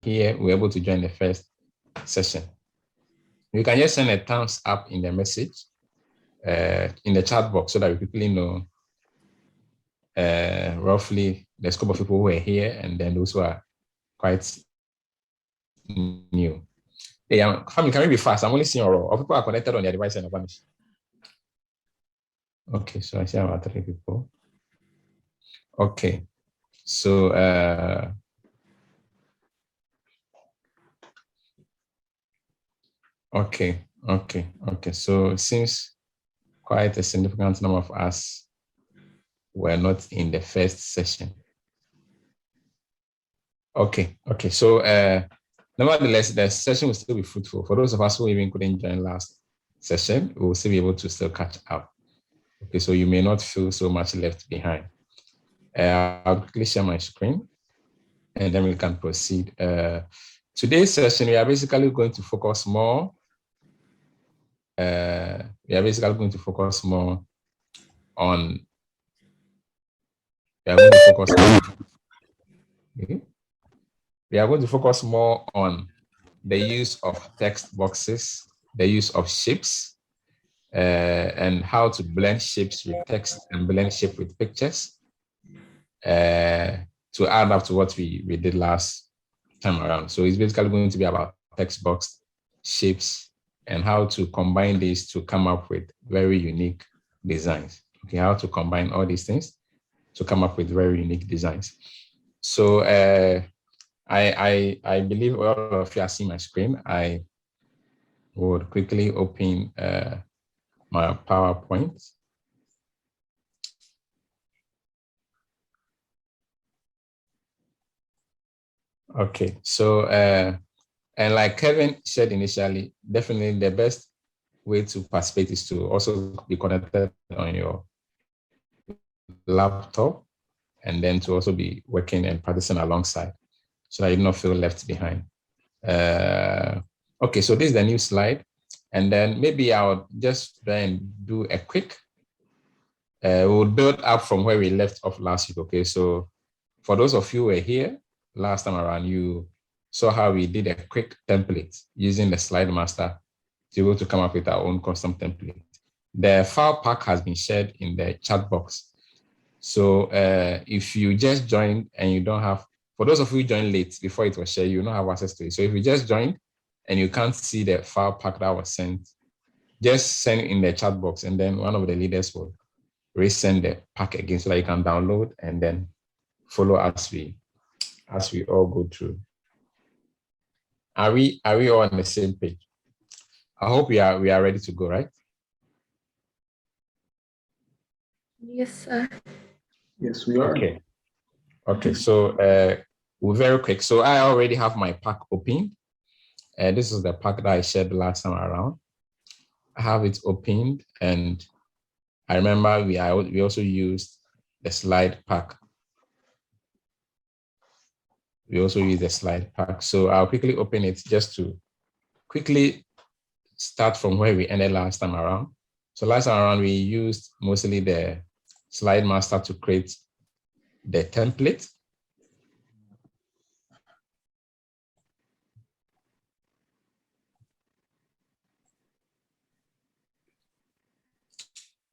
here were able to join the first session. You can just send a thumbs up in the message in the chat box so that we quickly know roughly the scope of people who are here and then those who are quite new. Hey, family, can we be fast? I'm only seeing or people are connected on their device and vanish. Okay, so I see about 3 people. Okay, so okay. So it seems quite a significant number of us were not in the first session. Okay. So nevertheless, the session will still be fruitful. For those of us who even couldn't join last session, we will still be able to still catch up. Okay, so you may not feel so much left behind. I'll quickly share my screen and then we can proceed. Today's session, we are basically going to focus more. On. We are going to focus more on the use of text boxes, the use of shapes, and how to blend shapes with text and blend shape with pictures to add up to what we did last time around. So it's basically going to be about text box, shapes, and how to combine these to come up with very unique designs. Okay, how to combine all these things to come up with very unique designs. So I believe all of you are seeing my screen. I would quickly open my PowerPoint. Okay, so and like Kevin said initially, definitely the best way to participate is to also be connected on your laptop and then to also be working and practicing alongside so that you don't feel left behind. Okay, so this is the new slide. And then maybe I'll just try and do a quick, we'll build up from where we left off last week. Okay, so for those of you who were here last time around, you saw how we did a quick template using the slide master to be able to come up with our own custom template. The file pack has been shared in the chat box. So if you just joined and you don't have, for those of you who joined late before it was shared, you don't have access to it. So if you just joined and you can't see the file pack that was sent, just send in the chat box and then one of the leaders will resend the pack again so that you can download and then follow as we all go through. Are we all on the same page? I hope we are ready to go, right? Yes, sir. Yes, we are. Okay, so we're very quick. So I already have my pack open. This is the pack that I shared last time around. I have it opened, and I remember we also used the slide pack. We also use the slide pack. So I'll quickly open it just to quickly start from where we ended last time around. So last time around, we used mostly the slide master to create the template.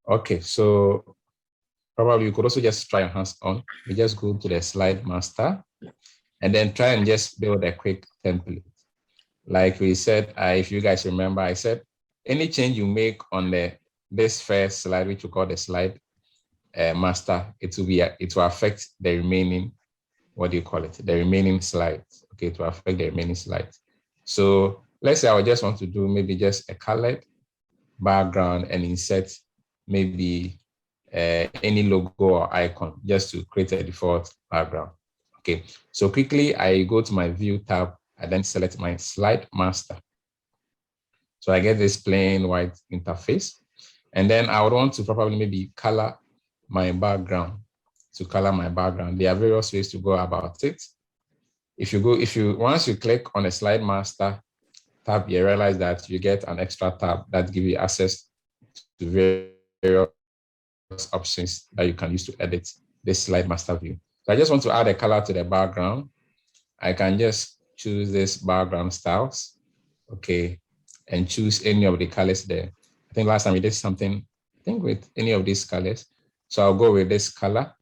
Okay, so probably you could also just try your hands on. You just go to the slide master and then try and just build a quick template. Like we said, if you guys remember, I said any change you make on this first slide, which we call the slide master, it will affect the remaining, what do you call it? The remaining slides. Okay, it will affect the remaining slides. So let's say I would just want to do maybe just a colored background and insert maybe any logo or icon just to create a default background. Okay, so quickly I go to my view tab and then select my slide master. So I get this plain white interface. And then I would want to probably maybe color my background. To color my background, there are various ways to go about it. Once you click on the slide master tab, you realize that you get an extra tab that gives you access to various options that you can use to edit this slide master view. So I just want to add a color to the background. I can just choose this background styles, okay, and choose any of the colors there. I think last time we did something, I think with any of these colors. So I'll go with this color.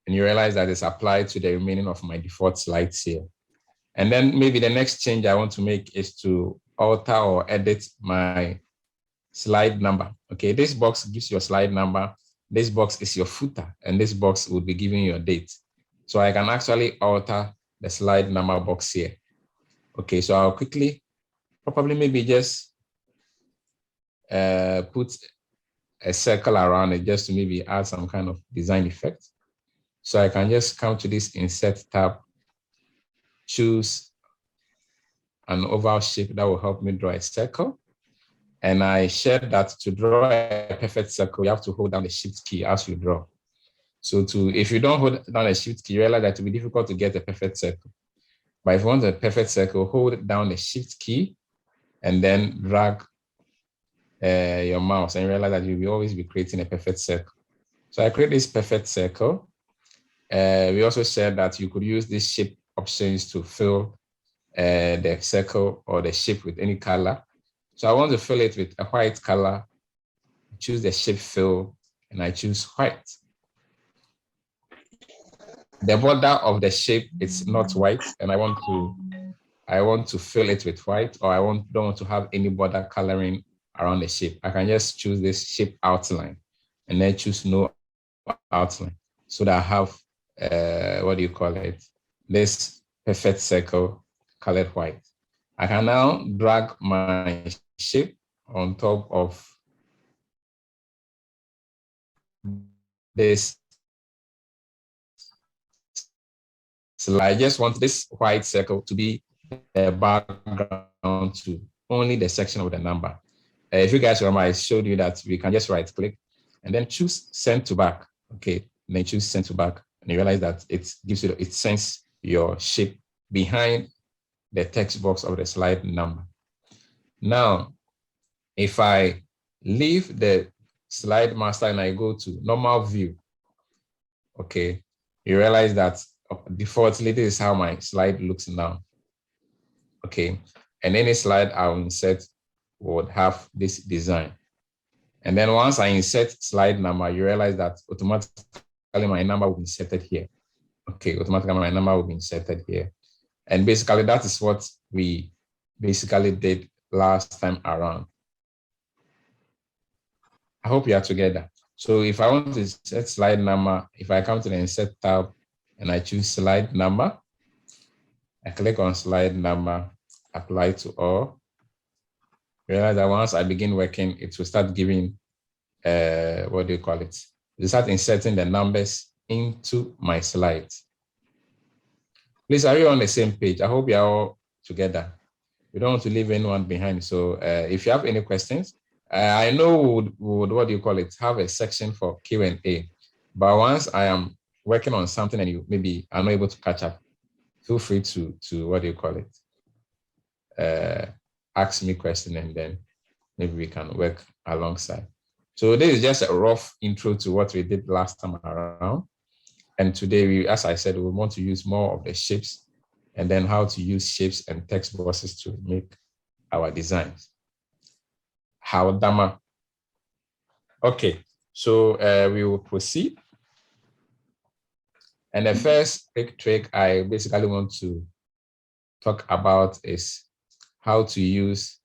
And you realize that it's applied to the remaining of my default slides here. And then maybe the next change I want to make is to alter or edit my slide number. Okay, this box gives your slide number. This box is your footer, and this box will be giving your date. So I can actually alter the slide number box here. Okay, so I'll quickly, probably maybe just put a circle around it just to maybe add some kind of design effect. So I can just come to this Insert tab, choose an oval shape that will help me draw a circle. And I shared that to draw a perfect circle, you have to hold down the Shift key as you draw. So if you don't hold down the Shift key, you realize that it will be difficult to get a perfect circle. But if you want a perfect circle, hold down the Shift key and then drag your mouse, and you realize that you will always be creating a perfect circle. So I create this perfect circle. We also said that you could use these shape options to fill the circle or the shape with any color. So I want to fill it with a white color, choose the shape fill, and I choose white. The border of the shape is not white, and I want to fill it with white, or don't want to have any border coloring around the shape. I can just choose this shape outline and then choose no outline, so that I have this perfect circle colored white. I can now drag my shape on top of this. So I just want this white circle to be the background to only the section of the number. If you guys remember, I showed you that we can just right click and then choose send to back. Okay, and then choose send to back, and you realize that it sends your shape behind the text box of the slide number. Now, if I leave the slide master and I go to normal view, okay, you realize that defaultly this is how my slide looks now. Okay, and any slide I'll insert would have this design. And then once I insert slide number, you realize that automatically my number will be inserted here. Okay, automatically my number will be inserted here. And basically that is what we basically did last time around. I hope you are together. So if I want to set slide number, if I come to the Insert tab and I choose slide number, I click on slide number, apply to all. Realize that once I begin working, it will start giving, it will start inserting the numbers into my slides. Please, are you on the same page? I hope you're all together. We don't want to leave anyone behind. So if you have any questions, I know would have a section for Q&A. But once I am working on something and you maybe are not able to catch up, feel free to ask me a question, and then maybe we can work alongside. So this is just a rough intro to what we did last time around. And today, as I said, we want to use more of the shapes and then how to use shapes and text boxes to make our designs. How Dama. Okay, so we will proceed. And the first big trick I basically want to talk about is how to use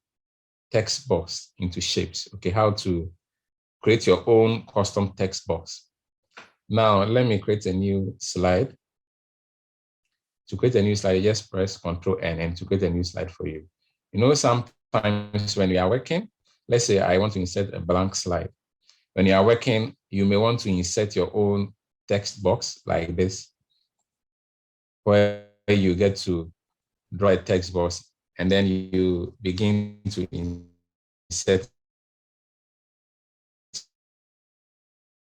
text box into shapes. Okay, how to create your own custom text box. Now, let me create a new slide. To create a new slide, you just press Ctrl-N and to create a new slide for you. You know, sometimes when you are working, let's say I want to insert a blank slide. When you are working, you may want to insert your own text box like this, where you get to draw a text box and then you begin to insert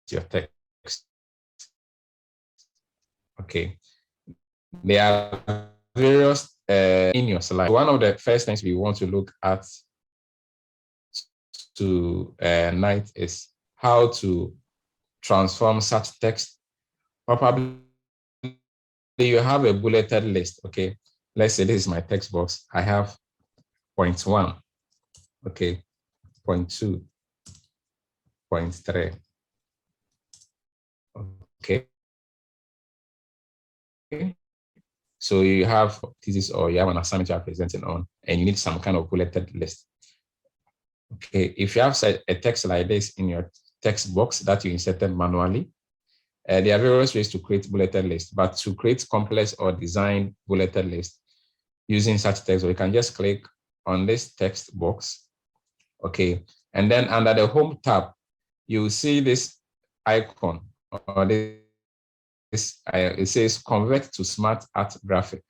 your text. Okay. There are various in your slide. One of the first things we want to look at tonight is how to transform such text. Probably you have a bulleted list, okay? let's say this is my text box. I have point 1, okay, point 2, point 3, okay. So you have thesis or you have an assignment you are presenting on, and you need some kind of bulleted list. Okay, if you have a text like this in your text box that you inserted manually, there are various ways to create bulleted list, but to create complex or designed bulleted list using such text, you can just click on this text box, okay, and then under the home tab, you will see this icon or this it says convert to smart art graphic.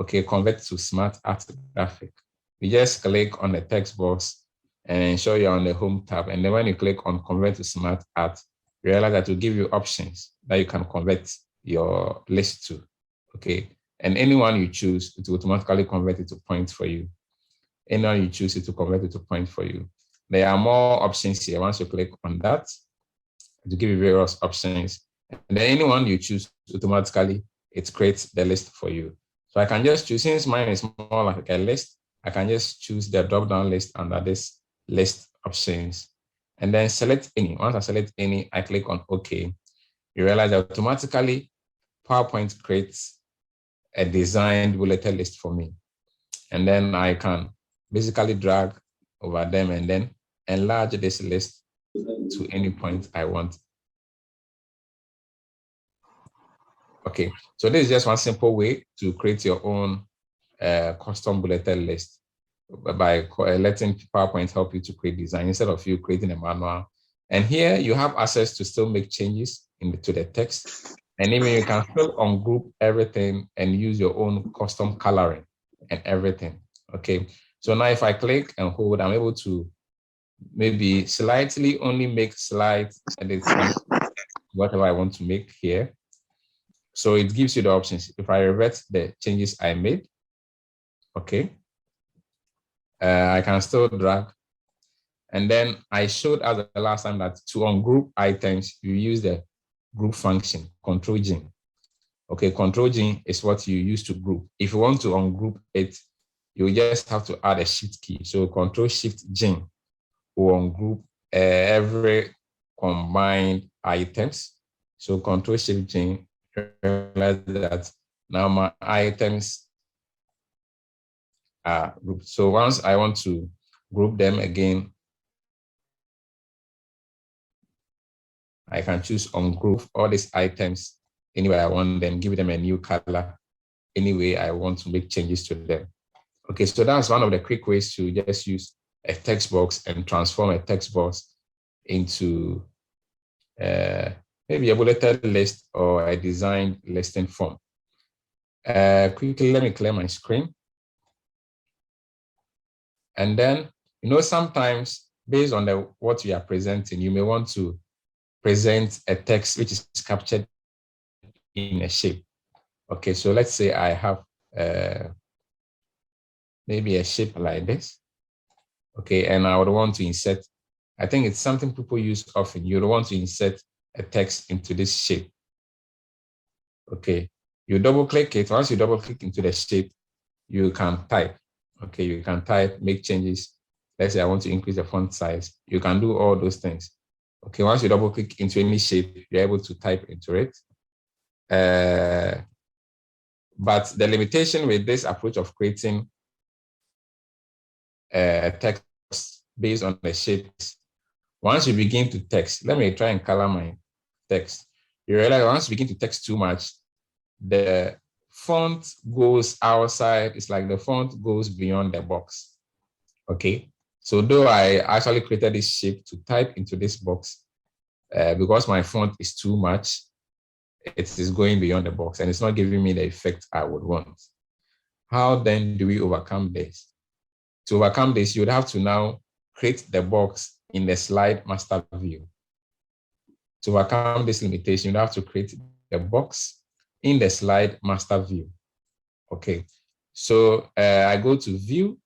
Okay, convert to smart art graphic. You just click on the text box and ensure you're on the home tab. And then when you click on convert to smart art, you realize that it will give you options that you can convert your list to. Okay, and anyone you choose, it will automatically convert it to points for you. Anyone you choose, it will convert it to points for you. There are more options here. Once you click on that, it will give you various options. And then anyone you choose, automatically, it creates the list for you. So I can just choose, since mine is more like a list, I can just choose the drop-down list under this list options. And then select any. Once I select any, I click on OK. You realize that automatically PowerPoint creates a designed bulleted list for me. And then I can basically drag over them and then enlarge this list to any point I want. Okay, so this is just one simple way to create your own custom bulleted list by letting PowerPoint help you to create design instead of you creating a manual. And here you have access to still make changes to the text. And even you can still ungroup everything and use your own custom coloring and everything. Okay, so now if I click and hold, I'm able to maybe slightly only make slides edits, whatever I want to make here. So it gives you the options. If I revert the changes I made, okay, I can still drag. And then I showed us the last time that to ungroup items, you use the group function, Control G. Okay, Control G is what you use to group. If you want to ungroup it, you just have to add a shift key. So Control Shift G will ungroup every combined items. So Control Shift G, realize that now my items are grouped. So once I want to group them again, I can choose ungroup all these items anyway I want them, give them a new color anyway I want to make changes to them. Okay, so that's one of the quick ways to just use a text box and transform a text box into maybe a bulleted list or a designed listing form. Quickly, let me clear my screen. And then, sometimes based on what you are presenting, you may want to present a text which is captured in a shape. Okay, so let's say I have maybe a shape like this. Okay, and I would want to insert, I think it's something people use often. You would want to insert a text into this shape. Okay, you double click it. Once you double click into the shape, you can type. Okay, you can type, make changes. Let's say I want to increase the font size. You can do all those things. Okay, once you double click into any shape, you're able to type into it. But the limitation with this approach of creating text based on the shapes, once you begin to text, let me try and color my text. You realize once you begin to text too much, the font goes outside. It's like the font goes beyond the box. Okay, so though I actually created this shape to type into this box, because my font is too much, it is going beyond the box and it's not giving me the effect I would want. How then do we overcome this? To overcome this, you would have to now create the box in the slide master view. To overcome this limitation, you have to create the box in the slide master view. Okay, so I go to view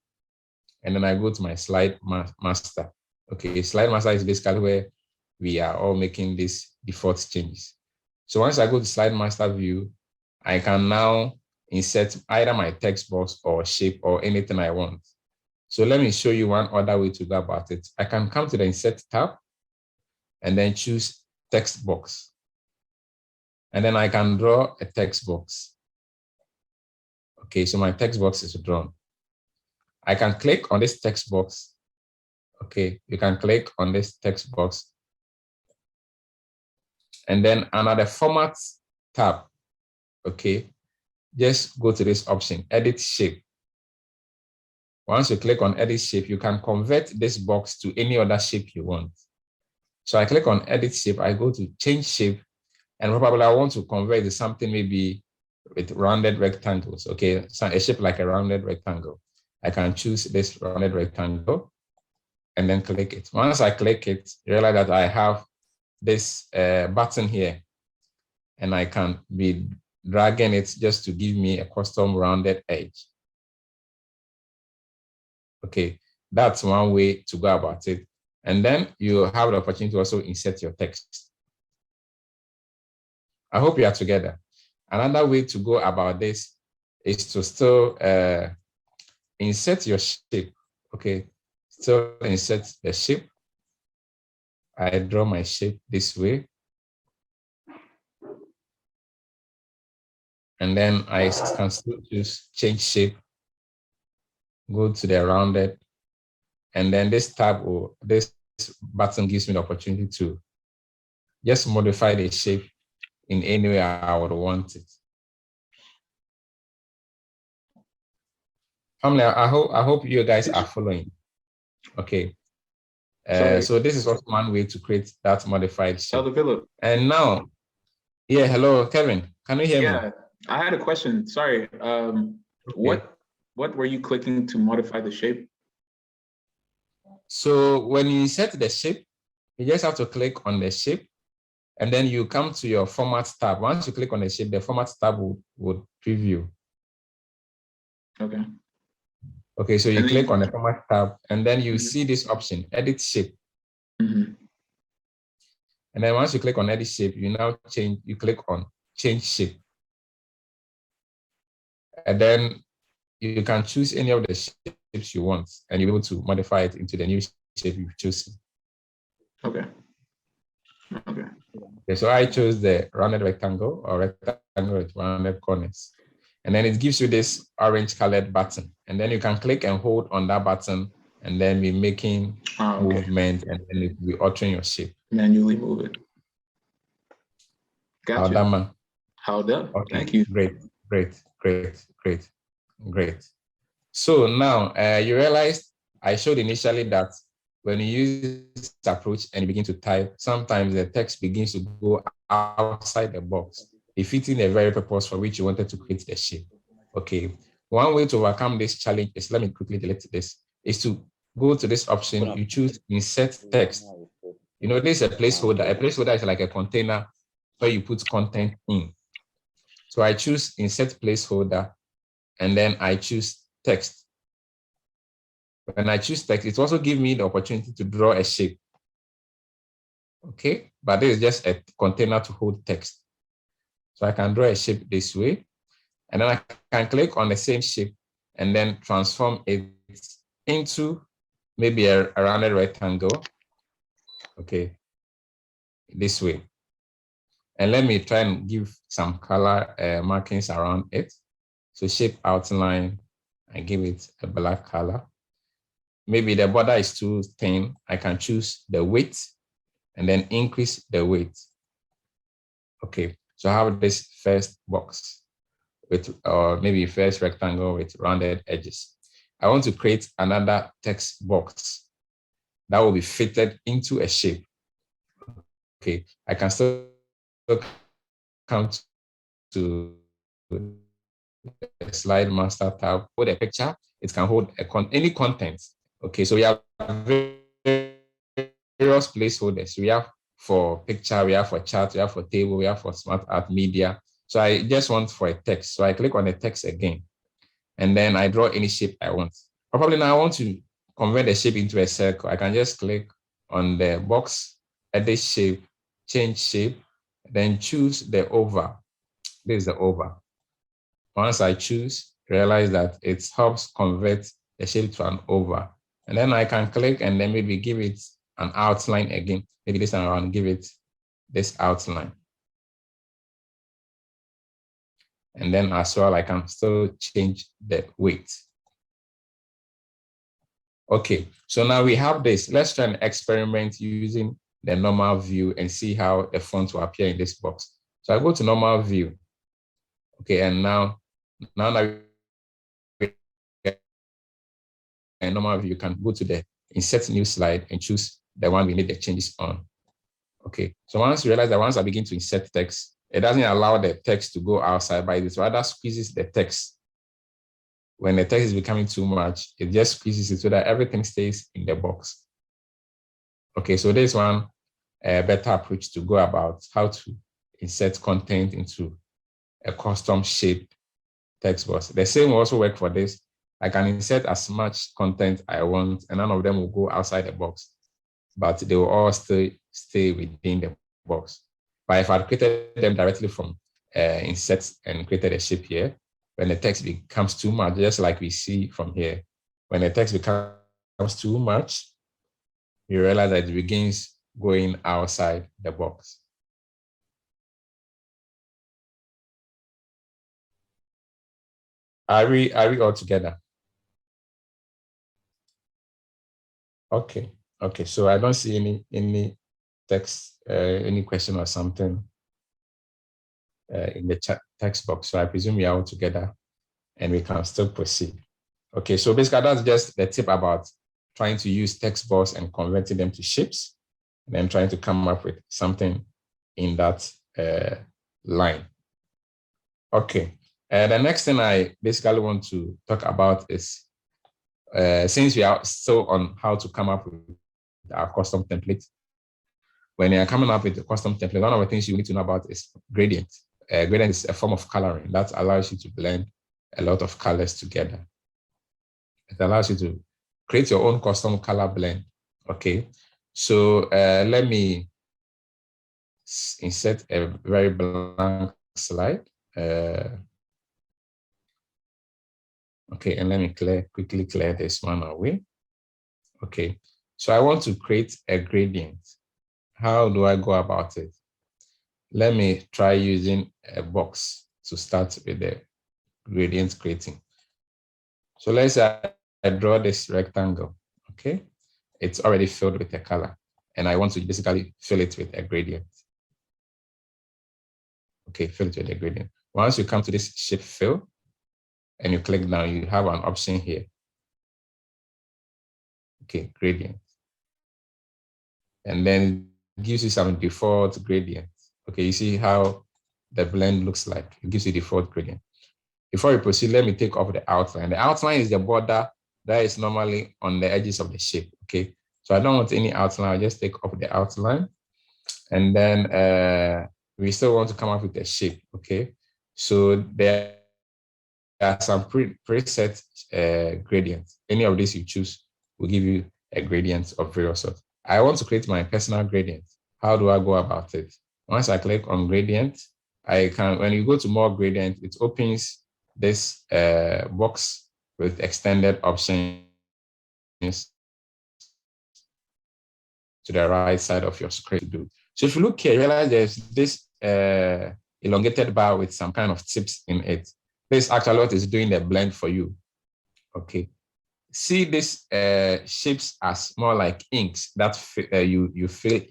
and then I go to my slide master. Okay, slide master is basically where we are all making these default changes. So once I go to slide master view, I can now insert either my text box or shape or anything I want. So let me show you one other way to go about it. I can come to the Insert tab and then choose Text Box. And then I can draw a text box. Okay, so my text box is drawn. I can click on this text box. Okay, you can click on this text box. And then another Format tab. Okay, just go to this option, Edit Shape. Once you click on Edit Shape, you can convert this box to any other shape you want. So I click on Edit Shape, I go to Change Shape, and probably I want to convert to something maybe with rounded rectangles. Okay, so a shape like a rounded rectangle. I can choose this rounded rectangle and then click it. Once I click it, you realize that I have this button here, and I can be dragging it just to give me a custom rounded edge. Okay, that's one way to go about it. And then you have the opportunity to also insert your text. I hope you are together. Another way to go about this is to still insert your shape. Okay, still insert the shape. I draw my shape this way. And then I can still choose Change Shape, go to the rounded, and then this tab or this button gives me the opportunity to just modify the shape in any way I would want it. Family, I hope you guys are following. Okay. So this is also one way to create that modified shape. Elder Philip. And now, yeah, hello, Kevin. Can you hear me? Yeah, I had a question. Sorry. Okay. What were you clicking to modify the shape? So when you insert the shape, you just have to click on the shape, and then you come to your Format tab. Once you click on the shape, the Format tab would preview. Okay. Okay, so you click on the Format tab, and then you see this option, Edit Shape. Mm-hmm. And then once you click on Edit Shape, you click on Change Shape. And then you can choose any of the shapes you want, and you'll be able to modify it into the new shape you've chosen. Okay. Okay. Okay, so I chose the rounded rectangle or rectangle with rounded corners. And then it gives you this orange colored button. And then you can click and hold on that button and then be making movement, and then it will be altering your shape. Manually move it. Gotcha. How done? How done? Okay. Thank you. Great. So now you realize I showed initially that when you use this approach and you begin to type, sometimes the text begins to go outside the box, defeating the very purpose for which you wanted to create the shape. Okay. One way to overcome this challenge is, let me quickly delete this, is to go to this option, you choose Insert Text. You know, this is a placeholder. A placeholder is like a container where you put content in. So I choose Insert Placeholder, and then I choose Text. When I choose text, it also gives me the opportunity to draw a shape. Okay, but this is just a container to hold text. So I can draw a shape this way, and then I can click on the same shape and then transform it into maybe a rounded rectangle. Okay, this way. And let me try and give some color markings around it. So shape outline, I give it a black color. Maybe the border is too thin. I can choose the width and then increase the width. Okay, so I have this first box with, or maybe first rectangle with rounded edges. I want to create another text box that will be fitted into a shape. Okay, I can still come to the slide master tab, hold a picture, it can hold any content. Okay, so we have various placeholders. We have for picture, we have for chart, we have for table, we have for smart art media. So I just want for a text. So I click on the text again, and then I draw any shape I want. Probably now I want to convert the shape into a circle. I can just click on the box, edit shape, change shape, then choose the oval. This is the oval. once I choose, realize that it helps convert the shape to an oval. And then I can click and then maybe give it an outline again. Maybe this time around, give it this outline. And then as well, I can still change the weight. Okay, so now we have this. Let's try and experiment using the normal view and see how the font will appear in this box. So I go to normal view. Okay, and now that in normal view, you can go to the insert new slide and choose the one we need the changes on. Okay, so once you realize that once I begin to insert text, it doesn't allow the text to go outside, but it rather squeezes the text. When the text is becoming too much, it just squeezes it so that everything stays in the box. Okay, so this one, a better approach to go about how to insert content into a custom shaped text box. The same will also work for this. I can insert as much content I want, and none of them will go outside the box, but they will all stay within the box. But if I created them directly from insert and created a shape here, when the text becomes too much, just like we see from here, when the text becomes too much, you realize that it begins going outside the box. Are we all together? Okay. Okay. So I don't see any text, any question or something in the chat text box. So I presume we are all together and we can still proceed. Okay. So basically that's just the tip about trying to use text box and converting them to shapes, and then trying to come up with something in that line. Okay. The next thing I basically want to talk about is, since we are still on how to come up with our custom template, when you're coming up with a custom template, one of the things you need to know about is gradient. Gradient is a form of coloring that allows you to blend a lot of colors together. It allows you to create your own custom color blend. Okay, so let me insert a very blank slide. Okay, and let me quickly clear this one away. Okay, so I want to create a gradient. How do I go about it? Let me try using a box to start with the gradient creating. So let's say I draw this rectangle, okay? It's already filled with a color, and I want to basically fill it with a gradient. Okay, fill it with a gradient. Once you come to this shape fill, and you click down, you have an option here. Okay, gradient. And then it gives you some default gradient. Okay, you see how the blend looks like. It gives you default gradient. Before we proceed, let me take off the outline. The outline is the border that is normally on the edges of the shape. Okay, so I don't want any outline. I'll just take off the outline. And then we still want to come up with a shape. Okay, so there are some preset gradients. Any of these you choose will give you a gradient of various sorts. I want to create my personal gradient. How do I go about it? Once I click on gradient, I can, when you go to more gradient, it opens this box with extended options to the right side of your screen to do. So if you look here, you realize there's this elongated bar with some kind of tips in it. This is actually what is doing the blend for you. Okay. See these shapes as more like inks that you fill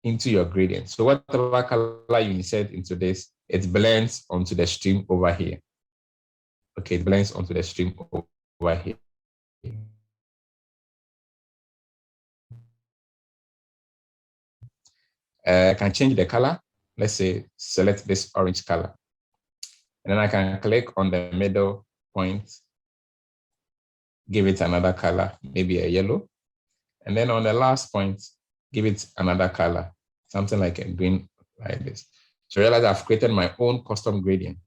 into your gradient. So whatever color you insert into this, it blends onto the stream over here. Okay, it blends onto the stream over here. I can change the color. Let's say select this orange color. And then I can click on the middle point, give it another color, maybe a yellow. And then on the last point, give it another color, something like a green like this. So realize I've created my own custom gradient.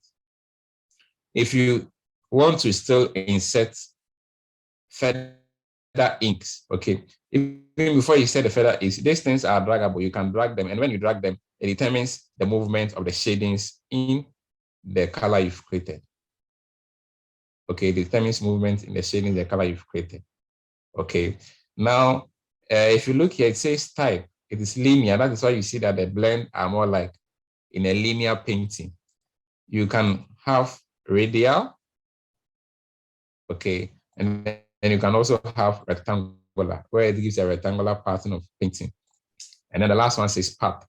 If you want to still insert further inks, okay, even before you set the further inks, these things are draggable. You can drag them, and when you drag them, it determines the movement of the shadings in the color you've created. Okay, it determines movement in the shading, the color you've created. Okay, now if you look here, it says type. It is linear. That is why you see that the blend are more like in a linear painting. You can have radial, okay, and then you can also have rectangular, where it gives a rectangular pattern of painting. And then the last one says path.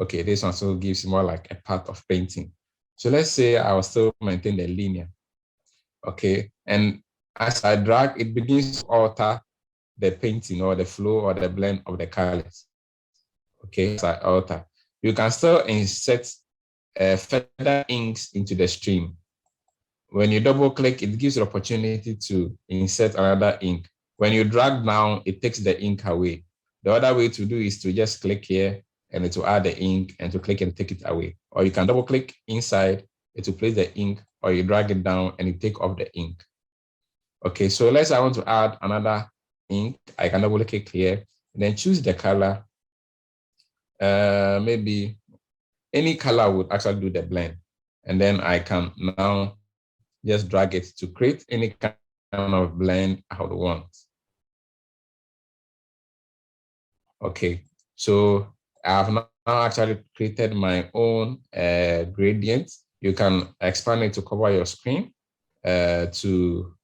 Okay, this one also gives more like a path of painting. So let's say I will still maintain the linear. Okay, and as I drag, it begins to alter the painting or the flow or the blend of the colors. Okay, as I alter, you can still insert further inks into the stream. When you double click, it gives you the opportunity to insert another ink. When you drag down, it takes the ink away. The other way to do is to just click here and it will add the ink, and to click and take it away. Or you can double click inside, it will place the ink, or you drag it down and you take off the ink. Okay, so let's say I want to add another ink. I can double click here and then choose the color. Maybe any color would actually do the blend. And then I can now just drag it to create any kind of blend I would want. Okay, so I have now actually created my own gradient. You can expand it to cover your screen to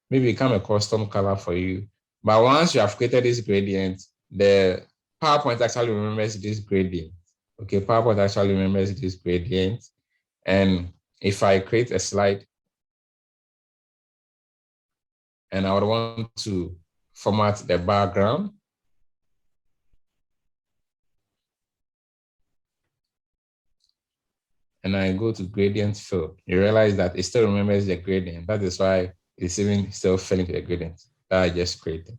maybe become a custom color for you. But once you have created this gradient, the PowerPoint actually remembers this gradient. Okay, PowerPoint actually remembers this gradient. And if I create a slide and I would want to format the background, and I go to gradient fill, you realize that it still remembers the gradient. That is why it's even still filling the gradient that I just created.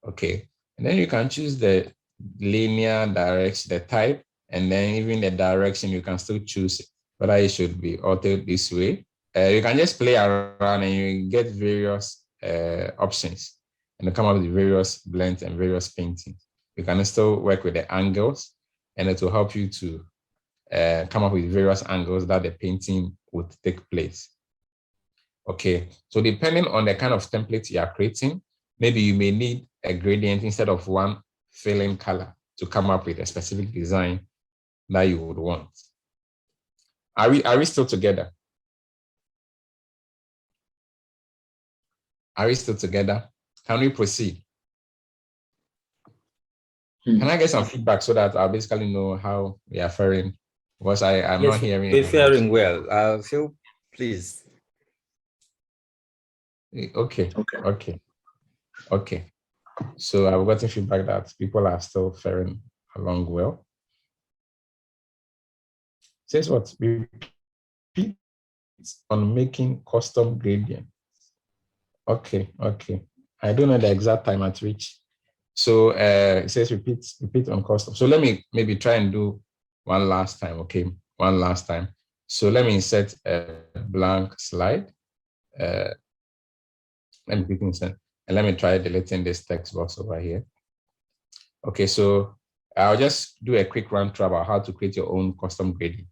Okay, and then you can choose the linear direction, the type, and then even the direction, you can still choose whether it should be altered this way. You can just play around and you get various options and come up with various blends and various paintings. You can still work with the angles, and it will help you to come up with various angles that the painting would take place. Okay, so depending on the kind of template you are creating, maybe you may need a gradient instead of one filling color to come up with a specific design that you would want. Are we still together? Are we still together? Can we proceed? Can I get some feedback so that I'll basically know how we are faring? Because I'm yes, not hearing. we're faring well. So please. Okay. So I've gotten feedback that people are still faring along well. Says what? Repeat on making custom gradients. Okay. I don't know the exact time at which. So it says repeat on custom. So let me maybe try and do one last time. Okay, one last time. So let me insert a blank slide. Let me click insert, and let me try deleting this text box over here. Okay, so I'll just do a quick run through about how to create your own custom gradient.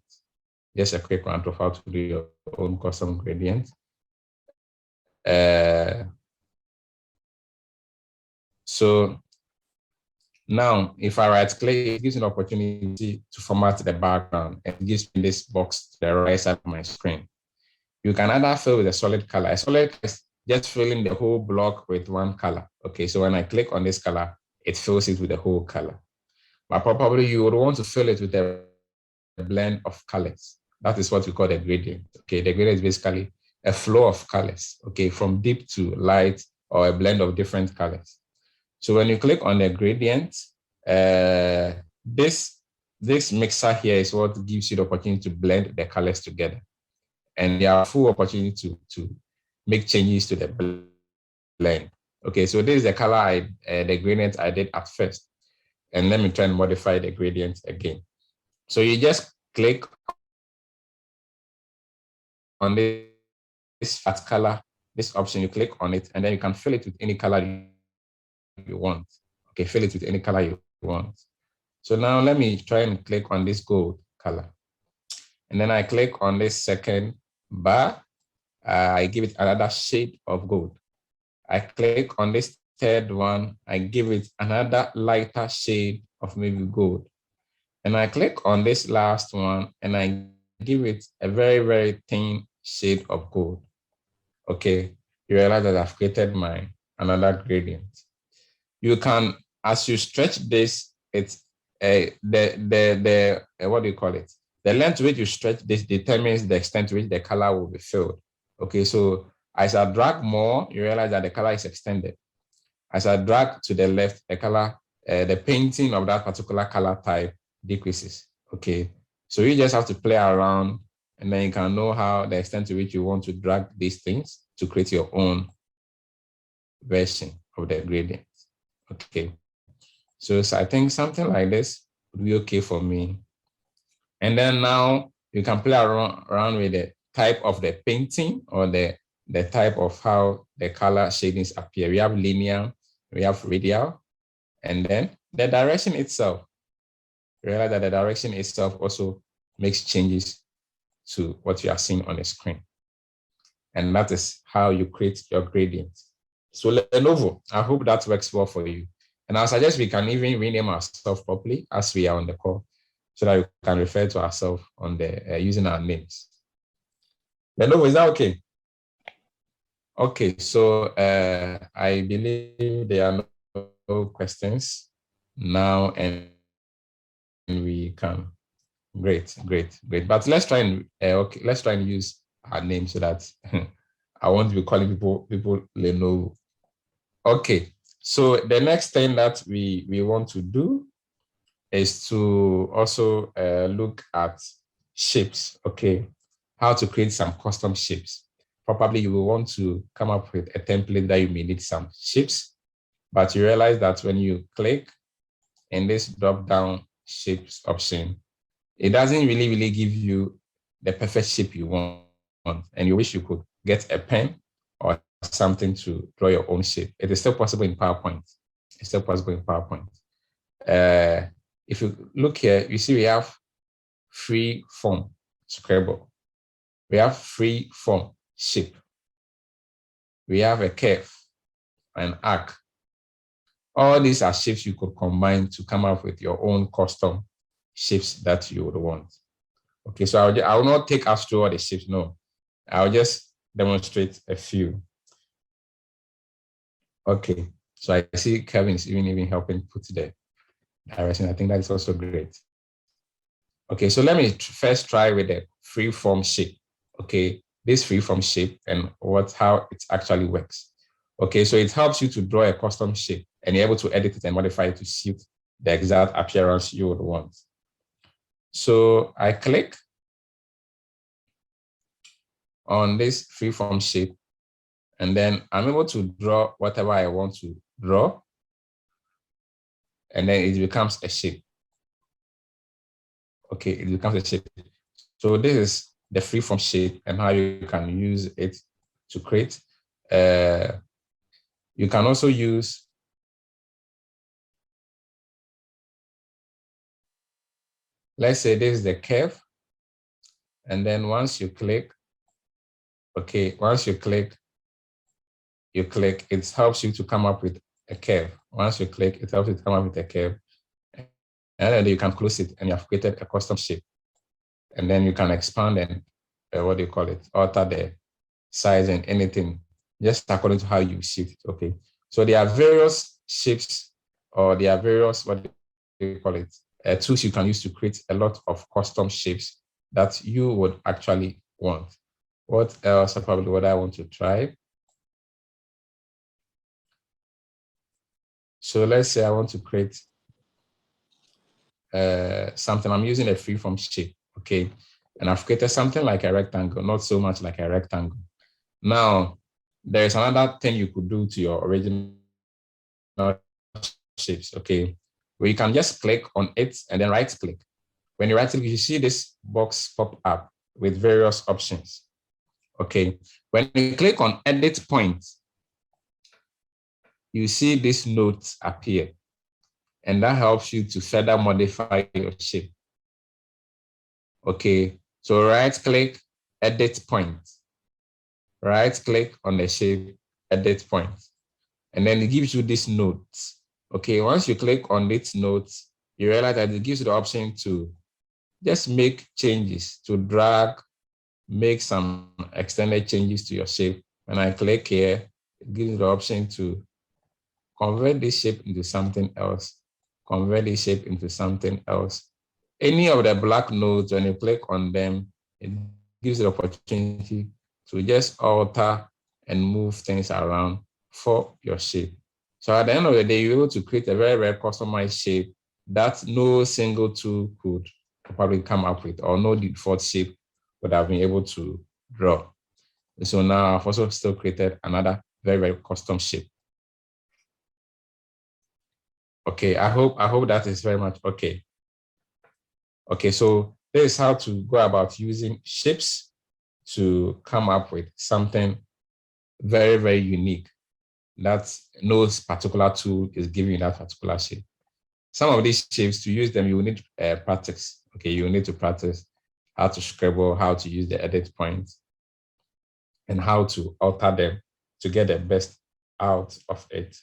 Just a quick run through how to do your own custom gradient. So now, if I right click, it gives an opportunity to format the background and gives me this box to the right side of my screen. You can either fill with a solid color. A solid is just filling the whole block with one color. Okay, so when I click on this color, it fills it with the whole color. But probably you would want to fill it with a blend of colors. That is what we call the gradient. Okay, the gradient is basically a flow of colors, okay, from deep to light or a blend of different colors. So when you click on the gradient, this mixer here is what gives you the opportunity to blend the colors together. And you have full opportunity to make changes to the blend. Okay, so this is the color the gradient I did at first. And let me try and modify the gradient again. So you just click on this fat color, this option, you click on it, and then you can fill it with any color you want. Okay, fill it with any color you want. So now let me try and click on this gold color. And then I click on this second bar. I give it another shade of gold. I click on this third one, I give it another lighter shade of maybe gold. And I click on this last one and I give it a very, very thin shade of gold. Okay, you realize that I've created my another gradient. You can, as you stretch this, it's what do you call it? The length to which you stretch this determines the extent to which the color will be filled. Okay, so as I drag more, you realize that the color is extended. As I drag to the left, the color, the painting of that particular color type decreases. Okay, so you just have to play around and then you can know how the extent to which you want to drag these things to create your own version of the gradient. Okay, so I think something like this would be okay for me. And then now you can play around with the type of the painting or the type of how the color shadings appear. We have linear, we have radial, and then the direction itself. You realize that the direction itself also makes changes to what you are seeing on the screen. And that is how you create your gradient. So Lenovo, I hope that works well for you. And I suggest we can even rename ourselves properly as we are on the call, so that we can refer to ourselves on the using our names. Lenovo, is that okay? Okay, so I believe there are no questions now, and we can. Great. But let's try and let's try and use our name so that I won't be calling people Lenovo. Okay, so the next thing that we want to do is to also look at shapes. Okay, how to create some custom shapes. Probably you will want to come up with a template that you may need some shapes, but you realize that when you click in this drop-down shapes option, it doesn't really give you the perfect shape you want, and you wish you could get a pen or something to draw your own shape. It is still possible in PowerPoint. If you look here, you see we have Freeform Scribble. We have Freeform Shape. We have a curve, an arc. All these are shapes you could combine to come up with your own custom shapes that you would want. Okay, so I will not take us through all the shapes, no. I'll just demonstrate a few. Okay, so I see Kevin is even helping put the direction. I think that is also great. Okay, so let me first try with the freeform shape. Okay, this freeform shape and how it actually works. Okay, so it helps you to draw a custom shape and you're able to edit it and modify it to suit the exact appearance you would want. So I click on this freeform shape, and then I'm able to draw whatever I want to draw, and then it becomes a shape. Okay, it becomes a shape. So this is the freeform shape and how you can use it to create. You can also use let's say this is the curve, and then once you click, okay, once you click, it helps you to come up with a curve. Once you click, it helps you to come up with a curve. And then you can close it and you have created a custom shape. And then you can expand and alter the size and anything, just according to how you shift it. Okay. So there are various shapes, or there are various, tools you can use to create a lot of custom shapes that you would actually want. What else? Probably what I want to try. So let's say I want to create something. I'm using a freeform shape, okay? And I've created something like a rectangle, not so much like a rectangle. Now, there is another thing you could do to your original shapes, okay? Where you can just click on it and then right click. When you right click, you see this box pop up with various options, okay? When you click on edit point, you see this note appear, and that helps you to further modify your shape. Okay, so right click, edit point. right click on the shape, edit point, and then it gives you these notes. Okay, once you click on these notes, you realize that it gives you the option to just make changes, to drag, make some extended changes to your shape. When I click here, it gives you the option to convert this shape into something else, convert this shape into something else. Any of the black nodes, when you click on them, it gives you the opportunity to just alter and move things around for your shape. So at the end of the day, you're able to create a very, very customized shape that no single tool could probably come up with, or no default shape would have been able to draw. So now I've also still created another very, very custom shape. Okay, I hope that is very much okay. Okay, so this is how to go about using shapes to come up with something very, very unique that no particular tool is giving you that particular shape. Some of these shapes, to use them, you will need practice. Okay, you will need to practice how to scribble, how to use the edit points, and how to alter them to get the best out of it.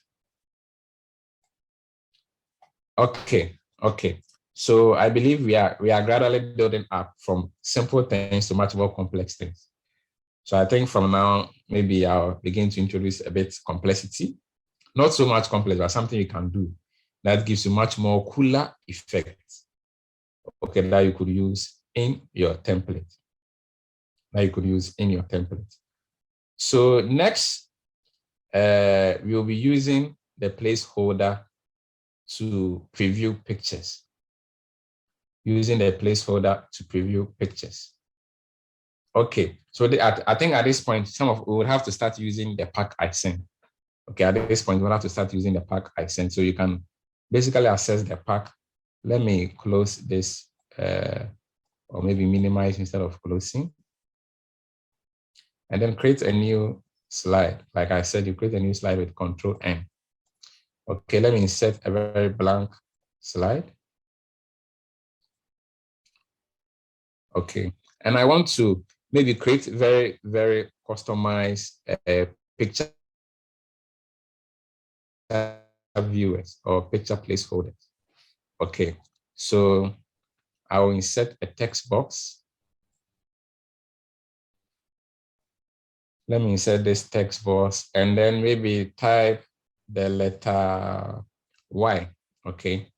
Okay. So I believe we are gradually building up from simple things to much more complex things. So I think from now, maybe I'll begin to introduce a bit complexity. Not so much complex, but something you can do that gives you much more cooler effects. Okay, that you could use in your template. So next, we'll be using the placeholder to preview pictures. Okay, so I think at this point, we would have to start using the pack I sent. Okay, at this point, we'll have to start using the pack I sent. So you can basically access the pack. Let me close this, or maybe minimize instead of closing. And then create a new slide. Like I said, you create a new slide with Control N. Okay, let me insert a very blank slide. Okay, and I want to maybe create very, very customized picture viewers or picture placeholders. Okay, so I will insert a text box. Let me insert this text box and then maybe type the letter Y. Okay.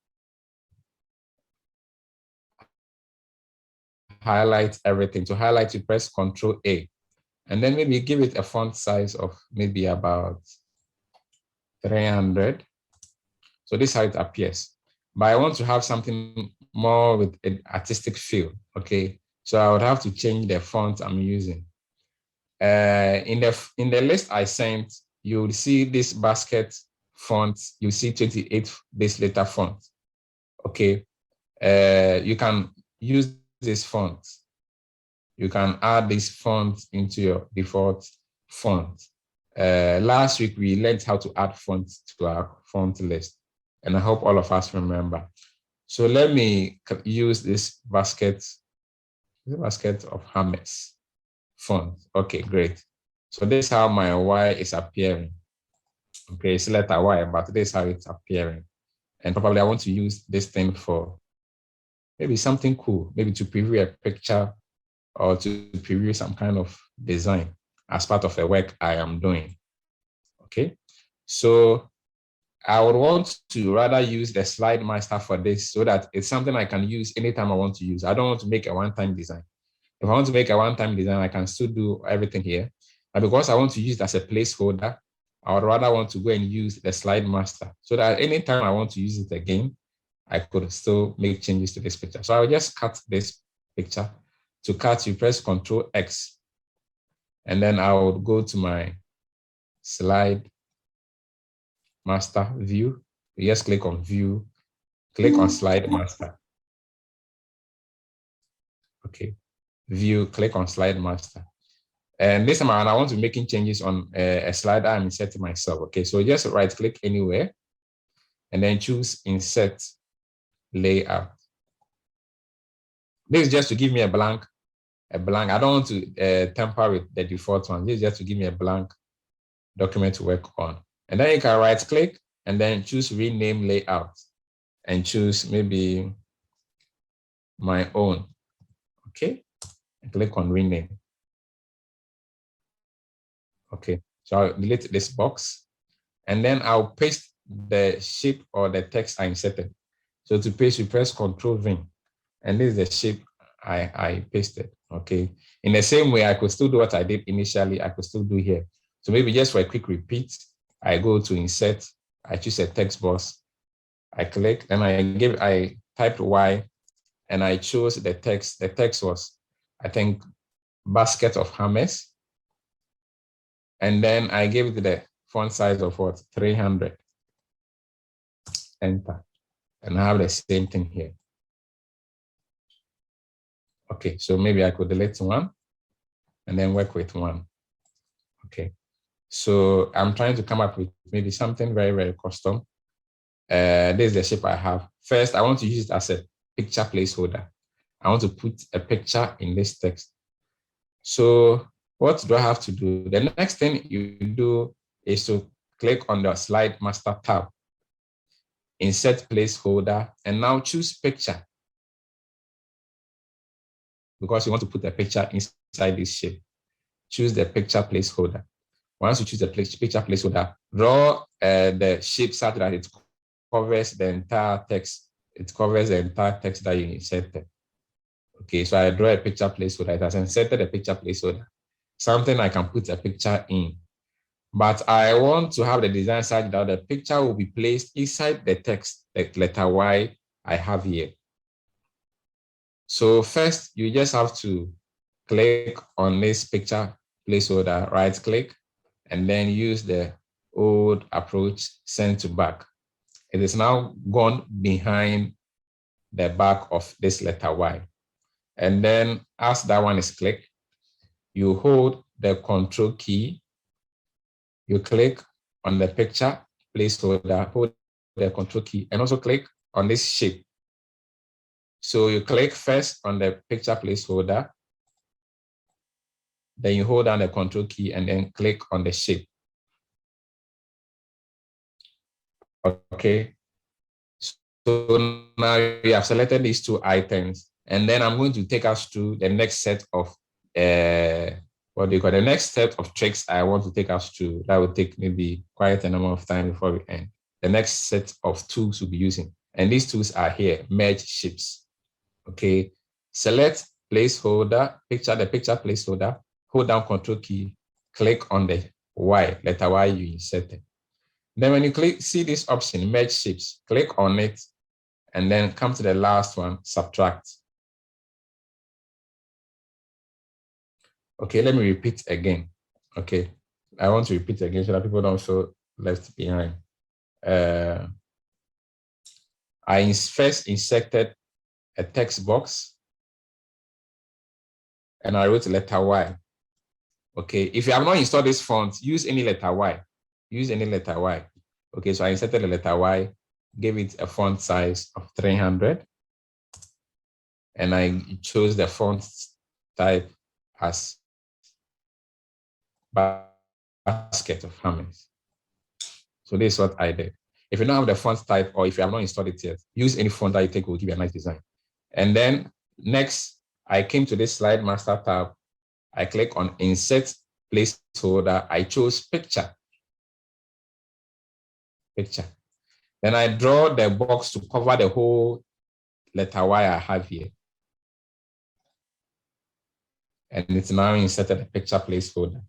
Highlight everything. To highlight, you press Control A. And then maybe give it a font size of maybe about 300. So this is how it appears. But I want to have something more with an artistic feel. Okay. So I would have to change the font I'm using. In the list I sent, you will see this basket font. You see 28 this letter font. Okay. You can use this font. You can add this font into your default font. Last week, we learned how to add fonts to our font list, and I hope all of us remember. So let me use this basket of Hermes font. Okay, great. So this is how my Y is appearing. Okay, it's letter Y, but this is how it's appearing. And probably I want to use this thing for maybe something cool, maybe to preview a picture or to preview some kind of design as part of the work I am doing. Okay, so I would want to rather use the slide master for this so that it's something I can use anytime I want to use. I don't want to make a one-time design. If I want to make a one-time design, I can still do everything here. But because I want to use it as a placeholder, I would rather want to go and use the slide master so that anytime I want to use it again, I could still make changes to this picture. So I will just cut this picture. To cut, you press Control X. And then I would go to my slide master view. You just click on view, click on slide master. Okay, view, click on slide master. And this time I want to be making changes on a slide I'm inserting myself. Okay, so just right click anywhere and then choose insert layout. This is just to give me a blank a blank. I don't want to tamper with the default one. This is just to give me a blank document to work on. And then you can right click and then choose rename layout and choose maybe my own. Okay, and click on rename. Okay, so I'll delete this box and then I'll paste the shape or the text I inserted. So to paste, you press Ctrl V, and this is the shape I pasted. Okay, in the same way, I could still do what I did initially. I could still do here. So maybe just for a quick repeat, I go to insert, I choose a text box, I click, and I typed Y, and I chose the text. The text was, I think, basket of hammers. And then I gave it the font size of what? 300. Enter. And I have the same thing here. Okay, so maybe I could delete one and then work with one. Okay, so I'm trying to come up with maybe something very, very custom. This is the shape I have. First, I want to use it as a picture placeholder. I want to put a picture in this text. So what do I have to do? The next thing you do is to click on the slide master tab, insert placeholder, and now choose picture, because you want to put a picture inside this shape. Choose the picture placeholder. Once you choose the picture placeholder, draw the shape such that it covers the entire text. It covers the entire text that you inserted. Okay, so I draw a picture placeholder. It has inserted a picture placeholder, something I can put a picture in. But I want to have the design such that the picture will be placed inside the text, the letter Y I have here. So first, you just have to click on this picture placeholder, right click, and then use the old approach, send to back. It is now gone behind the back of this letter Y. And then as that one is clicked, you hold the Control key, you click on the picture placeholder, hold the Control key, and also click on this shape. So you click first on the picture placeholder, then you hold down the Control key and then click on the shape. Okay. So now you have selected these two items, and then I'm going to take us to the next set of the next set of tricks I want to take us to. That will take maybe quite a number of time before we end. The next set of tools we'll be using, and these tools are here: merge shapes. Okay, select placeholder, the picture placeholder, hold down Control key, click on the Y, letter Y you inserted. Then when you see this option, merge shapes, click on it, and then come to the last one, subtract. Okay, let me repeat again. Okay, I want to repeat again so that people don't feel left behind. I first inserted a text box and I wrote letter Y. Okay, if you have not installed this font, use any letter Y. Use any letter Y. Okay, so I inserted the letter Y, gave it a font size of 300, and I chose the font type as basket of hammers. So this is what I did. If you don't have the font type, or if you have not installed it yet, use any font that you think will give you a nice design. And then next, I came to this slide master tab. I click on insert placeholder. I chose picture. Then I draw the box to cover the whole letter Y I have here. And it's now inserted a picture placeholder.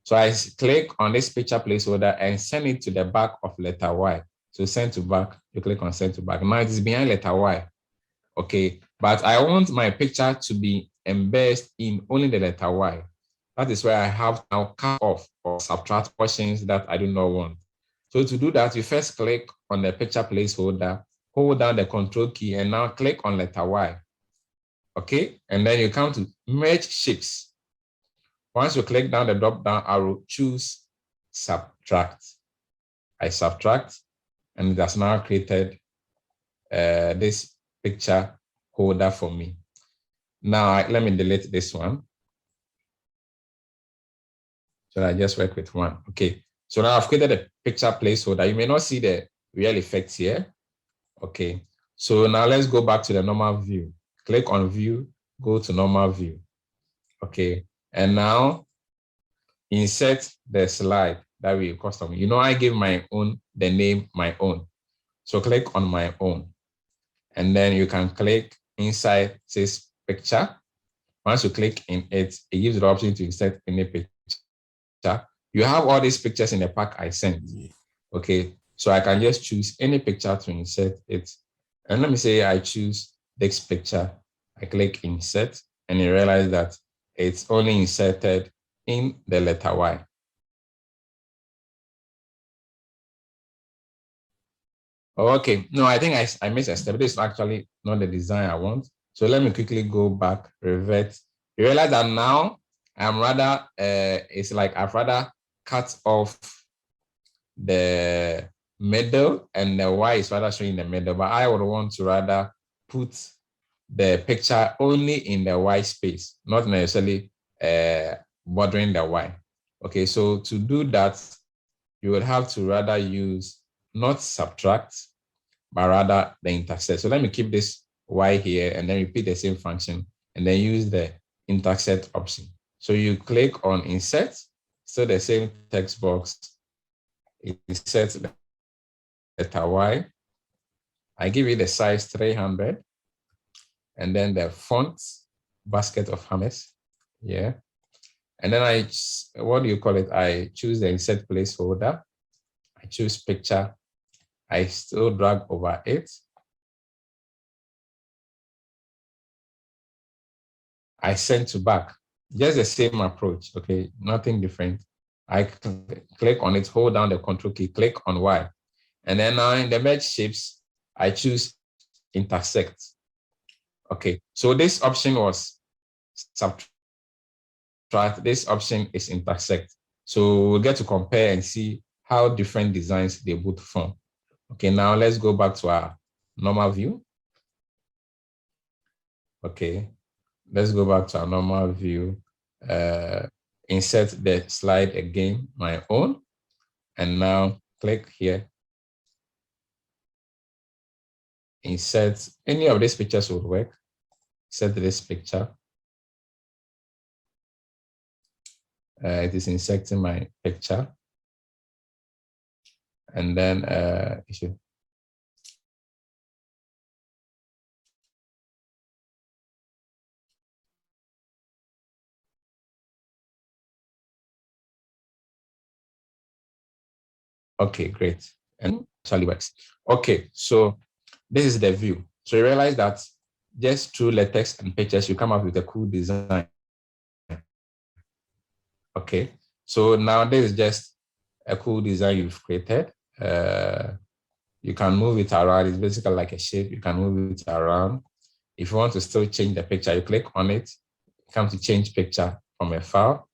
So I click on this picture placeholder and send it to the back of letter Y. So send to back, you click on send to back. Now it is behind letter Y. Okay, but I want my picture to be embedded in only the letter Y. That is where I have now cut off or subtract portions that I do not want. So to do that, you first click on the picture placeholder, hold down the Control key, and now click on letter Y. Okay, and then you come to merge shapes. Once you click down the drop-down arrow, choose subtract. I subtract, and it has now created this picture holder for me. Now let me delete this one. So I just work with one. Okay. So now I've created a picture placeholder. You may not see the real effects here. Okay. So now let's go back to the normal view. Click on view, go to normal view. Okay. And now insert the slide that we custom. You know, I give my own, the name my own. So click on my own. And then you can click inside this picture. Once you click in it, it gives you the option to insert any picture. You have all these pictures in the pack I sent. Okay, so I can just choose any picture to insert it. And let me say I choose this picture. I click insert and you realize that it's only inserted in the letter Y. Okay, no, I think I missed a step. This is actually not the design I want. So let me quickly go back, revert. You realize that now I'm rather, it's like I've rather cut off the middle and the Y is rather showing the middle, but I would want to rather put the picture only in the Y space, not necessarily bordering the Y. Okay, so to do that, you would have to rather use not subtract, but rather the intersect. So let me keep this Y here and then repeat the same function and then use the intersect option. So you click on insert, so the same text box, insert the letter Y. I give it the size 300 and then the font basket of hammers. Yeah. And then what do you call it? I choose the insert placeholder. I choose picture. I still drag over it. I send to back. Just the same approach. Okay, nothing different. I click on it, hold down the control key, click on Y. And then now in the merge shapes, I choose intersect. Okay, so this option was subtract. This option is intersect. So we'll get to compare and see how different designs they both form. Okay, now let's go back to our normal view. Okay, let's go back to our normal view. Insert the slide again, my own, and now click here. Insert any of these pictures would work. Insert this picture. It is inserting my picture. And then it should. Okay, great. And actually works. Okay, so this is the view. So you realize that just through latex and pictures, you come up with a cool design. Okay, so now this is just a cool design you've created. You can move it around. It's basically like a shape. You can move it around. If you want to still change the picture, you click on it, come to change picture from a file,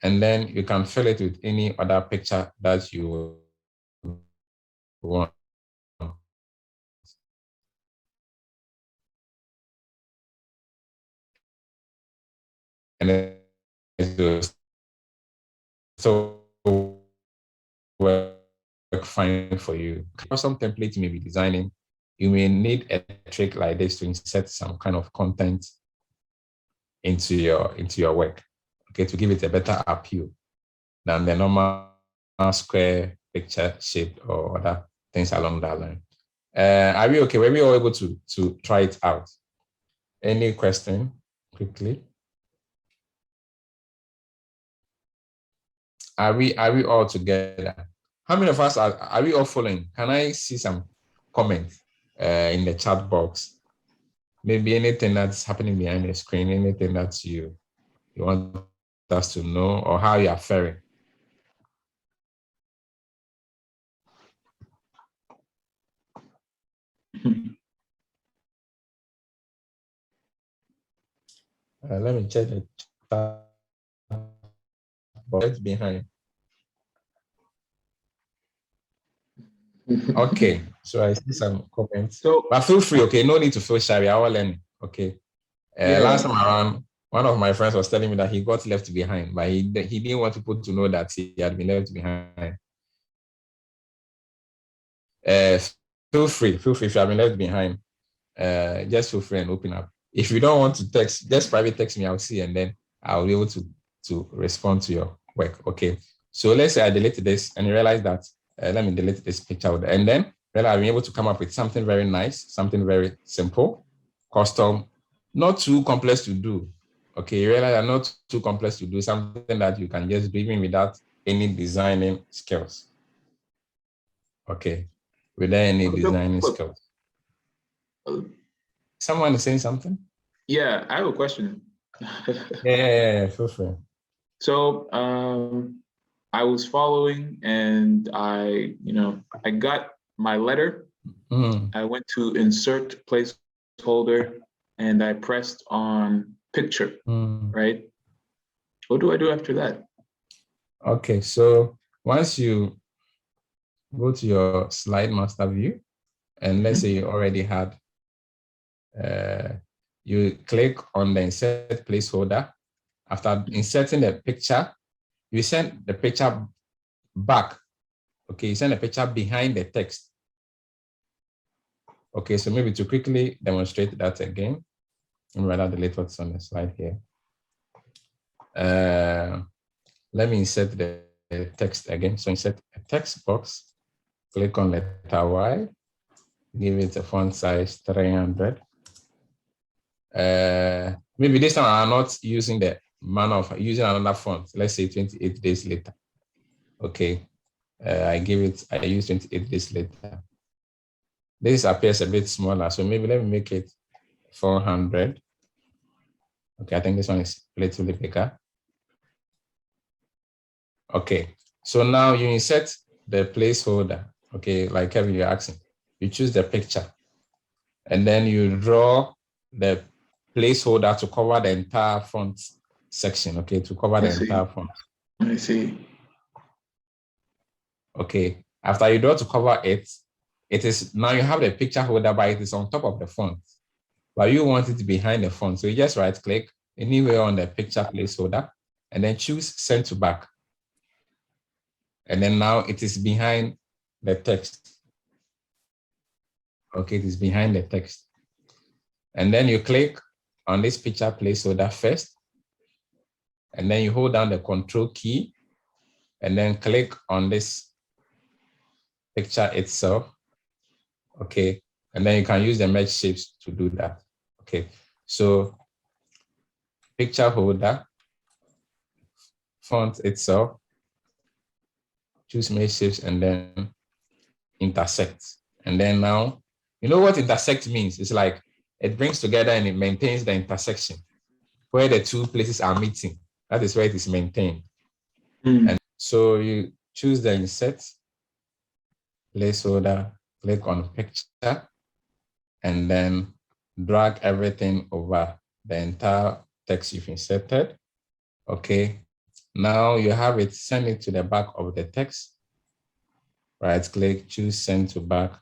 and then you can fill it with any other picture that you want. And then so work fine for you. Custom template you may be designing, you may need a trick like this to insert some kind of content into your work, okay, to give it a better appeal than the normal square picture shape or other things along that line. Are we okay? Were we all able to try it out? Any question quickly? Are we all together? How many of us are we all following? Can I see some comments in the chat box? Maybe anything that's happening behind the screen, anything that you want us to know, or how you are faring. Let me check the chat box behind. Okay, so I see some comments. So, but feel free, okay? No need to feel shy. We are all learning, okay? Last time around, one of my friends was telling me that he got left behind, but he didn't want people to know that he had been left behind. Feel free if you have been left behind. Just feel free and open up. If you don't want to text, just private text me, I'll see, and then I'll be able to respond to your work. Okay. So let's say I deleted this and you realize that, let me delete this picture. And then I'll be able to come up with something very nice, something very simple, custom, not too complex to do. Okay, you realize I'm not too complex to do, something that you can just do even without any designing skills. Okay, without any designing skills. Someone is saying something? Yeah, I have a question. Yeah, feel free. So I was following and I got my letter. I went to insert placeholder and I pressed on picture, right? What do I do after that? Okay, so once you go to your slide master view, and let's say you already had, you click on the insert placeholder. After inserting the picture, you send the picture back. Okay, you send the picture behind the text. Okay, so maybe to quickly demonstrate that again, I'm rather delete what's on the slide here. Let me insert the text again. So insert a text box, click on letter Y, give it a font size 300. Maybe this time I'm not using the manner of using another font. Let's say 28 days later. Okay, I use 28 days later. This appears a bit smaller, so maybe let me make it 400. Okay, I think this one is relatively bigger. Okay, so now you insert the placeholder. Okay, like Kevin, you're asking. You choose the picture, and then you draw the placeholder to cover the entire font section. Okay, to cover the entire font. I see. Okay, after you draw to cover it, it is now you have the picture holder, but it is on top of the font. But you want it behind the font, so you just right click anywhere on the picture placeholder, and then choose send to back. And then now it is behind the text. Okay, it is behind the text. And then you click on this picture placeholder first, and then you hold down the control key, and then click on this picture itself. Okay, and then you can use the merge shapes to do that. Okay, so picture holder, font itself, choose merge shapes, and then intersect. And then now, you know what intersect means? It's like it brings together and it maintains the intersection where the two places are meeting. That is where it is maintained. And so you choose the insert placeholder, click on picture, and then drag everything over the entire text you've inserted. Okay, now you have it, send it to the back of the text. Right click, choose send to back.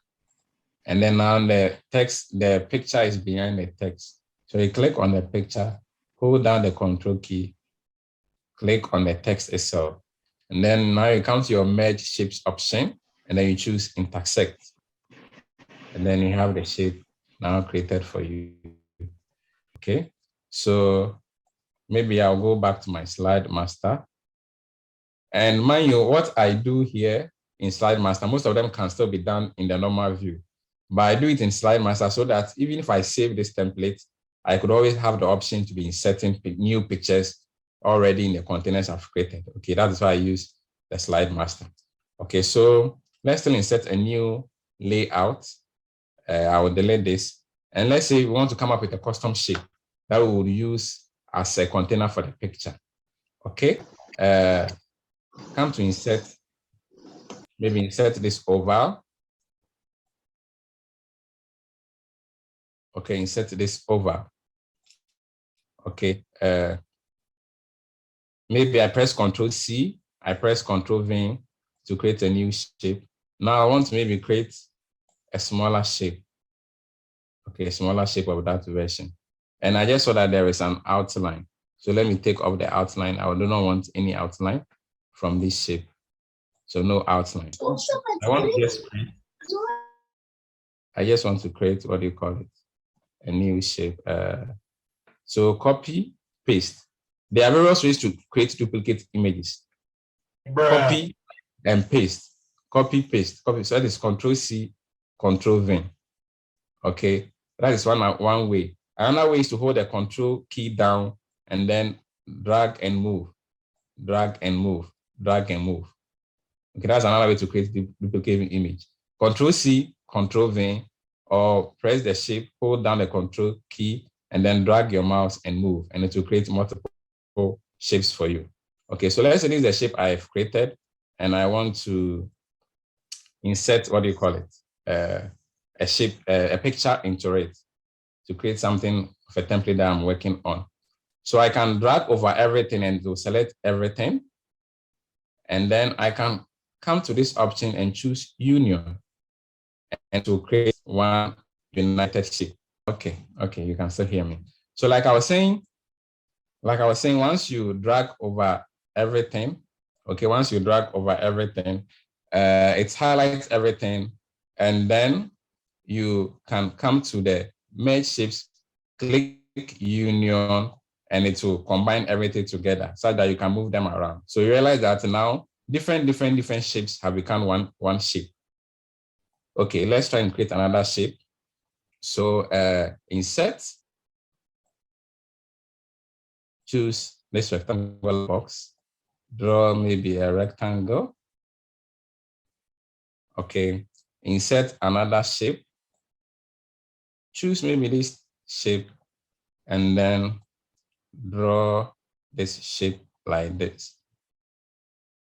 And then now the picture is behind the text. So you click on the picture, hold down the control key, click on the text itself. And then now you come to your merge shapes option, and then you choose intersect. And then you have the shape now created for you. Okay, so maybe I'll go back to my slide master. And mind you, what I do here in slide master, most of them can still be done in the normal view. But I do it in slide master so that even if I save this template, I could always have the option to be inserting new pictures already in the containers I've created. Okay, that is why I use the slide master. Okay, so let's still insert a new layout. I will delete this. And let's say we want to come up with a custom shape that we will use as a container for the picture. Okay, come to insert, maybe insert this oval. Okay, insert this oval. Okay, maybe I press Ctrl C, I press Ctrl V to create a new shape. Now I want to maybe create a smaller shape. Okay, a smaller shape of that version. And I just saw that there is an outline. So let me take off the outline. I do not want any outline from this shape. So no outline. I just want to create, what do you call it? A new shape. So copy, paste. There are various ways to create duplicate images. Copy and paste. Copy, paste, copy. So that is Control-C, Control-V. Okay, that is one way. Another way is to hold the Control key down and then drag and move, drag and move, drag and move. Okay, that's another way to create the duplicate image. Control-C, Control-V, or press the shape, hold down the Control key, and then drag your mouse and move, and it will create multiple shapes for you. Okay, so let's say this is the shape I've created, and I want to insert, what do you call it? A shape, a picture into it to create something of a template that I'm working on. So I can drag over everything and to select everything. And then I can come to this option and choose Union and to create one united shape. Okay, you can still hear me. So like I was saying, once you drag over everything, okay, once you drag over everything, it highlights everything, and then you can come to the merge shapes, click union, and it will combine everything together so that you can move them around. So you realize that now different shapes have become one shape. Okay, let's try and create another shape. So insert, choose this rectangle box, draw maybe a rectangle. Okay, insert another shape, choose maybe this shape, and then draw this shape like this.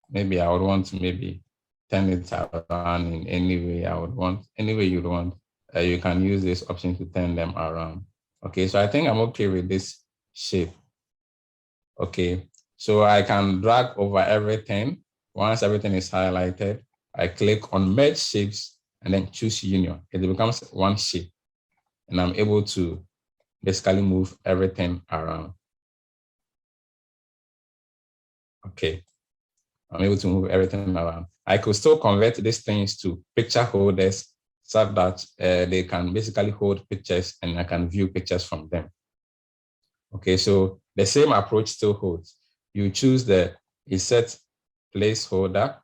Maybe I would want to maybe turn it around in any way I would want, any way you'd want. You can use this option to turn them around. Okay, so I think I'm okay with this shape. Okay, so I can drag over everything. Once everything is highlighted, I click on merge shapes and then choose union. It becomes one shape, and I'm able to basically move everything around. Okay, I'm able to move everything around. I could still convert these things to picture holders so that they can basically hold pictures and I can view pictures from them. Okay, so the same approach still holds. You choose the insert placeholder,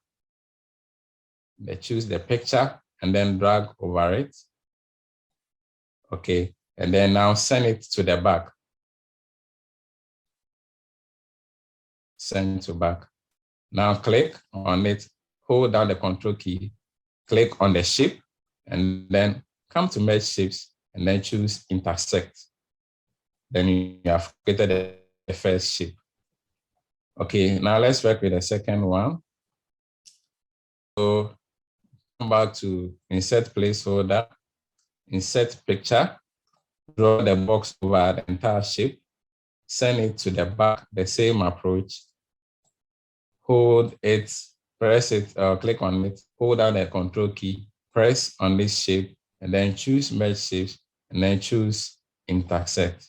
they choose the picture and then drag over it. Okay, and then now send it to the back. Send to back. Now click on it, hold down the Control key, click on the shape, and then come to merge shapes and then choose intersect. Then you have created the first shape. Okay, now let's work with the second one. So come back to insert placeholder, insert picture, draw the box over the entire shape, send it to the back, the same approach, hold it, press it, click on it, hold down the Control key, press on this shape, and then choose merge shapes, and then choose intersect.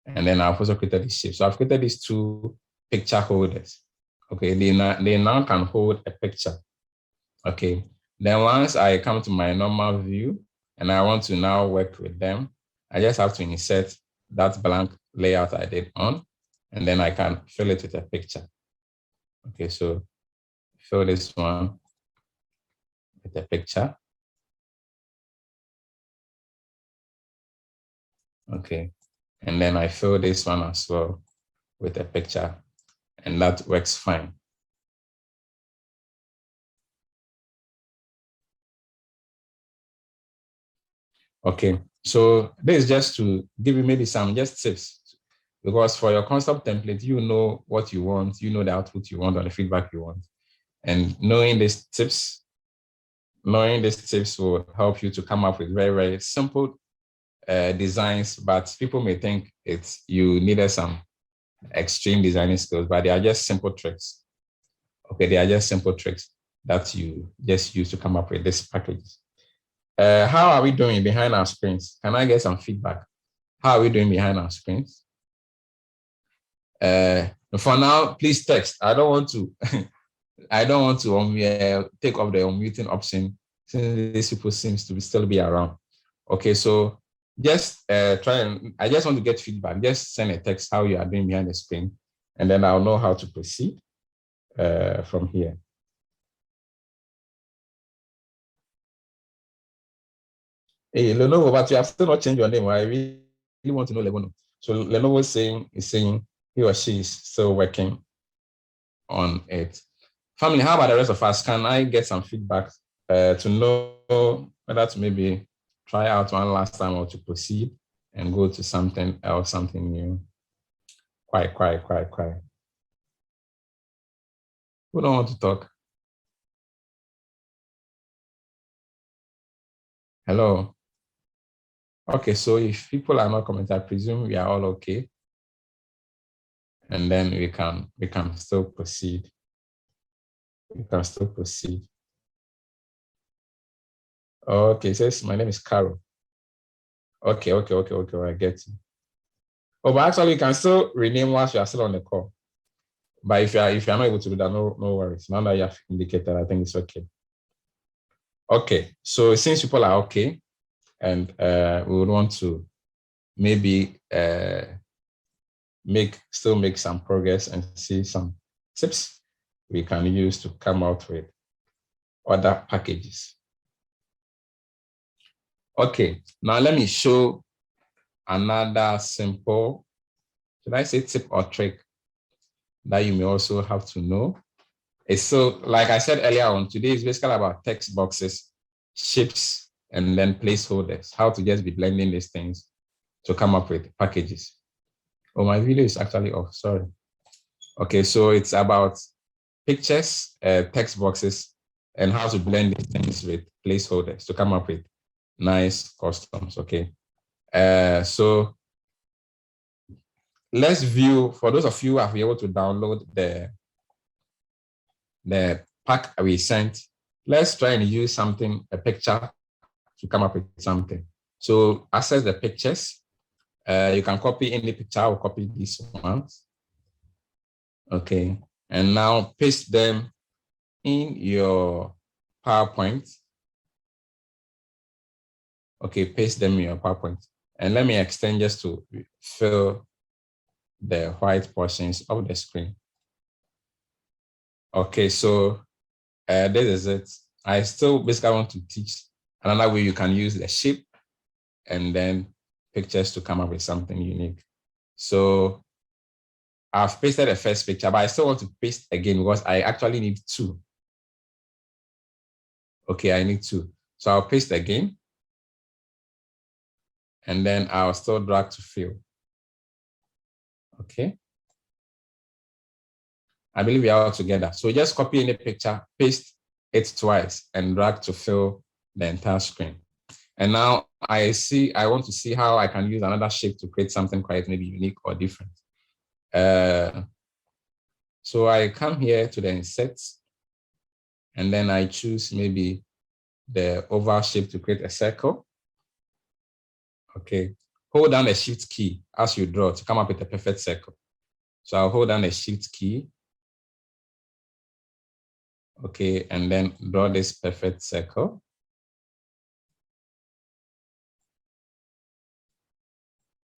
And then I've also created this shape. So I've created these two picture holders. Okay, they now can hold a picture. Okay, then once I come to my normal view and I want to now work with them, I just have to insert that blank layout I did on, and then I can fill it with a picture. Okay, so fill this one with a picture. Okay, and then I fill this one as well with a picture, and that works fine. Okay, so this is just to give you maybe some just tips, because for your concept template, you know what you want, you know the output you want or the feedback you want. And knowing these tips will help you to come up with very, very simple designs, but people may think you needed some extreme designing skills, but they are just simple tricks. Okay, they are just simple tricks that you just use to come up with this package. How are we doing behind our screens? Can I get some feedback? How are we doing behind our screens? For now, please text. I don't want to take off the unmuting option since these people seems to still be around. Okay, so just I just want to get feedback. Just send a text how you are doing behind the screen, and then I'll know how to proceed from here. Hey, Lenovo, but you have still not changed your name. I really want to know Lenovo. So Lenovo is saying he or she is still working on it. Family, how about the rest of us? Can I get some feedback to know whether to maybe try out one last time or to proceed and go to something else, something new? Quiet. Who don't want to talk? Hello. Okay, so if people are not commenting, I presume we are all okay. And then we can still proceed. We can still proceed. Okay, it says my name is Carol. Okay, I get you. Oh, but actually you can still rename once you are still on the call. But if you're not able to do that, no worries. Now that you have indicated, I think it's okay. Okay, so since people are okay, and we would want to maybe still make some progress and see some tips we can use to come out with other packages. Okay, now let me show another simple, should I say tip or trick that you may also have to know. It's so, like I said earlier on, today is basically about text boxes, shapes, and then placeholders, how to just be blending these things to come up with packages. Oh, my video is actually off, sorry. Okay, so it's about pictures, text boxes, and how to blend these things with placeholders to come up with nice customs, okay? So let's view, for those of you who have been able to download the pack we sent, let's try and use something, a picture, to come up with something. So access the pictures. You can copy any picture or copy these ones. Okay, and now paste them in your PowerPoint. Okay, paste them in your PowerPoint. And let me extend just to fill the white portions of the screen. Okay, so this is it. I still basically want to teach another way you can use the shape and then pictures to come up with something unique. So I've pasted the first picture, but I still want to paste again because I actually need two. Okay, I need two. So I'll paste again. And then I'll still drag to fill. Okay. I believe we are all together. So just copy any picture, paste it twice, and drag to fill the entire screen. And now I want to see how I can use another shape to create something quite maybe unique or different. So I come here to the insert, and then I choose maybe the oval shape to create a circle. Okay. Hold down the shift key as you draw to come up with a perfect circle. So I'll hold down the shift key. Okay, and then draw this perfect circle.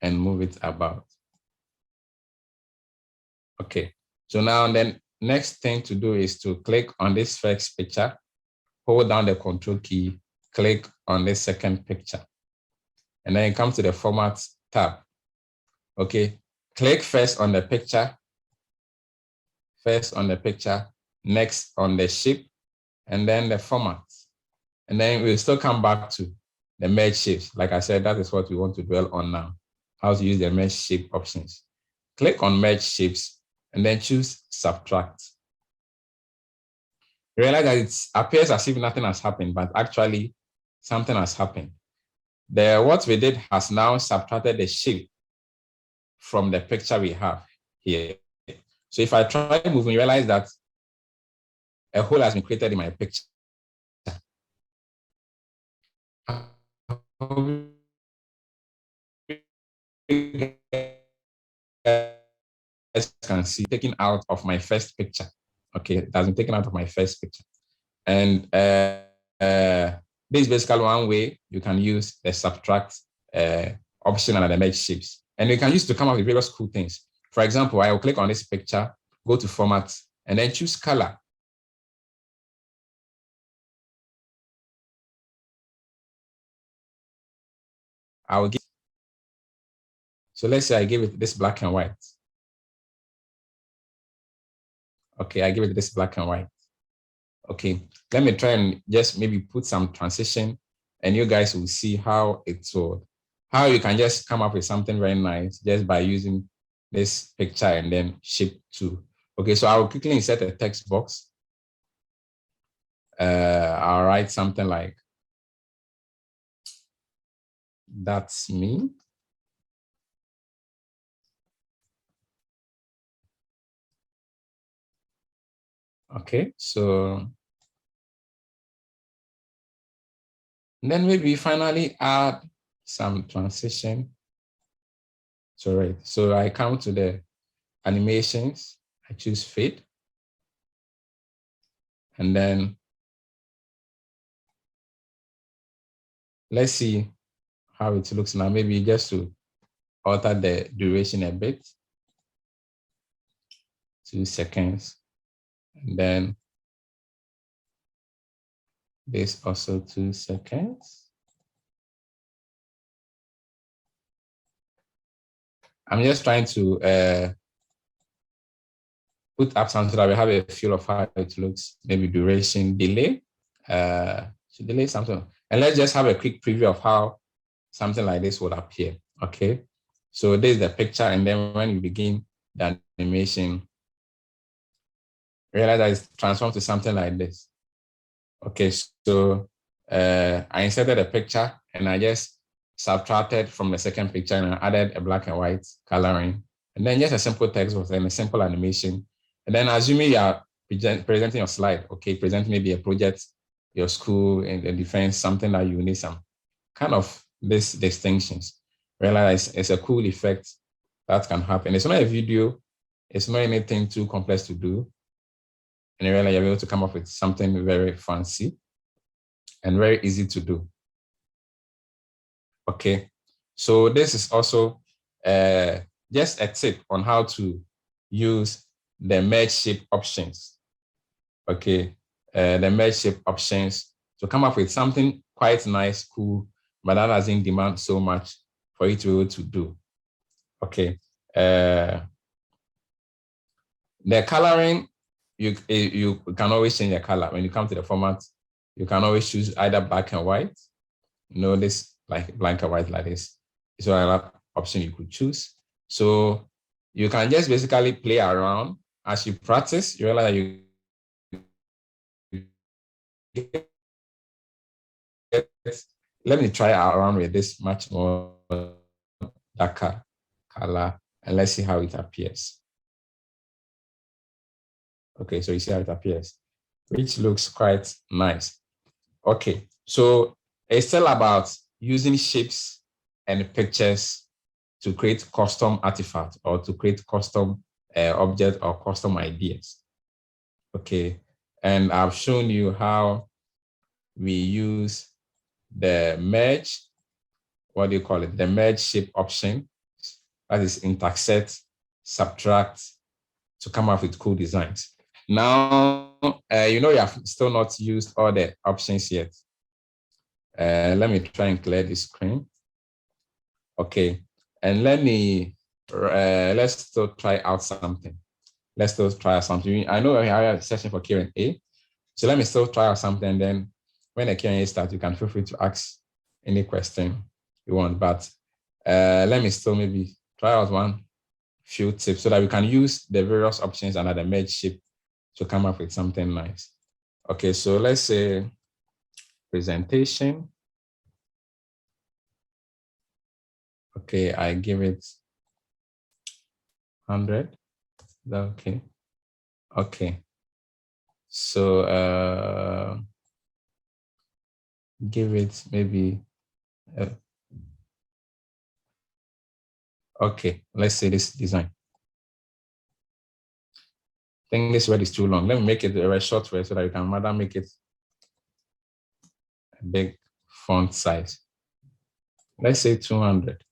And move it about. Okay, so now then next thing to do is to click on this first picture, hold down the control key, click on this second picture, and then you come to the format tab. Okay, click first on the picture, next on the shape, and then the format. And then we'll still come back to the merge shapes. Like I said, that is what we want to dwell on now, how to use the merge shape options. Click on merge shapes and then choose subtract. Realize that it appears as if nothing has happened, but actually something has happened. What we did has now subtracted the shape from the picture we have here. So if I try moving, realize that a hole has been created in my picture. can see, taken out of my first picture. Okay, it has been taken out of my first picture. And this is basically one way you can use the subtract option under the merge shapes. And you can use to come up with various cool things. For example, I will click on this picture, go to format, and then choose color. I will give, so let's say I give it this black and white. Okay, I give it this black and white. Okay, let me try and just maybe put some transition and you guys will see how how you can just come up with something very nice just by using this picture and then shape tool. Okay, so I will quickly insert a text box. I'll write something like, "That's me." Okay, so then maybe finally add some transition. So right, so I come to the animations, I choose fade, and then let's see how it looks now. Maybe just to alter the duration a bit, 2 seconds, and then this also 2 seconds. I'm just trying to put up something so that we have a feel of how it looks, maybe duration, delay, so delay something. And let's just have a quick preview of how something like this would appear, okay? So this is the picture, and then when you begin the animation, realize that it's transformed to something like this. Okay, so I inserted a picture and I just subtracted from the second picture and I added a black and white coloring, and then just a simple text box and a simple animation. And then assuming you are presenting your slide, okay, present maybe a project, your school and the defense, something that you need some kind of these distinctions. Realize it's a cool effect that can happen. It's not a video, it's not anything too complex to do. And you realize you're able to come up with something very fancy and very easy to do. Okay, so this is also just a tip on how to use the merge shape options. Okay, the merge shape options to come up with something quite nice, cool, but that doesn't demand so much for you to be able to do. Okay, the coloring, you can always change the color. When you come to the format, you can always choose either black and white. This like black and white like this. It's another option you could choose. So you can just basically play around as you practice. You realize you let me try around with this much more darker color and let's see how it appears. Okay, so you see how it appears, which looks quite nice. Okay, so it's all about using shapes and pictures to create custom artifacts or to create custom objects or custom ideas. Okay, and I've shown you how we use the merge, what do you call it? The merge shape option, that is intersect, subtract, to come up with cool designs. Now, you have still not used all the options yet. Let me try and clear the screen. Okay, and let's still try out something. Let's still try out something. I know I have a session for Q&A, so let me still try out something. And then when the Q&A starts, you can feel free to ask any question you want. But let me still maybe try out one few tips so that we can use the various options under the merge shape to come up with something nice. Okay, so let's say presentation. Okay, I give it 100. Is that okay? Okay. So give it maybe Okay, let's see this design. I think this word is too long. Let me make it a very short way so that you can rather make it a big font size. Let's say 200.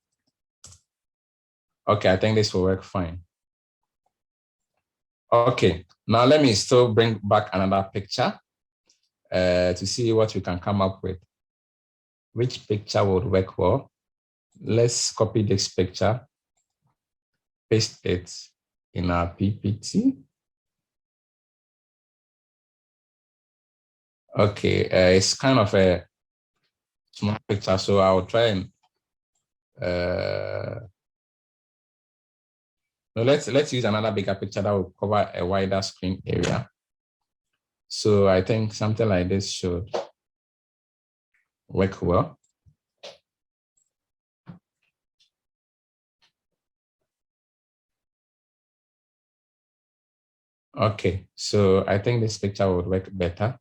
Okay, I think this will work fine. Okay, now let me still bring back another picture to see what we can come up with. Which picture would work well? Let's copy this picture, paste it in our PPT. Okay, it's kind of a small picture, so I'll try and no, let's use another bigger picture that will cover a wider screen area. So I think something like this should work well. Okay, so I think this picture would work better.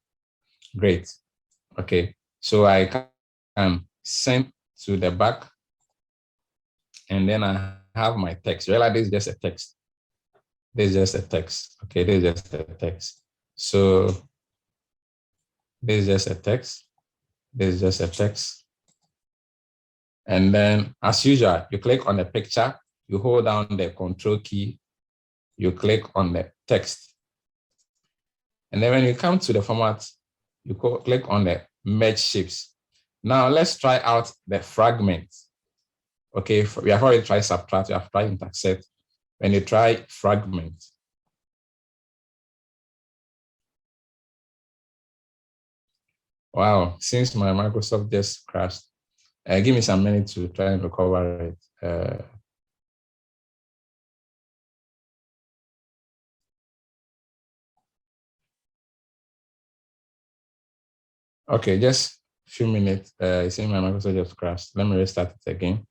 Great. Okay, so I can send to the back, and then I have my text. Realize this is just a text. This is just a text. Okay, this is just a text. So this is just a text. This is just a text. And then, as usual, you click on the picture, you hold down the control key, you click on the text. And then when you come to the format, you click on the merge shapes. Now let's try out the fragment. Okay, we have already tried subtract, we have tried intersect. When you try fragment, wow, since my Microsoft just crashed, give me some minutes to try and recover it. Okay, just a few minutes. It seems my Microsoft just crashed. Let me restart it again.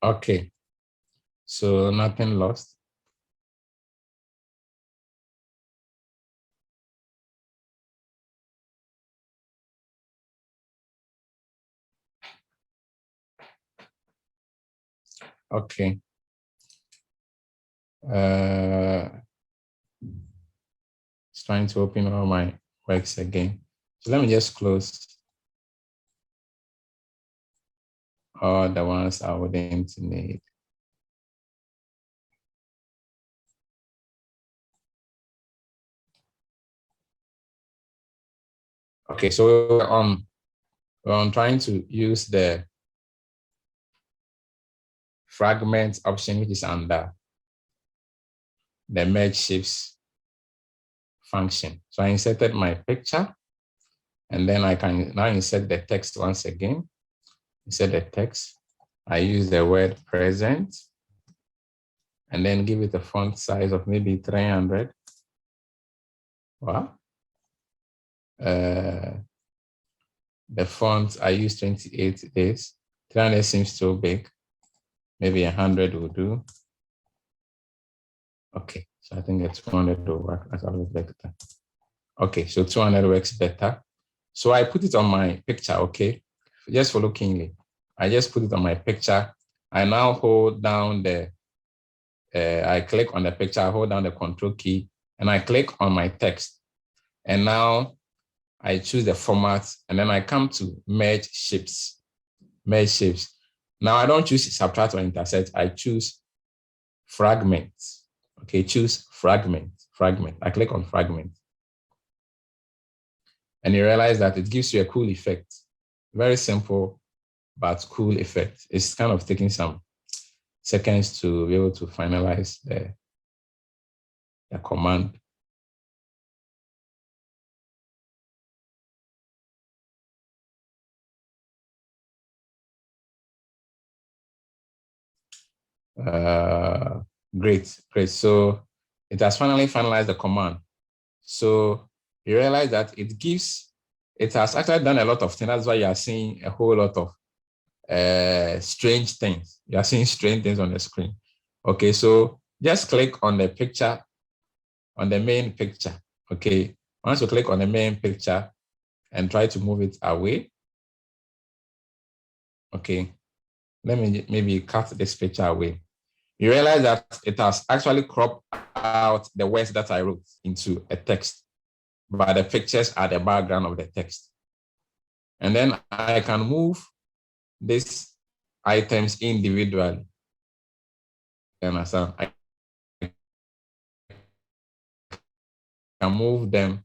Okay, so nothing lost. Okay. It's trying to open all my works again. So let me just close all the ones I wouldn't need. Okay, so we're on trying to use the fragment option, which is under the merge shapes function. So I inserted my picture, and then I can now insert the text once again. Insert the text. I use the word present, and then give it a font size of maybe 300. Wow. The font I use 28 days. 300 seems too big. Maybe 100 will do. Okay, so I think that 200 will work as I look better. Okay, so 200 works better. So I put it on my picture, okay? Just follow keenly. I just put it on my picture. I now hold down the, I click on the picture, I hold down the control key, and I click on my text. And now I choose the format, and then I come to merge shapes. Merge shapes. Now I don't choose subtract or intersect, I choose fragment. Okay, choose fragment, fragment. I click on fragment. And you realize that it gives you a cool effect. Very simple, but cool effect. It's kind of taking some seconds to be able to finalize the command. Great. So it has finally finalized the command. So you realize that it has actually done a lot of things. That's why you are seeing a whole lot of strange things. You are seeing strange things on the screen. Okay, so just click on the picture, on the main picture. Okay, once you click on the main picture, and try to move it away. Okay, let me maybe cut this picture away. You realize that it has actually cropped out the words that I wrote into a text, but the pictures are the background of the text. And then I can move these items individually. You understand? I can move them.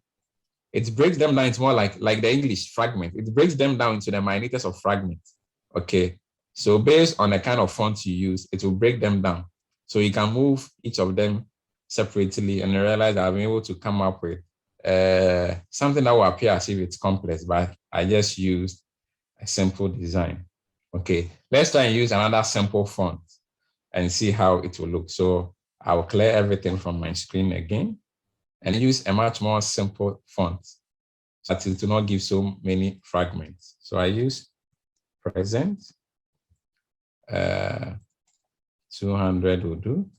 It breaks them down. It's more like the English fragment. It breaks them down into the minutest of fragments. Okay. So based on the kind of font you use, it will break them down. So you can move each of them separately, and you realize that I've been able to come up with something that will appear as if it's complex, but I just used a simple design. Okay, let's try and use another simple font and see how it will look. So I will clear everything from my screen again and use a much more simple font so that it will not give so many fragments. So I use present, 200 will do.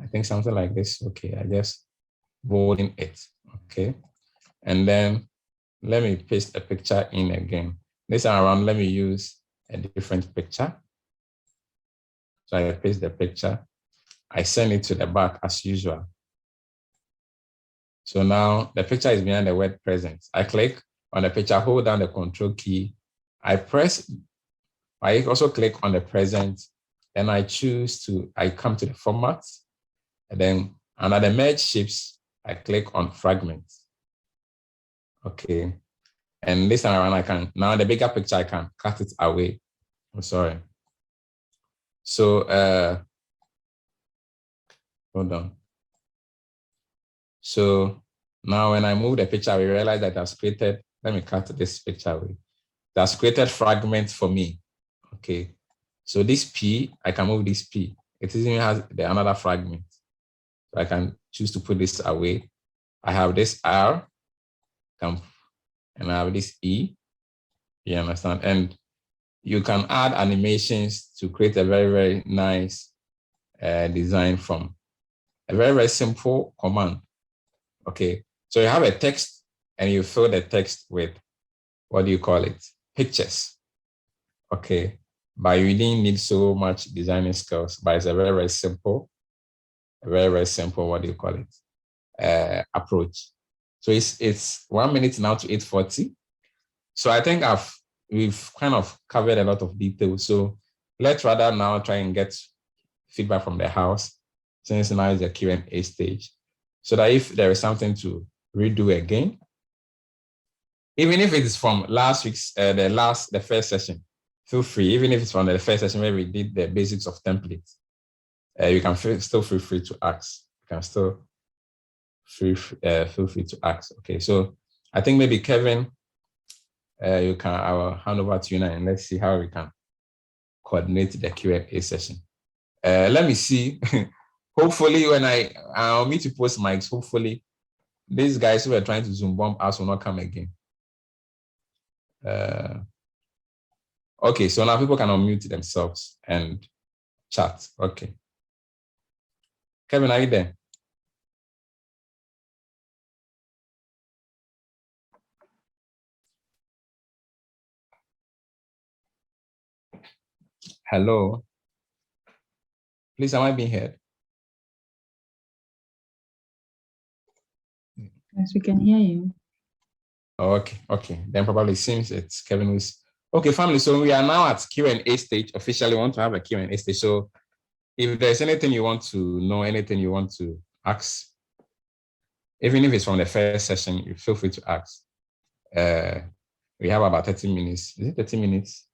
I think something like this. Okay, I just bold in it. Okay, and then let me paste a picture in again. This time around, let me use a different picture. So I paste the picture. I send it to the back as usual. So now the picture is behind the word present. I click on the picture, hold down the control key. I also click on the present, and I come to the format, and then under the merge shapes, I click on fragments. Okay. And this time around, now the bigger picture, I can cut it away. I'm sorry. So, hold on. So now when I move the picture, we realize that that's created, let me cut this picture away. That's created fragments for me. Okay. So this P, I can move this P. It even has another fragment. So I can choose to put this away. I have this R, and I have this E. You understand? And you can add animations to create a very, very nice design from a very, very simple command. Okay, so you have a text and you fill the text with, what do you call it? Pictures. Okay, but you didn't need so much designing skills, but it's a very, very simple, what do you call it? Approach. So it's 1 minute now to 8:40. So I think we've kind of covered a lot of details. So let's rather now try and get feedback from the house, since now is the Q&A stage, so that if there is something to redo again, even if it is from last week's, the first session, feel free. Even if it's from the first session where we did the basics of templates, you can still feel free to ask. You can still feel free to ask. Okay, so I think maybe Kevin, I will hand over to you now, and let's see how we can coordinate the Q&A session. Let me see. Hopefully, when I'll need to post mics, hopefully these guys who are trying to Zoom bomb us will not come again. Okay, so now people can unmute themselves and chat. Okay. Kevin, are you there? Hello. Please, am I being heard? Yes, we can hear you. Okay. Then probably since it's Kevin who's okay, family. So we are now at Q&A stage. Officially, we want to have a Q&A stage. So if there's anything you want to know, anything you want to ask, even if it's from the first session, you feel free to ask. We have about 30 minutes. Is it 30 minutes?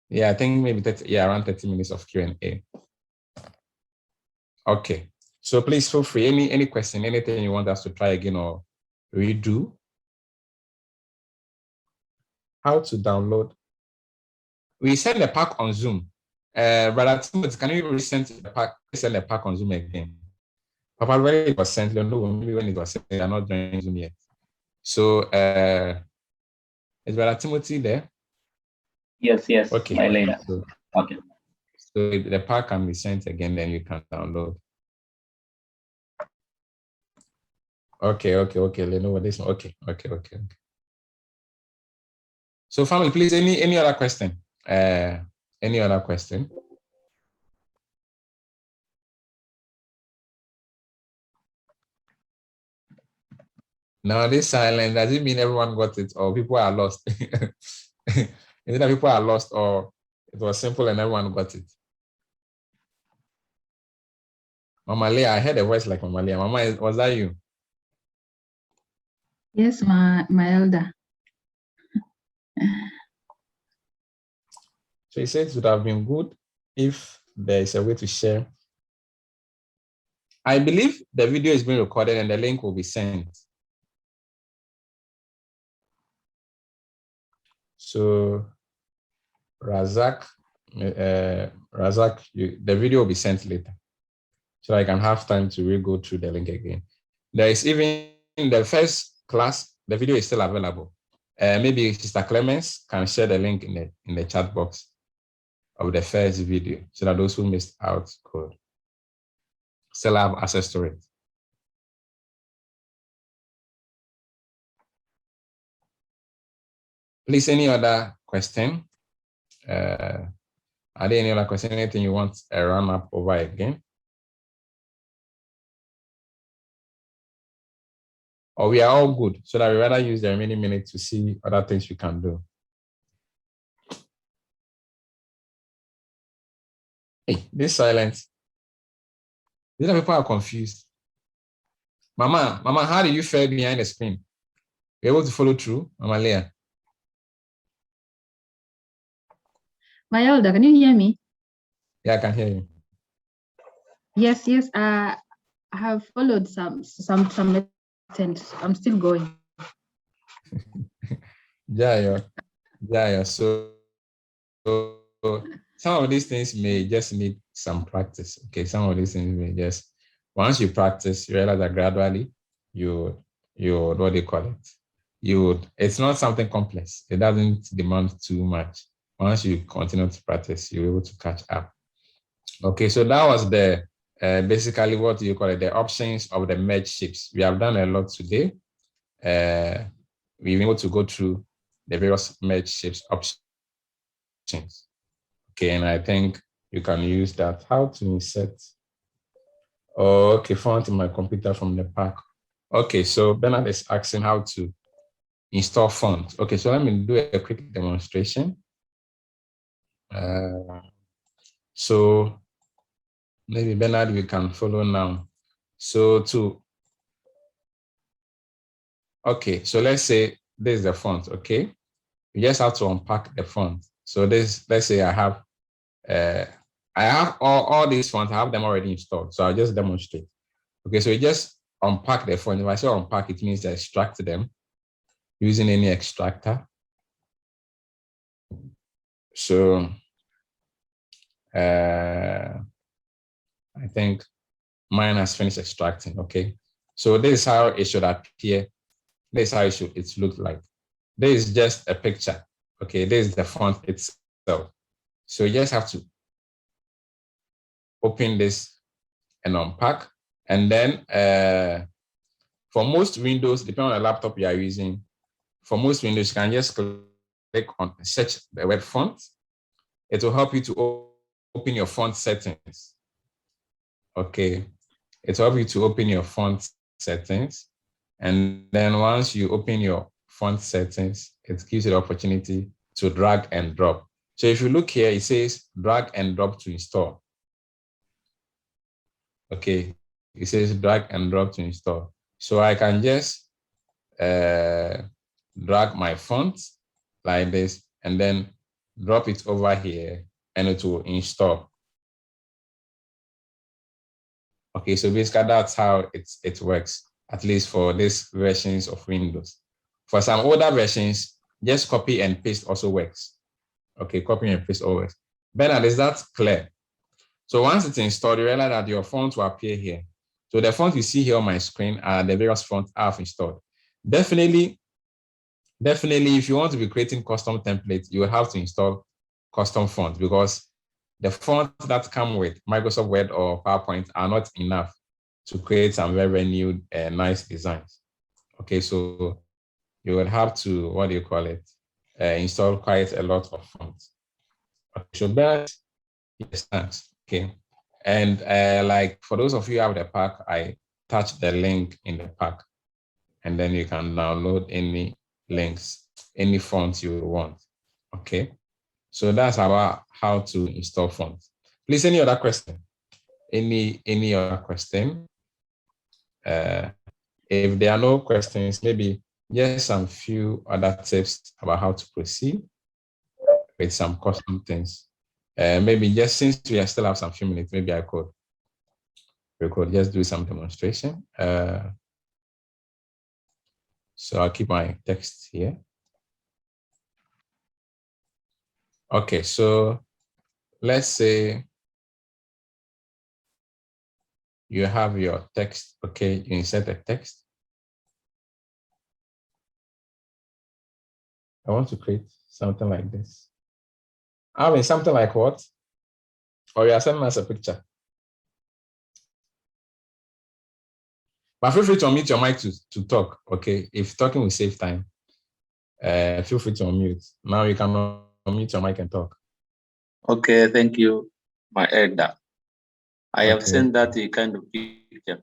Yeah, I think maybe 30, around 30 minutes of Q&A. Okay. So please feel free. Any question, anything you want us to try again or redo? How to download? We send the pack on Zoom. Brother Timothy, can you resend the pack? Send the pack on Zoom again. Papa, when it was sent, maybe when it was sent, they are not joining Zoom yet. So, is Brother Timothy there? Yes. Okay. Elena. So, okay. So the pack can be sent again, then you can download. Okay. Lenovo, this one. Okay. So family, please, any other question? Any other question? Now this silence, does it mean everyone got it or people are lost? Is it that people are lost or it was simple and everyone got it? Mama Leah, I heard a voice like Mama Leah. Mama, was that you? Yes, my elder. So he said it would have been good if there is a way to share. I believe the video is being recorded and the link will be sent. So Razak, the video will be sent later. So I can have time to re-go through the link again. There is even in the first class, the video is still available. Maybe Sister Clemens can share the link in the chat box of the first video so that those who missed out could still have access to it. Please, any other question? Are there any other question? Anything you want a run up over again? Or we are all good, so that we rather use the remaining minutes to see other things we can do. Hey, this silence. These people are confused. Mama, how did you fare behind the screen? Were you able to follow through, Mama Leah? My elder, can you hear me? Yeah, I can hear you. Yes. I have followed some lessons. I'm still going. Yeah. So some of these things may just need some practice. Okay, some of these things may just, once you practice, you realize that gradually you what do you call it? It's not something complex. It doesn't demand too much. Once you continue to practice, you're able to catch up. Okay, so that was the basically what you call it, the options of the merge shapes. We have done a lot today. We've been able to go through the various merge shapes options. Okay, and I think you can use that. How to insert? Oh, okay, font in my computer from the pack. Okay, so Bernard is asking how to install font. Okay, so let me do a quick demonstration. So maybe Bernard, we can follow now. So okay, so let's say this is the font, okay? You just have to unpack the font. So let's say I have all these fonts, I have them already installed. So I'll just demonstrate. Okay, so you just unpack the font. If I say unpack, it means to extract them using any extractor. So I think mine has finished extracting. Okay, so this is how it should appear. This is how it look like. This is just a picture. Okay, this is the font itself. So you just have to open this and unpack. And then for most Windows, depending on the laptop you are using, for most Windows, you can just click on search the web font. It will help you to open your font settings. Okay, it will help you to open your font settings. And then once you open your font settings, it gives you the opportunity to drag and drop. So if you look here, it says drag and drop to install. Okay, it says drag and drop to install. So I can just drag my font like this and then drop it over here and it will install. Okay, so basically that's how it works, at least for these versions of Windows. For some older versions, just copy and paste also works. Okay, copy and paste always. Bernard, is that clear? So once it's installed, you realize that your font will appear here. So the font you see here on my screen are the various fonts I've installed. Definitely, if you want to be creating custom templates, you will have to install custom fonts because the fonts that come with Microsoft Word or PowerPoint are not enough to create some very, very new, nice designs. Okay, so you will have to, what do you call it? Install quite a lot of fonts. Okay, so that, yes, thanks. Okay, and like for those of you who have the pack, I touched the link in the pack, and then you can download any links, any fonts you want. Okay, so that's about how to install fonts. Please, any other question? Any other question? If there are no questions, maybe just some few other tips about how to proceed with some custom things. Maybe just since we still have some few minutes, maybe we could just do some demonstration. So I'll keep my text here. Okay, so let's say you have your text. Okay, you insert the text. I want to create something like this. I mean, something like what? Or you are sending us a picture. But feel free to unmute your mic to talk, okay? If talking will save time, feel free to unmute. Now you can unmute your mic and talk. Okay, thank you, my elder. I have Okay. sent that a kind of picture.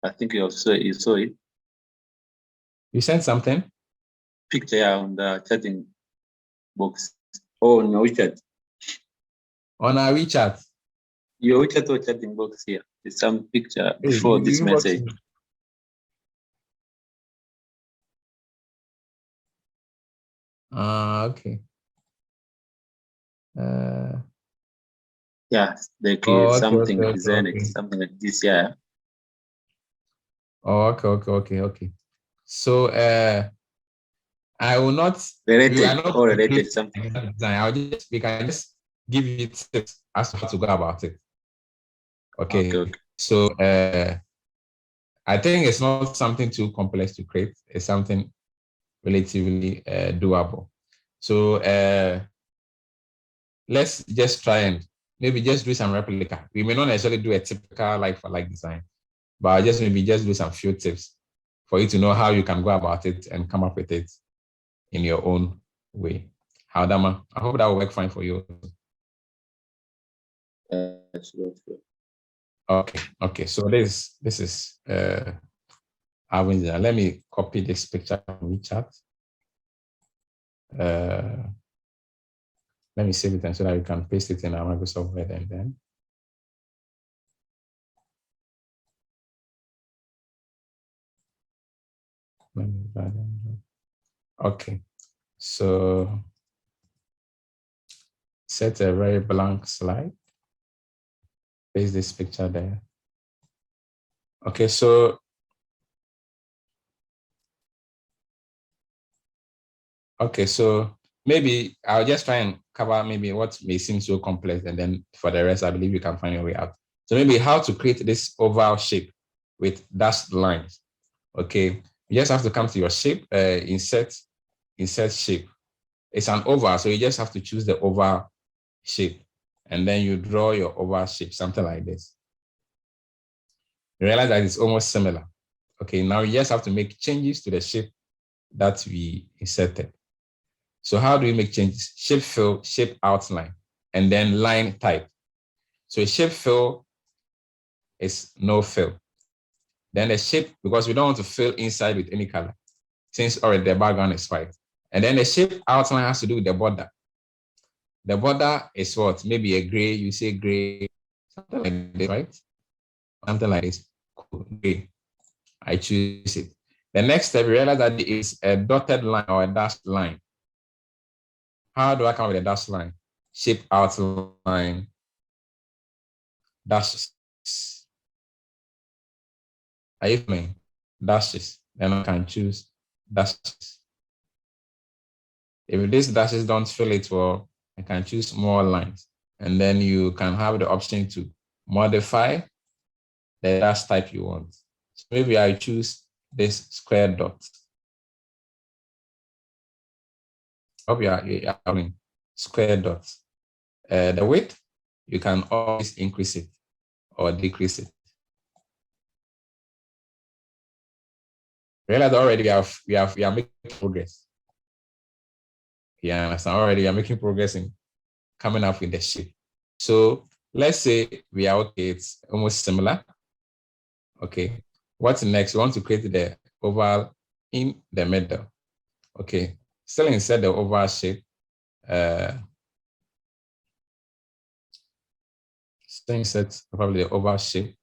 I think you saw it. You sent something? Picture on the chatting box. Oh, no, WeChat. On our WeChat. Your WeChat or chatting box here. There's some picture before Hey, this message. Okay. Yeah, like something like this, yeah. Oh, okay. So I will not related something. We can just give you tips as to how to go about it. Okay. So I think it's not something too complex to create. It's something relatively doable. So let's just try and maybe just do some replica. We may not necessarily do a typical like for like design, but just maybe just do some few tips for you to know how you can go about it and come up with it in your own way. How Dama? I hope that will work fine for you. Okay. So this is Alvin's. Let me copy this picture from WeChat. Let me save it and so that you can paste it in our Microsoft Word and then. Okay, so set a very blank slide. Paste this picture there. Okay, so maybe I'll just try and cover maybe what may seem so complex, and then for the rest, I believe you can find your way out. So maybe how to create this oval shape with dashed lines. Okay, you just have to come to your shape, insert shape. It's an oval, so you just have to choose the oval shape, and then you draw your oval shape, something like this. You realize that it's almost similar. Okay, now you just have to make changes to the shape that we inserted. So how do we make changes? Shape fill, shape outline, and then line type. So shape fill is no fill. Then the shape, because we don't want to fill inside with any color, since already the background is white. And then the shape outline has to do with the border. The border is what? Maybe a gray, you say gray, something like this, right? Something like this. Cool. Gray. I choose it. The next step, you realize that it is a dotted line or a dashed line. How do I come with a dashed line? Shape outline, dashes. Are you following? Dashes. Then I can choose dashes. If these dashes don't fill it well, I can choose more lines. And then you can have the option to modify the dash type you want. So maybe I choose this square dot. Hope you are having square dots. The width, you can always increase it or decrease it. Realize already we are making progress. Yeah, understand already we are making progress in coming up with the shape. So let's say we are okay, it's almost similar. Okay, what's next? We want to create the oval in the middle. Okay, still insert the oval shape. Still insert probably the oval shape.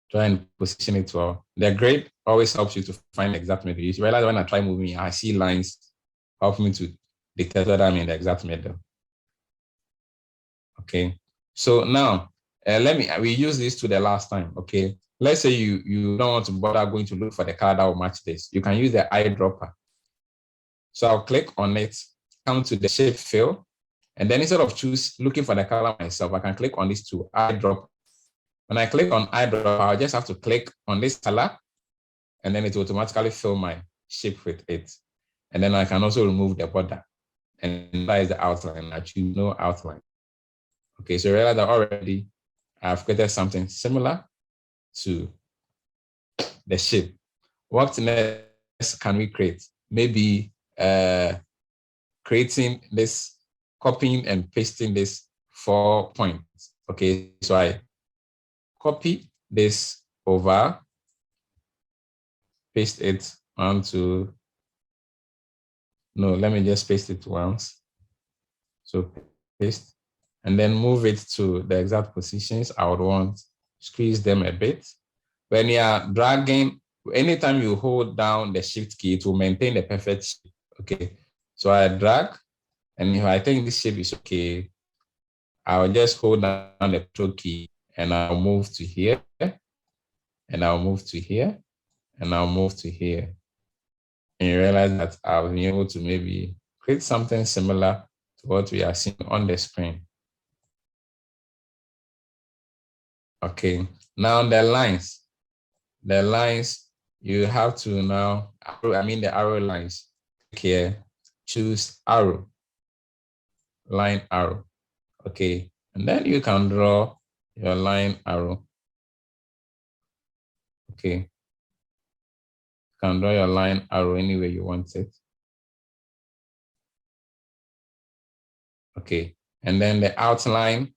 Try and position it well. The grid always helps you to find the exact middle. You realize when I try moving, I see lines help me to detect whether I'm in the exact middle. Okay, so now we use this to the last time. Okay, let's say you don't want to bother going to look for the color that will match this. You can use the eyedropper. So I'll click on it, come to the shape fill, and then instead of looking for the color myself, I can click on this to eyedropper. When I click on eyedropper, I'll just have to click on this color, and then it will automatically fill my shape with it. And then I can also remove the border, and that is the outline. I choose no outline. Okay, so realize that already I've created something similar to the shape. What next can we create? Maybe creating this, copying and pasting this 4 points. Okay, so I copy this over, paste it onto, no, let me just paste it once. So paste, and then move it to the exact positions I would want, squeeze them a bit. When you are dragging, anytime you hold down the shift key, it will maintain the perfect shape. Okay, so I drag, and if I think this shape is okay, I'll just hold down the control key and I'll move to here, and I'll move to here, and I'll move to here. And you realize that I'll be able to maybe create something similar to what we are seeing on the screen. Okay, now the lines you have to now, the arrow lines. Here, choose arrow, line arrow. Okay, and then you can draw your line arrow. Okay, you can draw your line arrow any way you want it. Okay, and then the outline,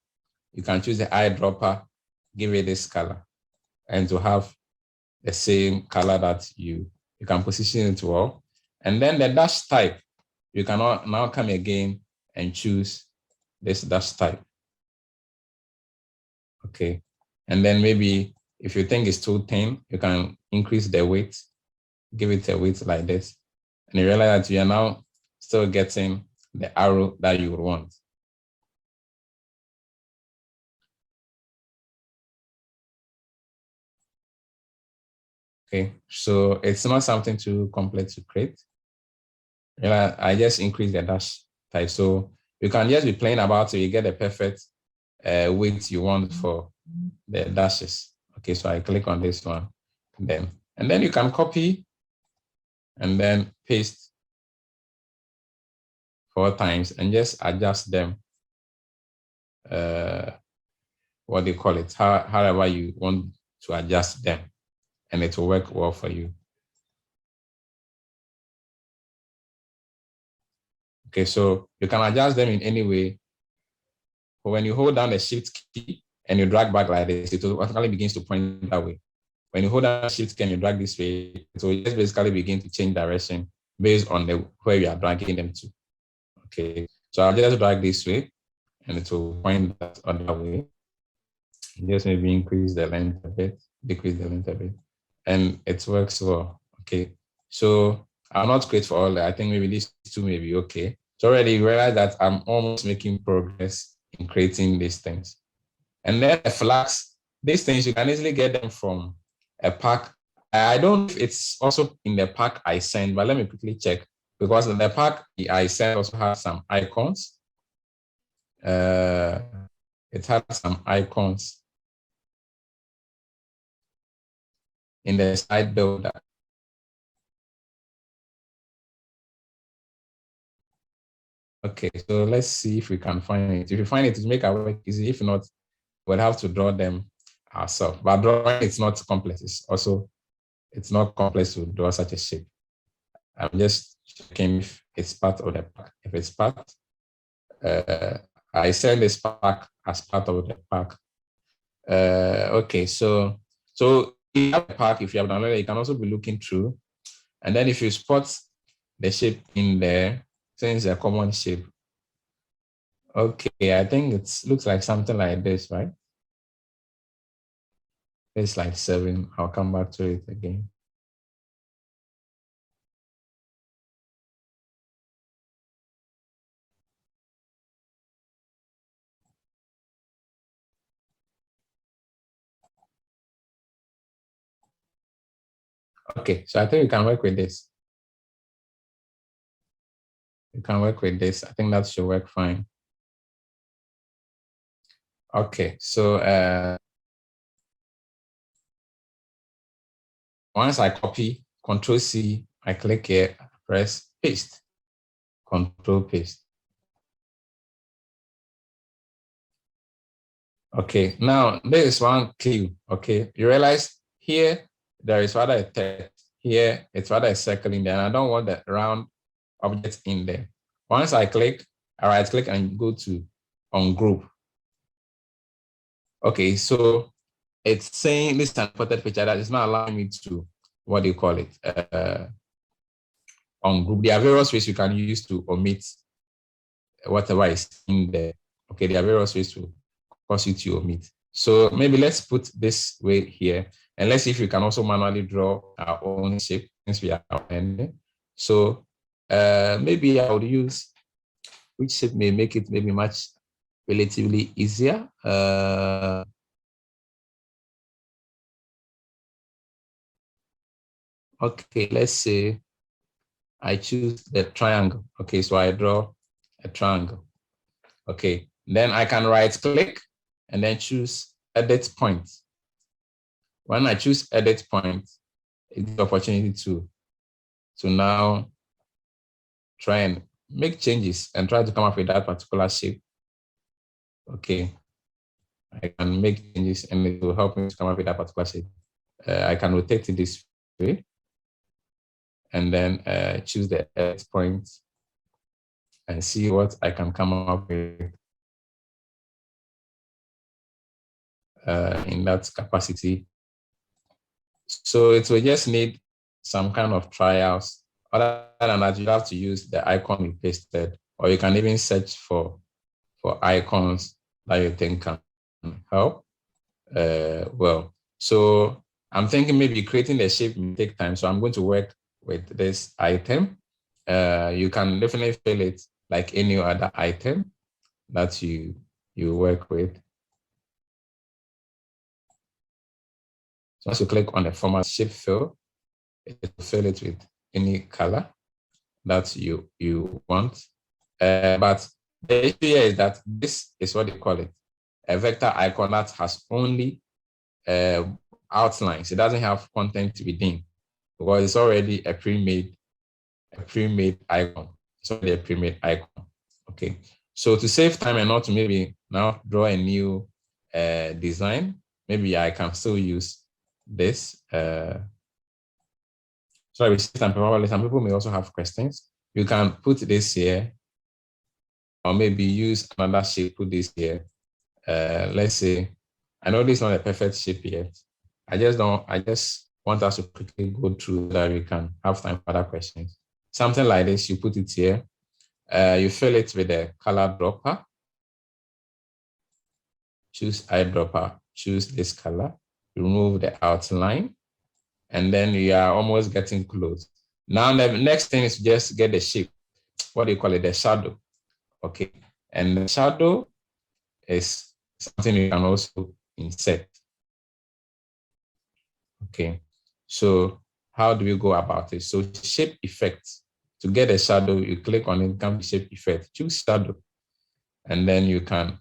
you can choose the eyedropper, give it this color, and to have the same color that you can position it well. And then the dash type, you can now come again and choose this dash type. Okay, and then maybe if you think it's too thin, you can increase the weight, give it a weight like this, and you realize that you are now still getting the arrow that you would want. Okay, so it's not something too complex to create. I just increase the dash type, so you can just be playing about it. You get the perfect width you want for the dashes. Okay, so I click on this one, and then you can copy and then paste 4 times and just adjust them. What do you call it? However you want to adjust them, and it will work well for you. Okay, so you can adjust them in any way. But when you hold down the shift key and you drag back like this, it automatically begins to point that way. When you hold down the shift key and you drag this way, it will just basically begin to change direction based on where you are dragging them to. Okay, so I'll just drag this way and it will point that other way. Just maybe increase the length a bit, decrease the length a bit, and it works well. Okay, so I'll not create for all that. I think maybe these 2 may be okay. So already you realize that I'm almost making progress in creating these things. And then the flags, these things, you can easily get them from a pack. I don't know if it's also in the pack I sent, but let me quickly check, because in the pack I sent also has some icons. It has some icons in the slide builder. Okay, so let's see if we can find it. If you find it, to make our work easy. If not, we'll have to draw them ourselves. But drawing it's not complex. it's not complex to draw such a shape. I'm just checking if it's part of the pack. If it's part, I send this pack as part of the pack. Okay, so you have a pack. If you have downloaded, you can also be looking through, and then if you spot the shape in there, since it's a common shape. Okay, I think it looks like something like this, right? It's slide 7. I'll come back to it again. Okay, so I think we can work with this. You can work with this. I think that should work fine. Okay, so once I copy, Control C, I click here, press paste, Control paste. Okay, now there is one clue. Okay, you realize here there is rather a text. Here it's rather a circle in there, and I don't want the round object in there. Once I click, I right click and go to Ungroup. Okay, so it's saying this is an imported feature that is not allowing me to, what do you call it? Ungroup. There are various ways you can use to omit whatever is in there. Okay, there are various ways to cause you to omit. So maybe let's put this way here, and let's see if we can also manually draw our own shape since we are ending. So maybe I would use which shape may make it maybe much relatively easier. Okay, let's say I choose the triangle. Okay, so I draw a triangle. Okay, then I can right click and then choose edit point. When I choose edit point, it's the opportunity to now try and make changes and try to come up with that particular shape. Okay, I can make changes and it will help me to come up with that particular shape. I can rotate it this way and then choose the edit point and see what I can come up with in that capacity. So it will just need some kind of trials. Other than that, you have to use the icon we pasted, or you can even search for icons that you think can help. Well, so I'm thinking maybe creating the shape may take time. So I'm going to work with this item. You can definitely fill it like any other item that you work with. So once you click on the format shape fill, it will fill it with any color that you want. But the issue here is that this is what they call it, a vector icon that has only outlines. It doesn't have content within because it's already a pre-made icon. It's already a pre-made icon. Okay. So to save time and not to maybe now draw a new design, maybe I can still use this. Sorry, probably some people may also have questions. You can put this here, or maybe use another shape, put this here. Let's say, I know this is not a perfect shape yet. I just want us to quickly go through that we can have time for other questions. Something like this, you put it here. You fill it with a color dropper. Choose eyedropper, choose this color, remove the outline, and then you are almost getting close. Now the next thing is just get the shape. What do you call it? The shadow. Okay. And the shadow is something you can also insert. Okay. So how do we go about it? So shape effects. To get a shadow, you click on it, come to shape effect, choose shadow, and then you can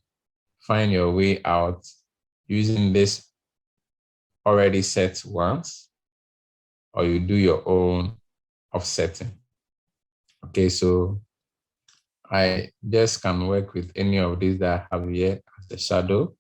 find your way out using this already set ones, or you do your own offsetting. Okay, so I just can work with any of these that I have here as the shadow.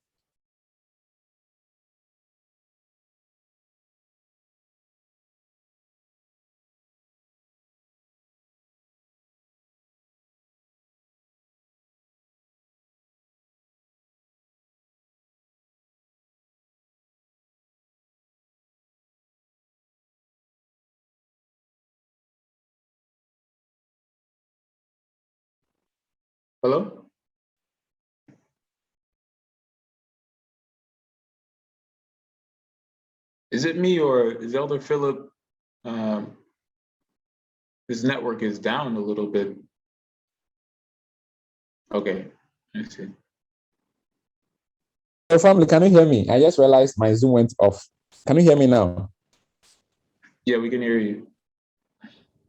Hello? Is it me or is Elder Philip, his network is down a little bit? Okay, I see. So family, can you hear me? I just realized my Zoom went off. Can you hear me now? Yeah, we can hear you.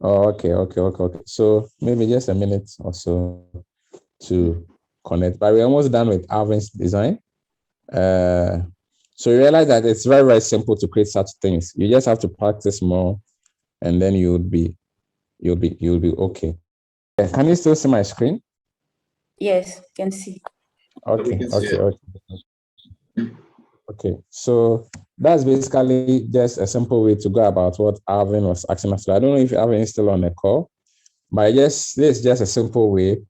Oh, okay. So maybe just a minute or so to connect. But we're almost done with Alvin's design. So you realize that it's very, very simple to create such things. You just have to practice more, and then you'll be okay. Can you still see my screen? Yes, can see. Okay. can see it. Okay. So that's basically just a simple way to go about what Alvin was asking us. I don't know if Alvin is still on the call, but this is just a simple way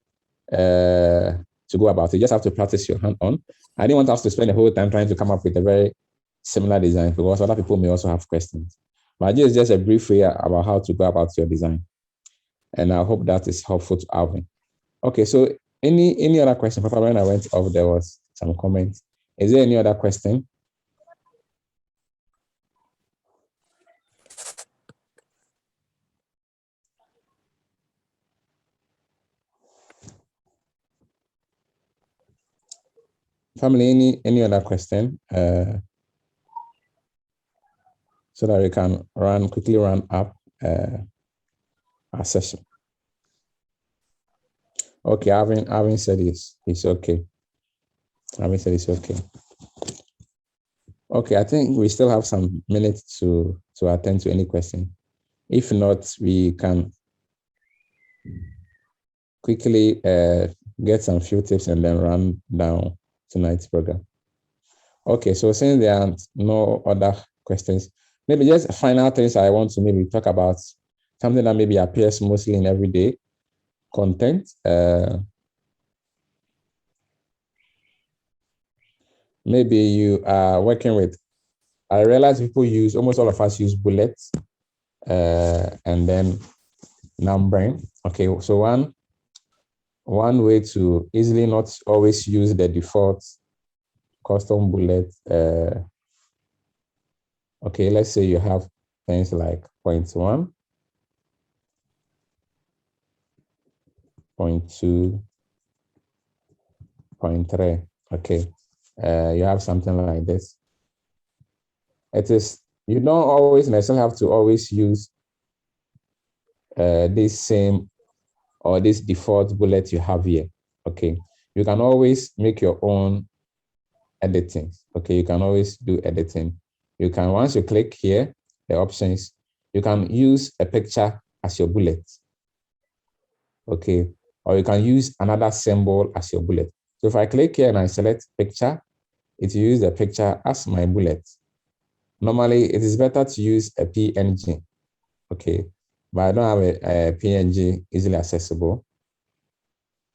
to go about it. You just have to practice your hand on. I didn't want us to spend the whole time trying to come up with a very similar design because other people may also have questions. But this is just a brief way about how to go about your design. And I hope that is helpful to Alvin. Okay, so any other question? Papa, when I went off, there was some comments. Is there any other question? Family, any other question? So that we can quickly run up our session. Okay, Alvin said it's okay. Alvin said it's okay. Okay, I think we still have some minutes to attend to any question. If not, we can quickly get some few tips and then run down tonight's program. Okay, so since there are no other questions, maybe just final things I want to maybe talk about, something that maybe appears mostly in everyday content. Maybe you are working with, I realize almost all of us use bullets and then numbering. Okay, so one way to easily not always use the default custom bullet. Okay, let's say you have things like 0.1, 0.2, 0.3. Okay, you have something like this. You don't always necessarily have to always use this same or this default bullet you have here. Okay, you can always make your own editing. Okay, you can always do editing. You can, once you click here, the options, you can use a picture as your bullet. Okay, or you can use another symbol as your bullet. So if I click here and I select picture, it will use the picture as my bullet. Normally, it is better to use a PNG. Okay, but I don't have a PNG easily accessible.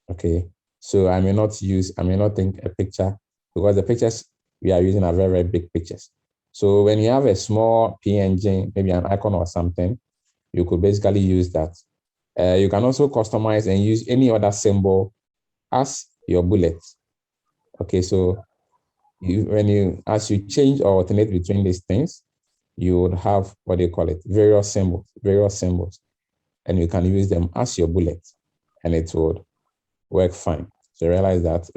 Okay, so I may not think a picture because the pictures we are using are very, very big pictures. So when you have a small PNG, maybe an icon or something, you could basically use that. You can also customize and use any other symbol as your bullet. Okay, so as you change or alternate between these things, you would have what they call it, various symbols, and you can use them as your bullet, and it would work fine. So realize that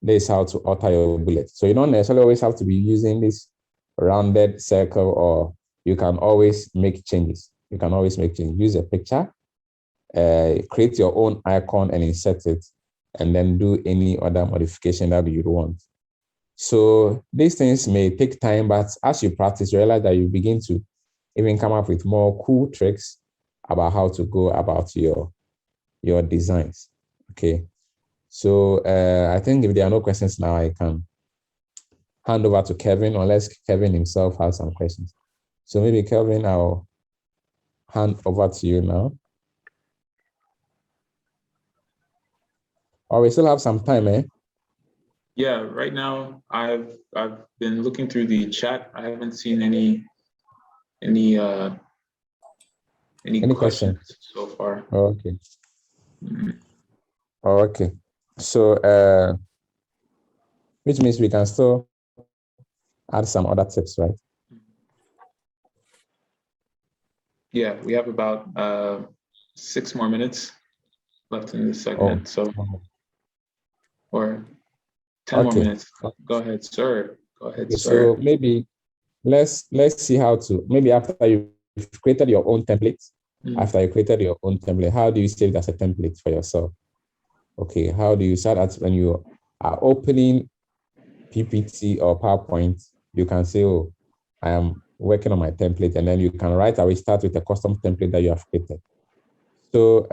this is how to alter your bullet. So you don't necessarily always have to be using this rounded circle, or you can always make changes. Use a picture, create your own icon and insert it, and then do any other modification that you want. So these things may take time, but as you practice, you realize that you begin to even come up with more cool tricks about how to go about your designs. Okay. So I think if there are no questions now, I can hand over to Kevin, unless Kevin himself has some questions. So maybe Kevin, I'll hand over to you now. Or we still have some time, eh? Yeah, right now I've been looking through the chat. I haven't seen any questions so far. Okay. Oh, okay. So, which means we can still add some other tips, right? Yeah, we have about 6 more minutes left in this segment. So, or 10 more Okay. minutes. Go ahead, sir. Go ahead, Okay, sir. so maybe let's see how to, maybe after you've created your own template, after you created your own template, how do you save it as a template for yourself? Okay, how do you start at when you are opening PPT or PowerPoint, you can say, oh, I am working on my template, and then you can right away start with a custom template that you have created. So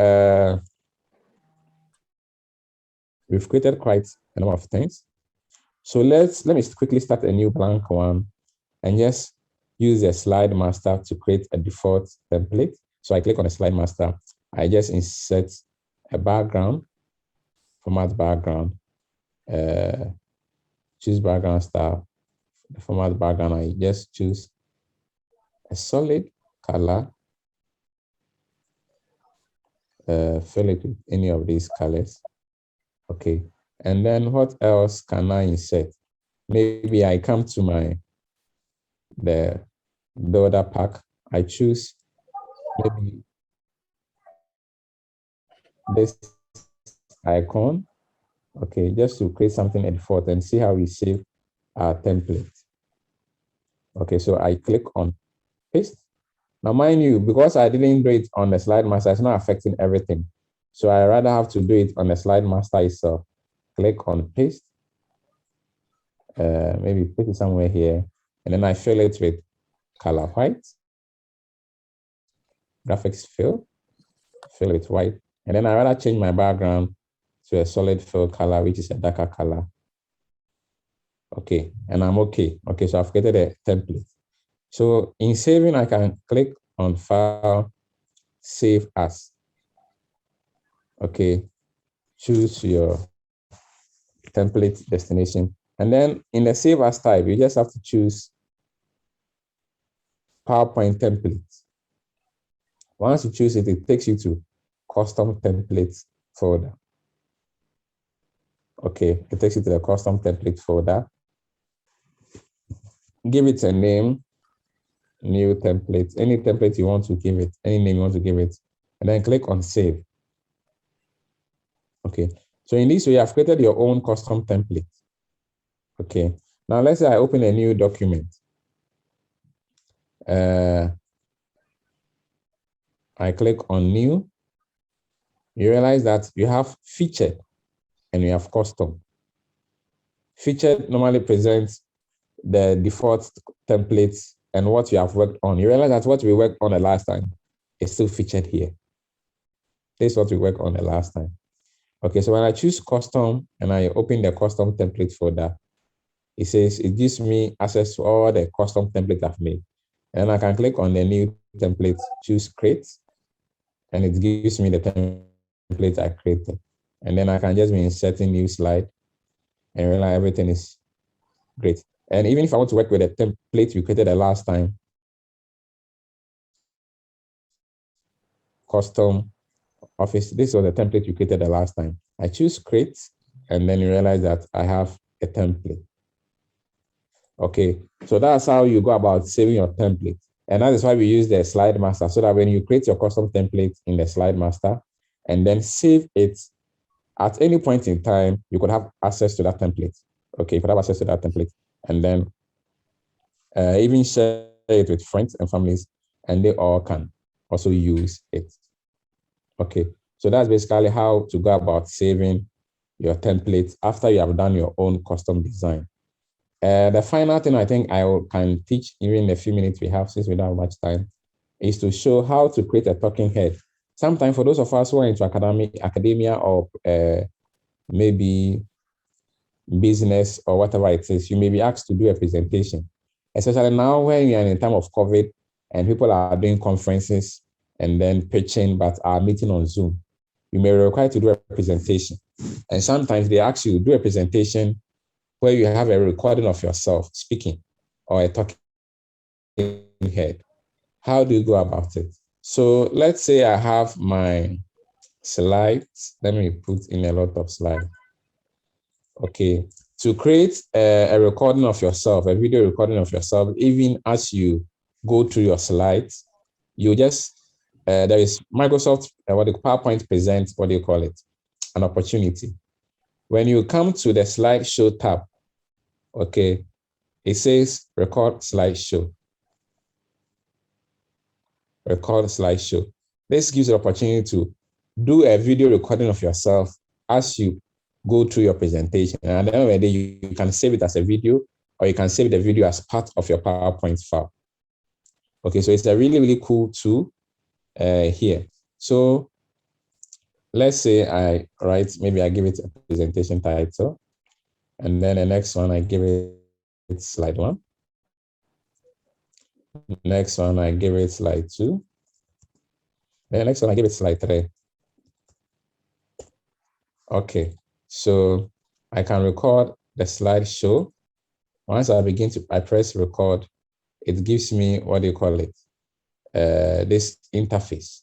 we've created quite a number of things. So let me quickly start a new blank one and just use the slide master to create a default template. So I click on the slide master. I just insert a background, format background, choose background style, the format background. I just choose a solid color, fill it with any of these colors. Okay. And then what else can I insert? Maybe I come to the builder pack. I choose maybe this icon. Okay, just to create something at default and see how we save our template. Okay, so I click on paste. Now, mind you, because I didn't do it on the slide master, it's not affecting everything. So I rather have to do it on the slide master itself. Click on paste. Maybe put it somewhere here, and then I fill it with color white. Graphics fill it white. And then I rather change my background to a solid fill color, which is a darker color. Okay, and I'm okay. Okay, so I've created a template. So in saving, I can click on File, Save As. Okay, choose your template destination. And then in the Save As type, you just have to choose PowerPoint template. Once you choose it, it takes you to Custom Templates folder. Okay, it takes you to the Custom Template folder. Give it a name, new template, any template you want to give it, any name you want to give it, and then click on Save. Okay, so in this way, I've created your own custom template. Okay, now let's say I open a new document. I click on New. You realize that you have Featured and you have Custom. Featured normally presents the default templates and what you have worked on. You realize that what we worked on the last time is still featured here. This is what we worked on the last time. Okay, so when I choose Custom and I open the Custom template folder, it says it gives me access to all the custom templates I've made. And I can click on the new template, choose Create, and it gives me the template I created. And then I can just be inserting new slide and realize everything is great. And even if I want to work with the template we created the last time, custom office, this was the template you created the last time. I choose Create, and then you realize that I have a template. Okay, so that's how you go about saving your template. And that is why we use the slide master, so that when you create your custom template in the slide master and then save it at any point in time, you could have access to that template. Okay, you could have access to that template and then even share it with friends and families, and they all can also use it. Okay, so that's basically how to go about saving your templates after you have done your own custom design. The final thing I think can teach, even in the few minutes we have, since we don't have much time, is to show how to create a talking head. Sometimes for those of us who are into academia or maybe business or whatever it is, you may be asked to do a presentation, especially now when we are in a time of COVID and people are doing conferences and then pitching but are meeting on Zoom. You may be required to do a presentation. And sometimes they ask you to do a presentation where you have a recording of yourself speaking or a talking head. How do you go about it? So let's say I have my slides. Let me put in a lot of slides. Okay, to create a recording of yourself, a video recording of yourself, even as you go through your slides, you just, there is Microsoft, what the PowerPoint presents, what do you call it? An opportunity. When you come to the slideshow tab, okay, it says record slideshow. Record slideshow. This gives you the opportunity to do a video recording of yourself as you go through your presentation. And at the end of the day, you can save it as a video, or you can save the video as part of your PowerPoint file. Okay, so it's a really, really cool tool here. So let's say I write, maybe I give it a presentation title, and then the next one I give it slide 1. Next one I give it slide 2. Then the next one I give it slide 3. Okay, so I can record the slideshow. Once I press record, it gives me, what do you call it? This interface.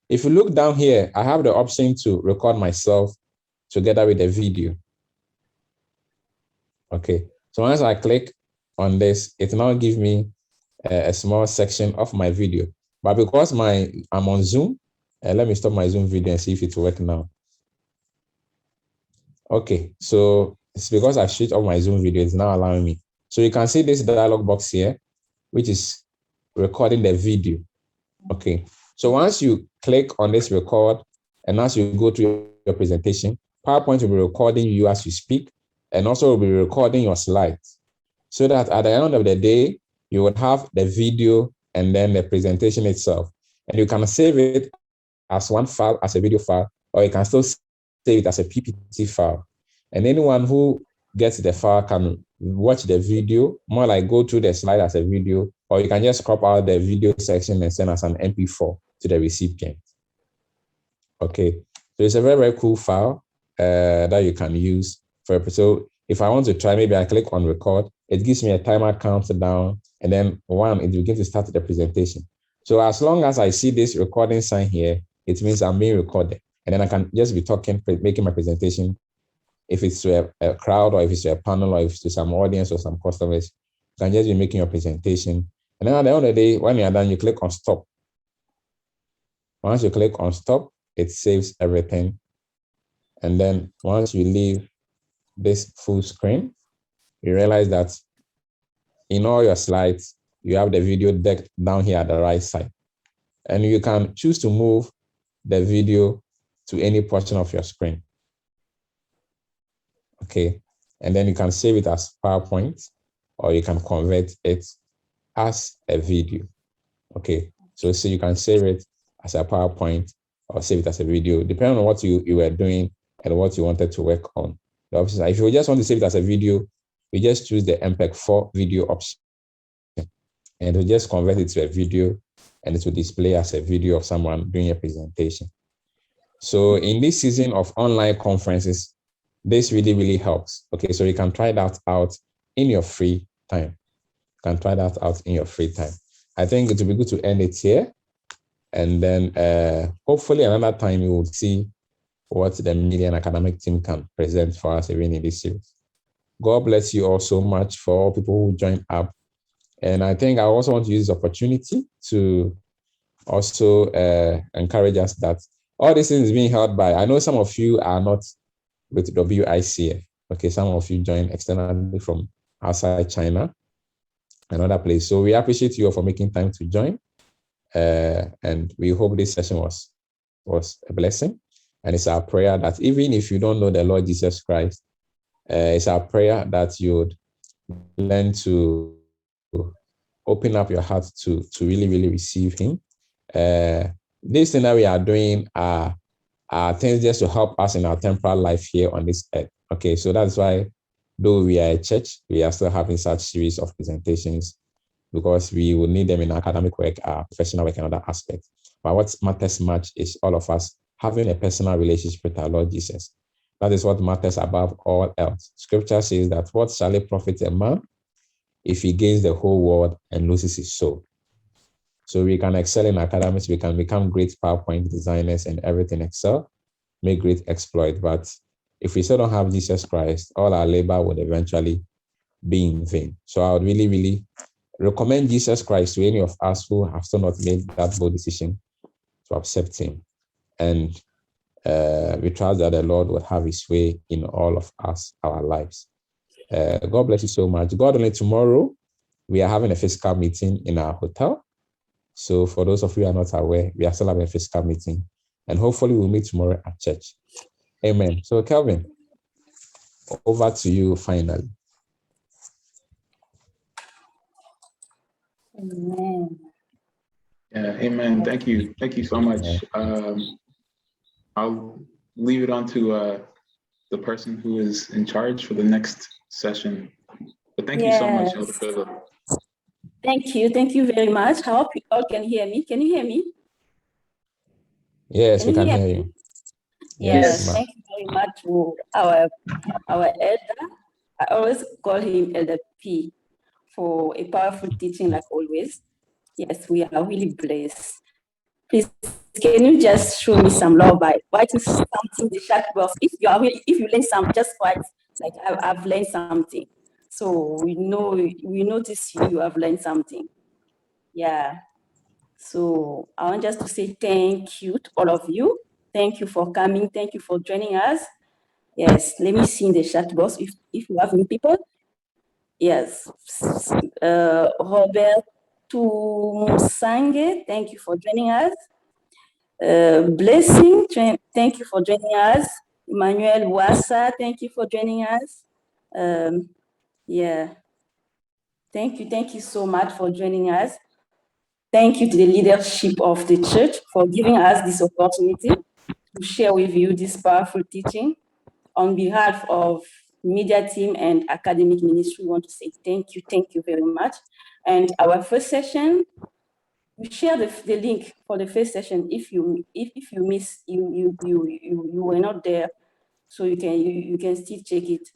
If you look down here, I have the option to record myself together with the video. Okay, so once I click on this, it now gives me a small section of my video. But because I'm on Zoom, let me stop my Zoom video and see if it will work now. Okay, so it's because I switched off my Zoom video, it's now allowing me. So you can see this dialog box here, which is recording the video. Okay, so once you click on this record, and as you go through your presentation, PowerPoint will be recording you as you speak, and also will be recording your slides, so that at the end of the day, you would have the video and then the presentation itself. And you can save it as one file, as a video file, or you can still save it as a PPT file. And anyone who gets the file can watch the video, more like go through the slide as a video, or you can just crop out the video section and send as an MP4 to the recipient. Okay, so it's a very, very cool file that you can use for. So if I want to try, maybe I click on record, it gives me a timer countdown, and then it begins to start the presentation. So as long as I see this recording sign here, it means I'm being recorded. And then I can just be talking, making my presentation. If it's to a crowd, or if it's to a panel, or if it's to some audience or some customers, you can just be making your presentation. And then at the end of the day, when you're done, you click on stop. Once you click on stop, it saves everything. And then once you leave this full screen, you realize that in all your slides, you have the video deck down here at the right side. And you can choose to move the video to any portion of your screen. Okay, and then you can save it as PowerPoint, or you can convert it as a video. Okay, so you can save it as a PowerPoint or save it as a video, depending on what you were doing and what you wanted to work on. The options are, if you just want to save it as a video, you just choose the MPEG-4 video option, and you just convert it to a video, and it will display as a video of someone doing a presentation. So in this season of online conferences, this really, really helps. Okay, so you can try that out in your free time. You can try that out in your free time. I think it will be good to end it here. And then hopefully another time you will see what the media and academic team can present for us even in this series. God bless you all so much for all people who joined up. And I think I also want to use this opportunity to also encourage us that all these things is being held by, I know some of you are not with WICF. Okay, some of you joined externally from outside China and other places. So we appreciate you all for making time to join. And we hope this session was a blessing. And it's our prayer that even if you don't know the Lord Jesus Christ, it's our prayer that you would learn to open up your heart to really, really receive him. This thing that we are doing are things just to help us in our temporal life here on this earth. Okay, so that's why, though we are a church, we are still having such series of presentations, because we will need them in academic work, professional work, and other aspects. But what matters much is all of us having a personal relationship with our Lord Jesus. That is what matters above all else. Scripture says that what shall it profit a man if he gains the whole world and loses his soul? So we can excel in academics, we can become great PowerPoint designers and everything excel, make great exploit. But if we still don't have Jesus Christ, all our labor would eventually be in vain. So I would really, really recommend Jesus Christ to any of us who have still not made that bold decision to accept him. And we trust that the Lord will have his way in all of us, our lives. God bless you so much. God willing, tomorrow we are having a physical meeting in our hotel. So for those of you who are not aware, we are still having a physical meeting. And hopefully we'll meet tomorrow at church. Amen. So Kelvin, over to you finally. Amen. Yeah, amen. Thank you. Thank you so much. I'll leave it on to the person who is in charge for the next session. But thank you so much, Elder Yes. Philip. Thank you. Thank you very much. I hope you all can hear me. Can you hear me? Yes, we can hear you. Yes. ma'am. Thank you very much to our elder. I always call him Elder P for a powerful teaching like always. Yes, we are really blessed. Please, can you just show me some love by writing something in the chat box? If you learn some, just write like I've learned something. So we notice you have learned something. Yeah. So I want just to say thank you to all of you. Thank you for coming. Thank you for joining us. Yes, let me see in the chat box if you have new people. Yes, Robert Tumusange, thank you for joining us. Blessing, thank you for joining us. Emmanuel Wassa, thank you for joining us. Yeah, thank you so much for joining us. Thank you to the leadership of the church for giving us this opportunity to share with you this powerful teaching. On behalf of media team and academic ministry, we want to say thank you very much. And our first session, we share the link for the first session. If you miss, you were not there, so you can still check it.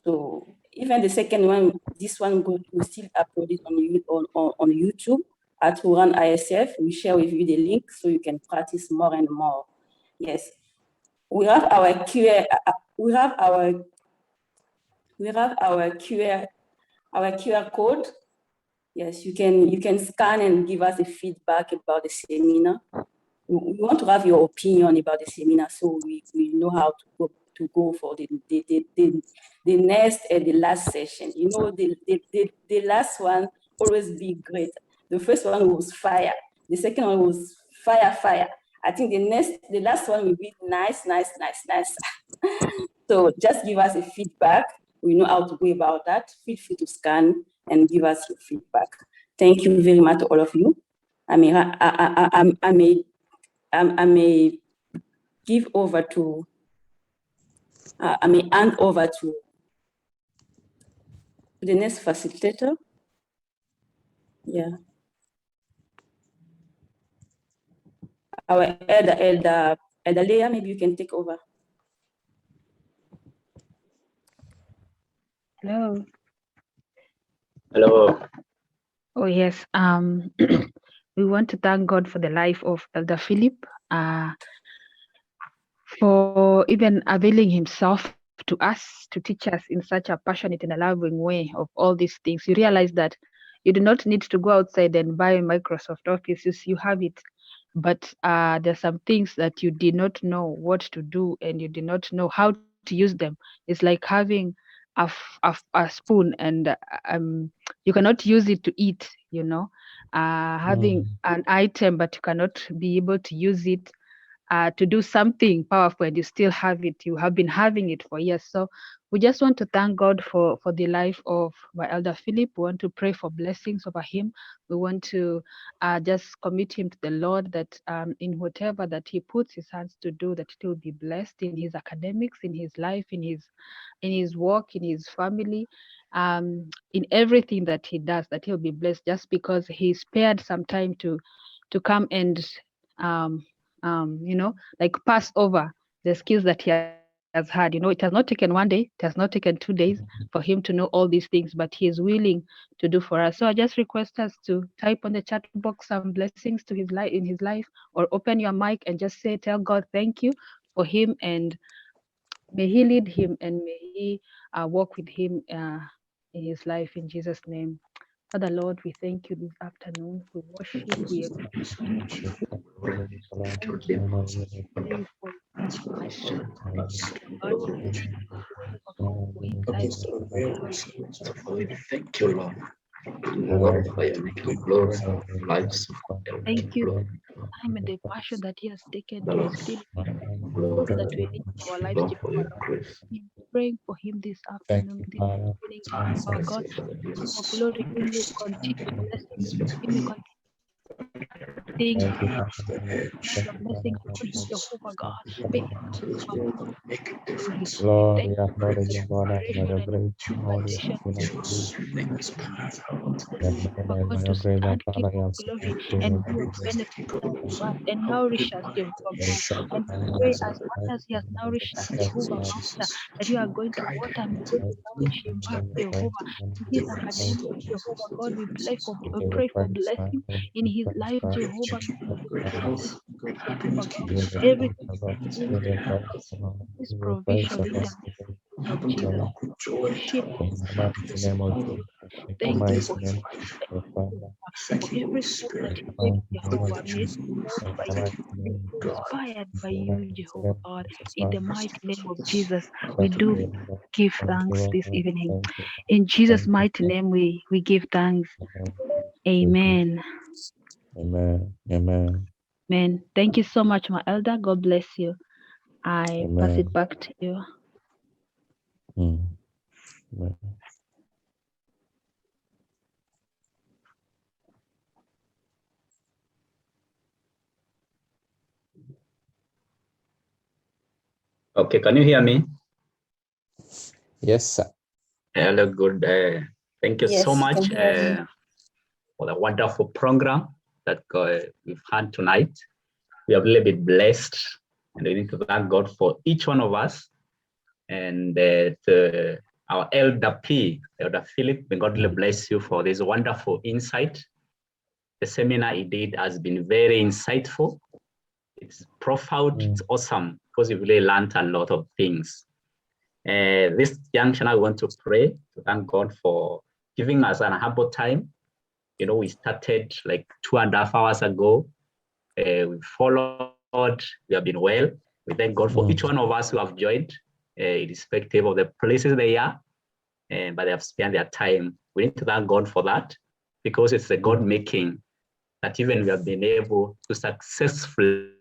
So even the second one, this one we still upload it on YouTube at wuhanicf. We share with you the link so you can practice more and more. Yes, we have our QR. We have our QR code. Yes, you can scan and give us a feedback about the seminar. We want to have your opinion about the seminar, so we know how to go for the next and the last session. You know, the last one always be great. The first one was fire. The second one was fire. I think the last one will be nice. So just give us a feedback. We know how to go about that. Feel free to scan and give us your feedback. Thank you very much to all of you. I may give over to, I may hand over to the next facilitator. Yeah. Our elder Leah, maybe you can take over. Hello. Hello. Oh, yes. We want to thank God for the life of Elder Philip, for even availing himself to us to teach us in such a passionate and a loving way of all these things. You realize that you do not need to go outside and buy Microsoft Office. You have it. But there's some things that you did not know what to do and you did not know how to use them. It's like having a spoon and you cannot use it to eat, having an item, but you cannot be able to use it to do something powerful and you still have it. You have been having it for years. So we just want to thank God for the life of my elder Philip. We want to pray for blessings over him. We want to just commit him to the Lord, that in whatever that he puts his hands to do, that he will be blessed in his academics, in his life, in his work, in his family, in everything that he does, that he'll be blessed, just because he spared some time to come and like pass over the skills that he has has had. You know, it has not taken one day, it has not taken 2 days for him to know all these things, but he is willing to do for us. So I just request us to type on the chat box some blessings to his life in his life, or open your mic and just say, tell God thank you for him, and may he lead him, and may he walk with him in his life, in Jesus' name. Father Lord, we thank you this afternoon. We worship, we thank you pray for my son, God, for his life. Thank you, Lord. We glorify your name. We glorify the lives of Thank you for the time and the passion that he has taken to instill those that we need in our lives, Lord, for Jehovah your Lord. grace. We are praying for him this Thank afternoon, you, this Father. evening, Jehovah God. King of glory, you will continue blessing him. You will continue seeing Thank you, him. Father. Your blessing upon him, Jehovah God. May he continue Make a glory. difference. We Lord, thank we you acknowledge for your the God by preparation your and grace and all the impartation King of Kings. Your name is powerful. We for acknowledge by God your to grace that stand, King Father, you of have set us glory, free and in be of Jesus. benefit unto us and nourish us, Jehovah We God. shall And we pray as much as He has nourished us, Jehovah Master, that you are going to water and you're going to nourish Him back, Jehovah. In his academics, Jehovah God, we we give you pray for praise, Father. blessing We give in you his praise, life, Father. Jehovah. Jehovah God, We give you everything praise, Lord. he We needs, give you praise, Lord. this We give you praise, provision in Lord. the name of Jesus. Worship In the mighty name of Jesus. In the Thank you mighty for name of Jesus, Father. every step that In he the takes, mighty name of Jehovah. May Jesus. it be moved In by the you, mighty may name it be of Jesus. inspired by In the you, mighty Jehovah name God. of Jesus, In the Father. mighty name of Jesus, we Thank do you, Lord. give Thank you, thanks Lord. this evening. Thank you. In Jesus' Thank you. mighty name, we give thanks. Amen. Amen. Amen. Amen. Thank you so much, my elder. God bless you. I pass Amen. it back to you. Amen. Okay, can you hear me? Yes, sir. Hello, good. Thank you so Yes, we can much hear you. for the wonderful program that we've had tonight. We have really been blessed, and we need to thank God for each one of us. And our Elder P, Elder Philip, may God really bless you for this wonderful insight. The seminar he did has been very insightful. It's profound, it's awesome, because you've really learned a lot of things. This junction, I want to pray to thank God for giving us an humble time. You know, we started like 2.5 hours ago. We followed, we have been well. We thank God for each one of us who have joined, irrespective of the places they are, but they have spent their time. We need to thank God for that, because it's the God making that even we have been able to successfully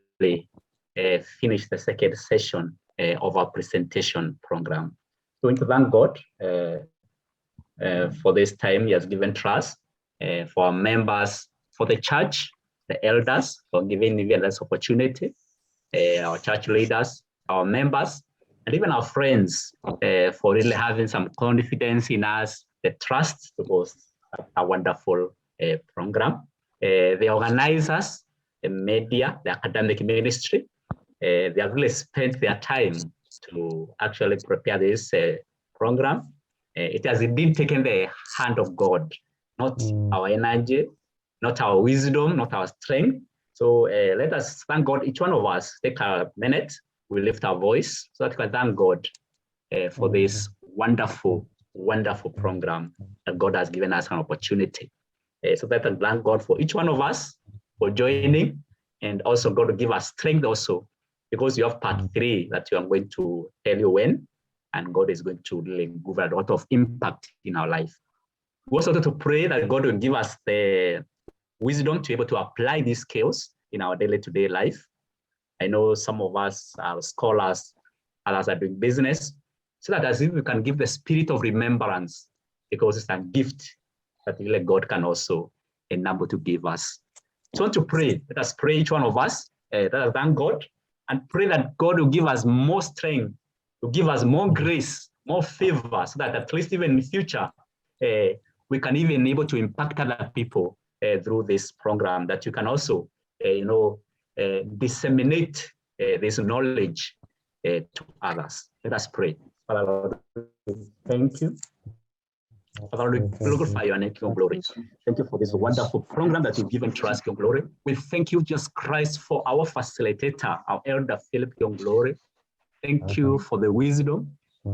finish the second session of our presentation program. So we need to thank God for this time He has given trust, for our members, for the church, the elders, for giving me this opportunity, our church leaders, our members, and even our friends for really having some confidence in us, the trust to host a wonderful program. The organizers, the media, the academic ministry, they have really spent their time to actually prepare this program. It has indeed taken the hand of God, not our energy, not our wisdom, not our strength. So let us thank God, each one of us, take a minute, we lift our voice so that we can thank God for this wonderful, wonderful program that God has given us an opportunity. So that I thank God for each one of us for joining, and also God to give us strength also, because you have part 3 that you are going to tell you when, and God is going to really give a lot of impact in our life. We also want to pray that God will give us the wisdom to be able to apply these skills in our day-to-day life. I know some of us are scholars, others are doing business, so that as if we can give the spirit of remembrance, because it's a gift that really God can also enable to give us. So I want to pray. Let us pray, each one of us. Let us thank God and pray that God will give us more strength, to give us more grace, more favor, so that at least even in the future, we can even be able to impact other people through this program, that you can also, disseminate this knowledge to others. Let us pray. Father Lord, thank you. Father, we glorify your name, King of Glory. Thank you for this wonderful program that you've given to us, King of Glory. We thank you, Jesus Christ, for our facilitator, our elder Philip, King of Glory. Thank you for the wisdom.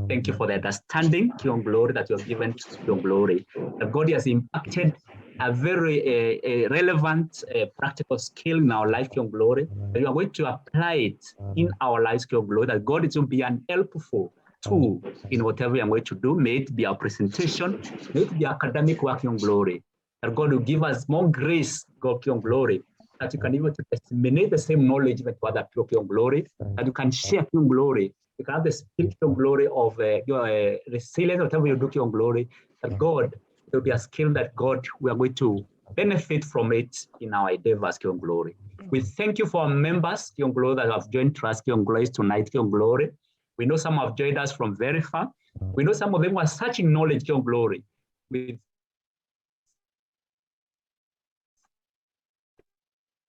Thank you for the understanding, King of Glory, that you have given to King of Glory. That God has impacted a very relevant practical skill in our life, King of Glory. That you are going to apply it in our lives, King of Glory. That God is going to be an helpful tool in whatever we are going to do. May it be our presentation, may it be academic work, King of Glory. That God will give us more grace, God, King of Glory, that you can even disseminate the same knowledge even to other people, King of Glory, that you can share, King of Glory. You can have the spirit, King of Glory, of your resilience, whatever you do, King of Glory, that God, there will be a skill that God, we are going to benefit from it in our endeavors, King of Glory. We thank you for our members, King of Glory, that have joined us, King of Glory, tonight, King of Glory. We know some have joined us from very far. We know some of them are searching knowledge, King of Glory. We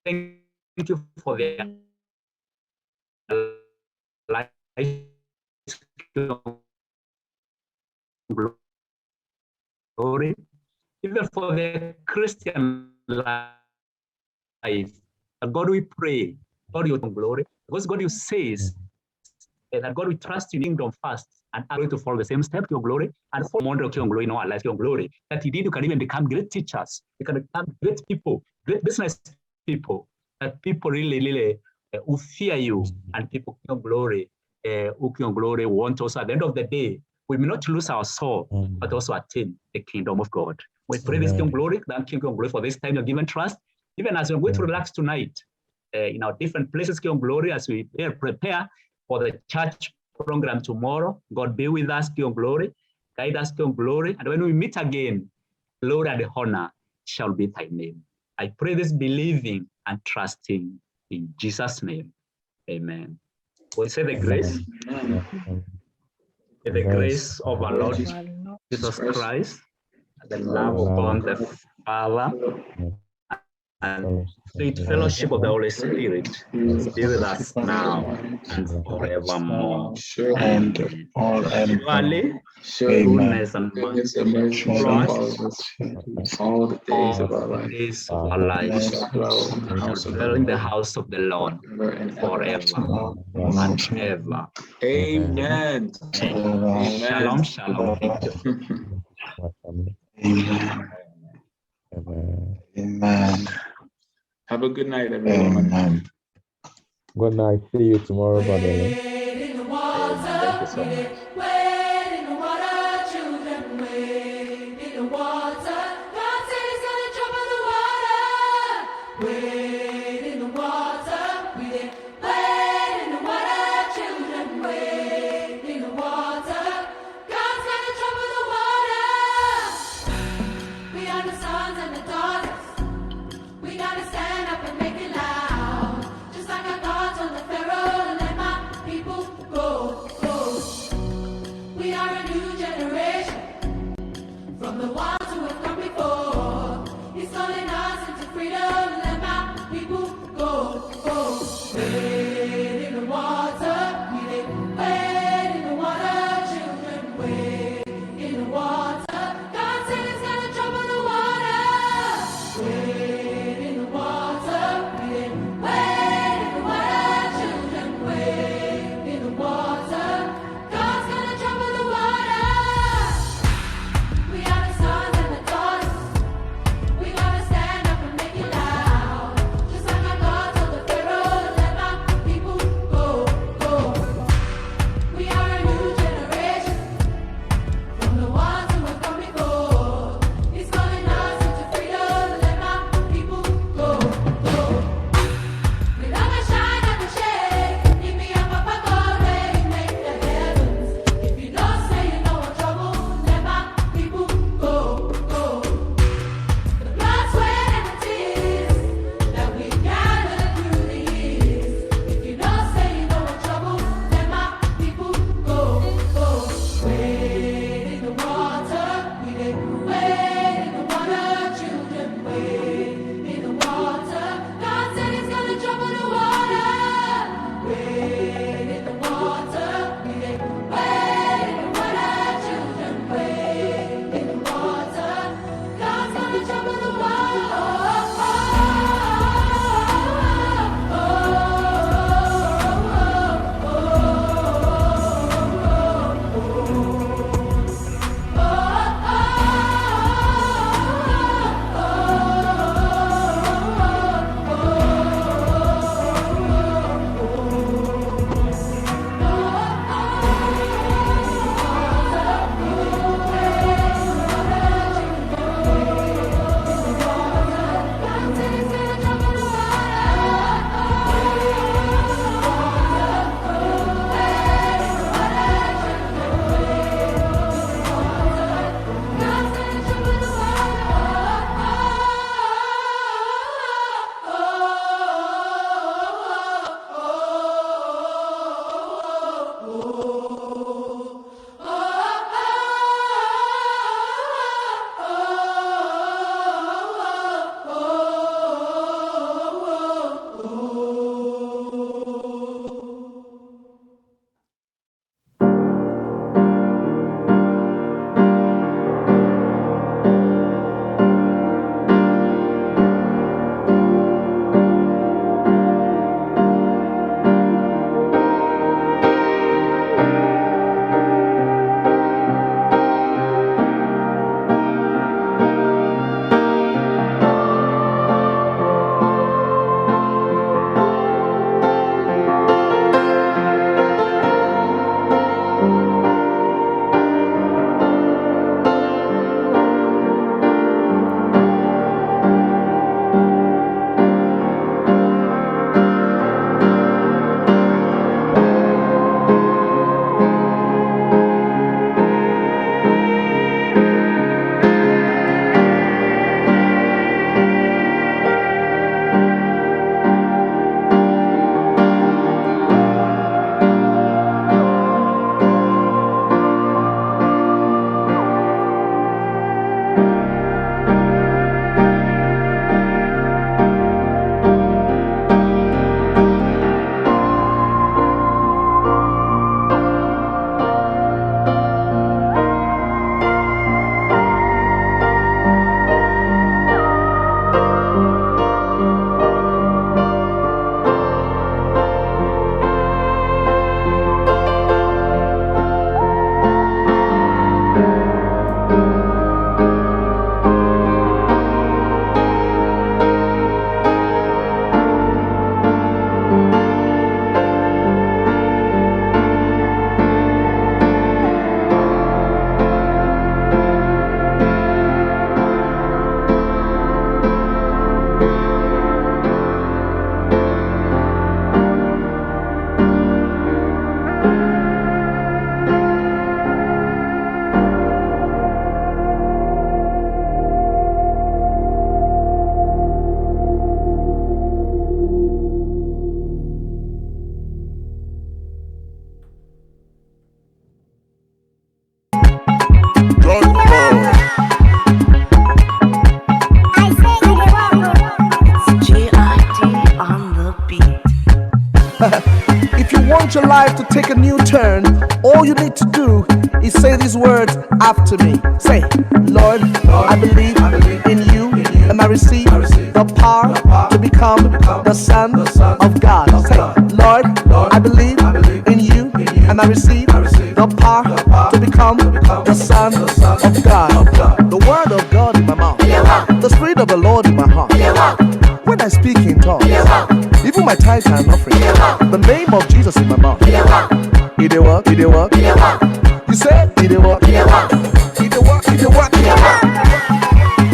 thank you for their life, glory, even for their Christian life. God, we pray, God, your glory, because God, you says that God, we trust in kingdom first, and are going to follow the same step, your glory, and follow model of your glory in our life, your glory. That indeed you can even become great teachers, you can become great people, great business people, that people really who fear you, and people, your glory, who your glory want also at the end of the day, we may not lose our soul, but also attain the kingdom of God. We pray this King of Glory, thank you, King of Glory, for this time you're given trust, even as we're going to relax tonight in our different places, King of Glory, as we prepare for the church program tomorrow. God be with us, King of Glory, guide us, King of Glory, and when we meet again, glory and honor shall be thy name. I pray this believing and trusting in Jesus' name. Amen. We say the grace. May the grace of our Lord Jesus Christ, the love of God the Father, and sweet fellowship of the Holy Spirit be with us now and forevermore. And Surely, goodness and mercy follow us all the days of our all the life. days of our lives. We shall dwell in the house of the Lord forever and ever. Amen. Amen. Shalom, shalom. Thank you. Amen. Amen. Have a good night, everyone. Amen. Good night. See you tomorrow, brother. Amen. Thank you so much. Wade in the water, children, wade in the water. God said he's gonna jump in the water. Wade in the water. We did wade in the water, children, wade in the water. God's gonna jump in the water. We are the sons and the daughters. We gotta stand up and make it loud. Just like I thought on the Pharaoh, let my people life to take a new turn, all you need to do is say these words after me. Say, Lord, I believe in you, and I receive the power to become the Son of God. Say, Lord, I believe in you, and I receive the power to become the Son of God. The word of God in my mouth, the Spirit of the Lord in my heart. When I speak in tongues, even my tithe and offering, the name of Jesus in my mouth. It dey work, it dey work. You said it dey work, it dey work, it dey work, it dey work, it dey work.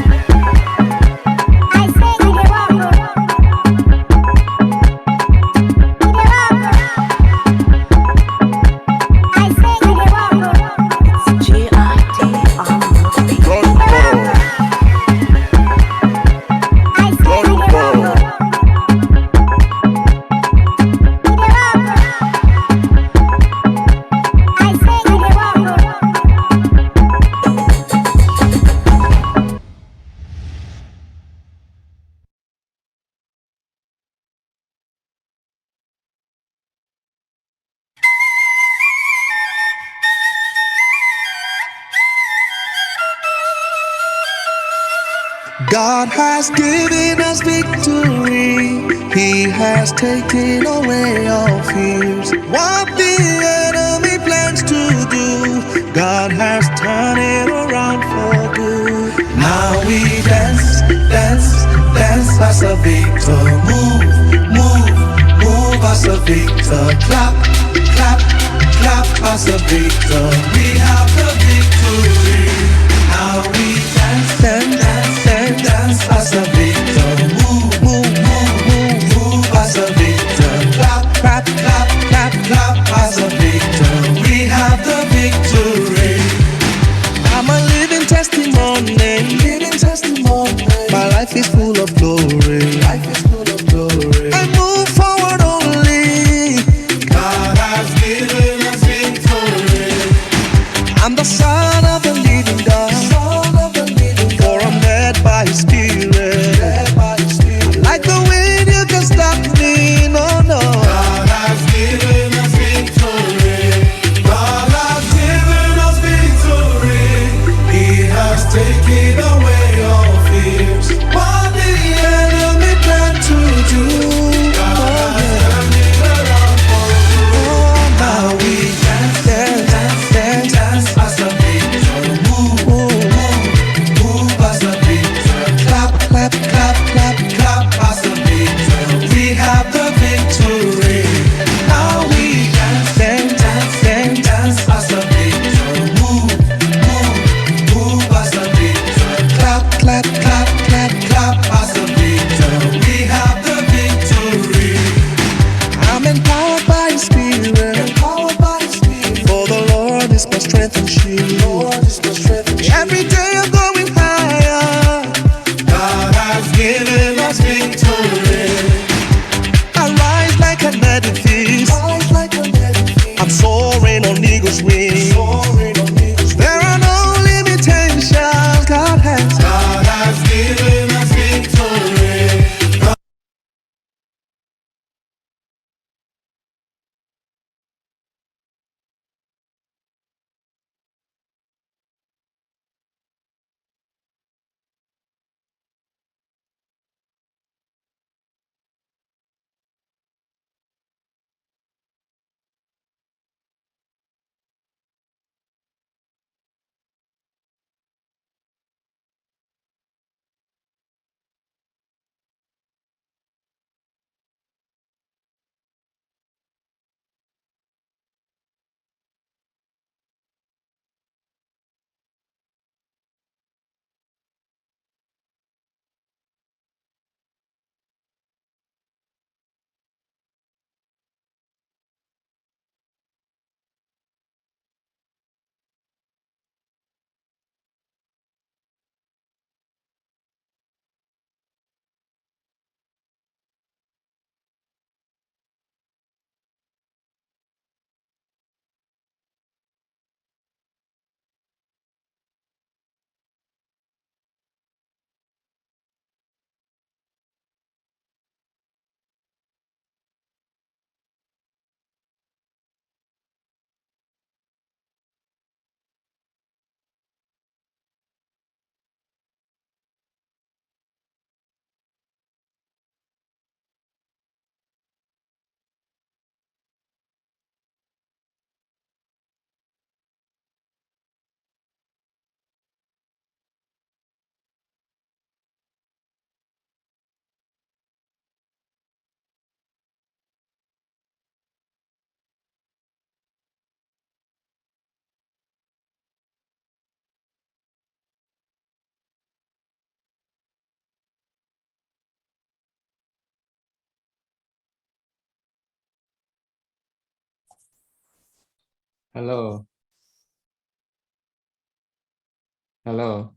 God has given us victory. He has taken away all fears. What the enemy plans to do, God has turned it around for good. Now we dance, dance, dance as a victor. Move, move, move as a victor. Clap, clap, clap as a victor. We have the victory. Now we dance, dance, dance, dance, dance as a victor. Move, move, move, move, move as a victor. Clap, clap, clap, clap, clap as a victor. We have the victory. I'm a living testimony, living testimony. My life is full of glory. Life is full of glory. I move forward only. God has given us victory. I'm the son of the living God. For I'm led by His Spirit. Like the wind, you can stop me. No, no. God has given us victory. God has given us victory. He has taken away all fears. What the enemy planned to do, God has turned it around for good. Oh, now we dance, dance, dance, dance as a victor. Move, move, move, move as a victor. Clap, clap, clap, clap, clap as a victor. We have the victory. Now we dance, dance, dance, dance, dance as a victor. Move, move, move as a victor. Clap, clap, clap, clap, clap as a victor. We have the victory. I'm empowered by His Spirit. Empowered by His Spirit. For the Lord is my strength and shield. Lord is my strength and shield. Every day I'm going higher. God has given us victory. I rise like an edifice. Rise like an edifice. I'm soaring on eagle's wings. Soaring on eagle's wings. There are no limitations. God has given us victory. Hello. Hello.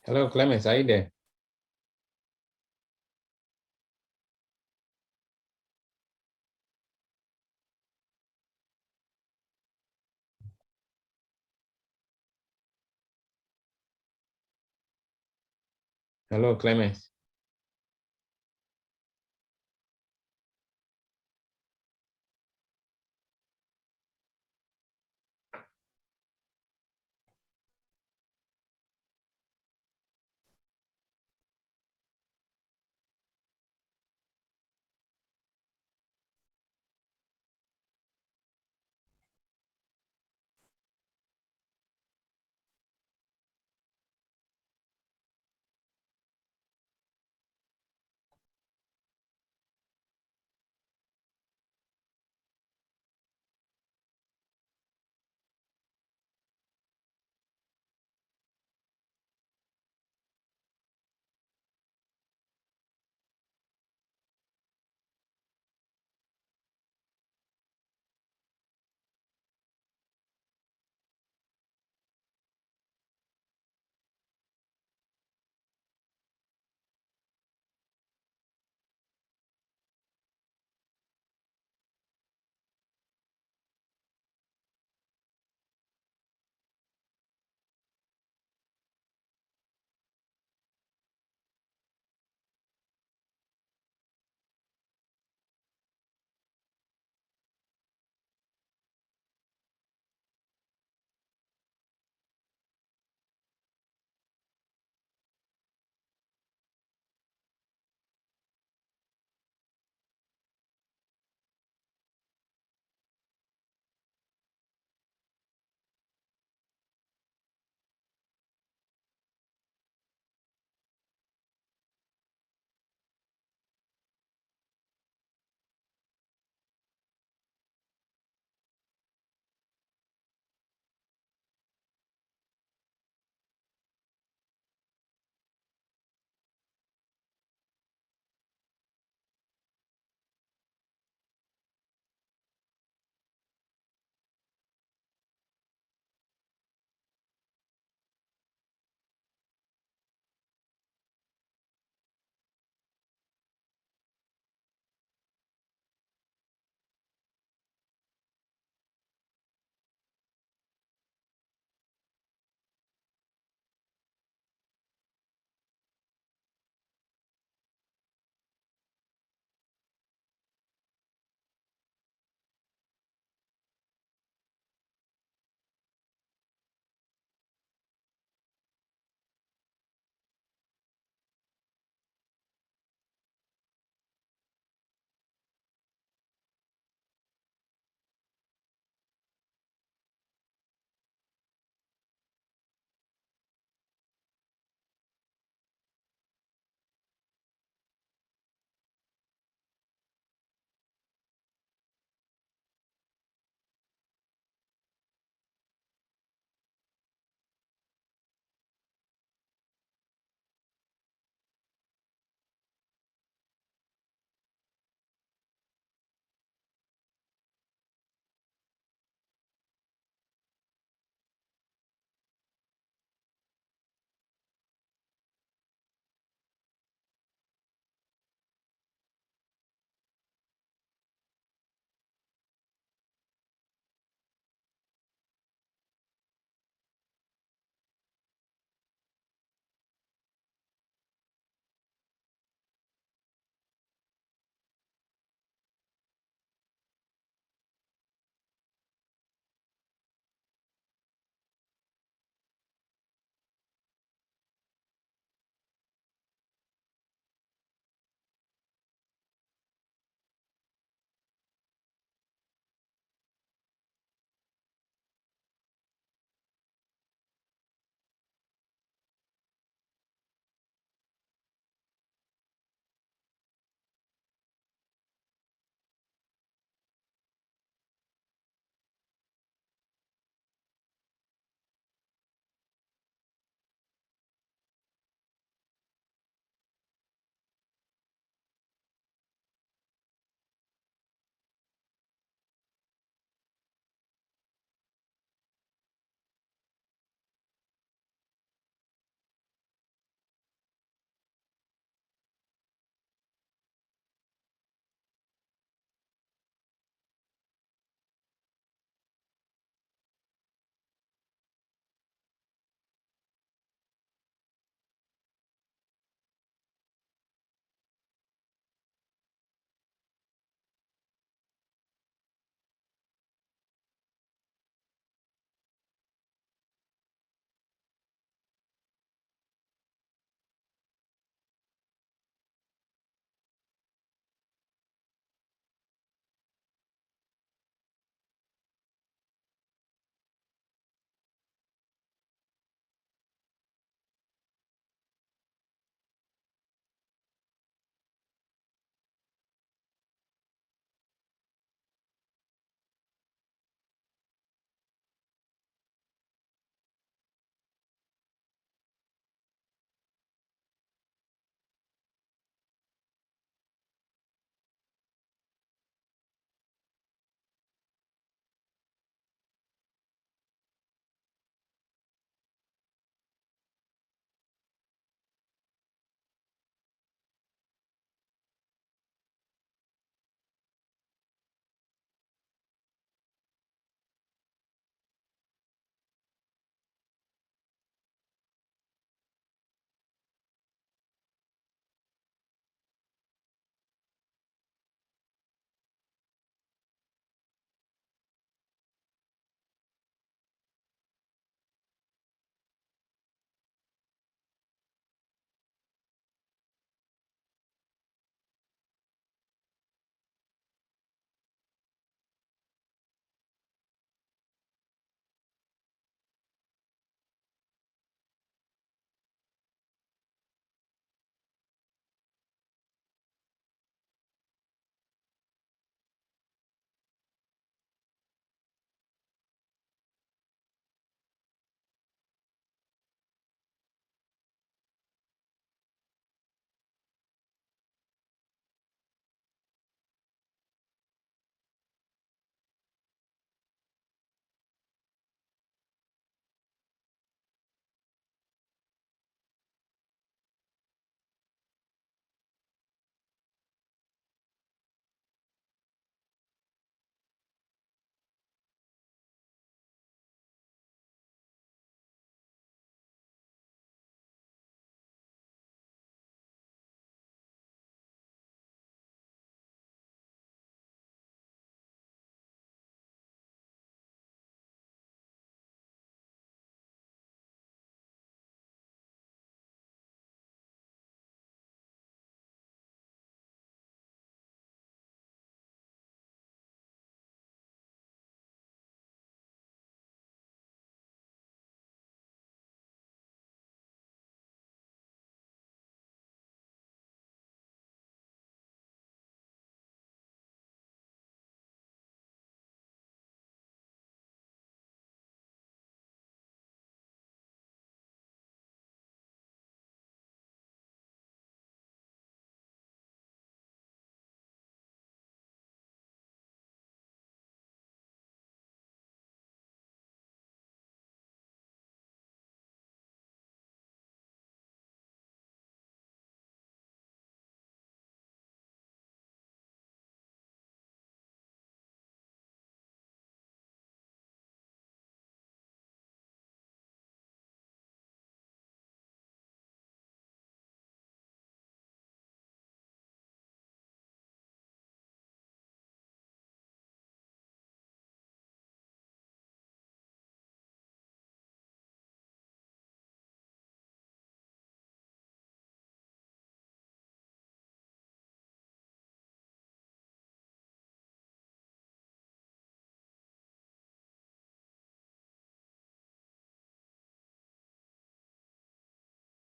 Hello, Clemens, are you there? Hello, Clemens.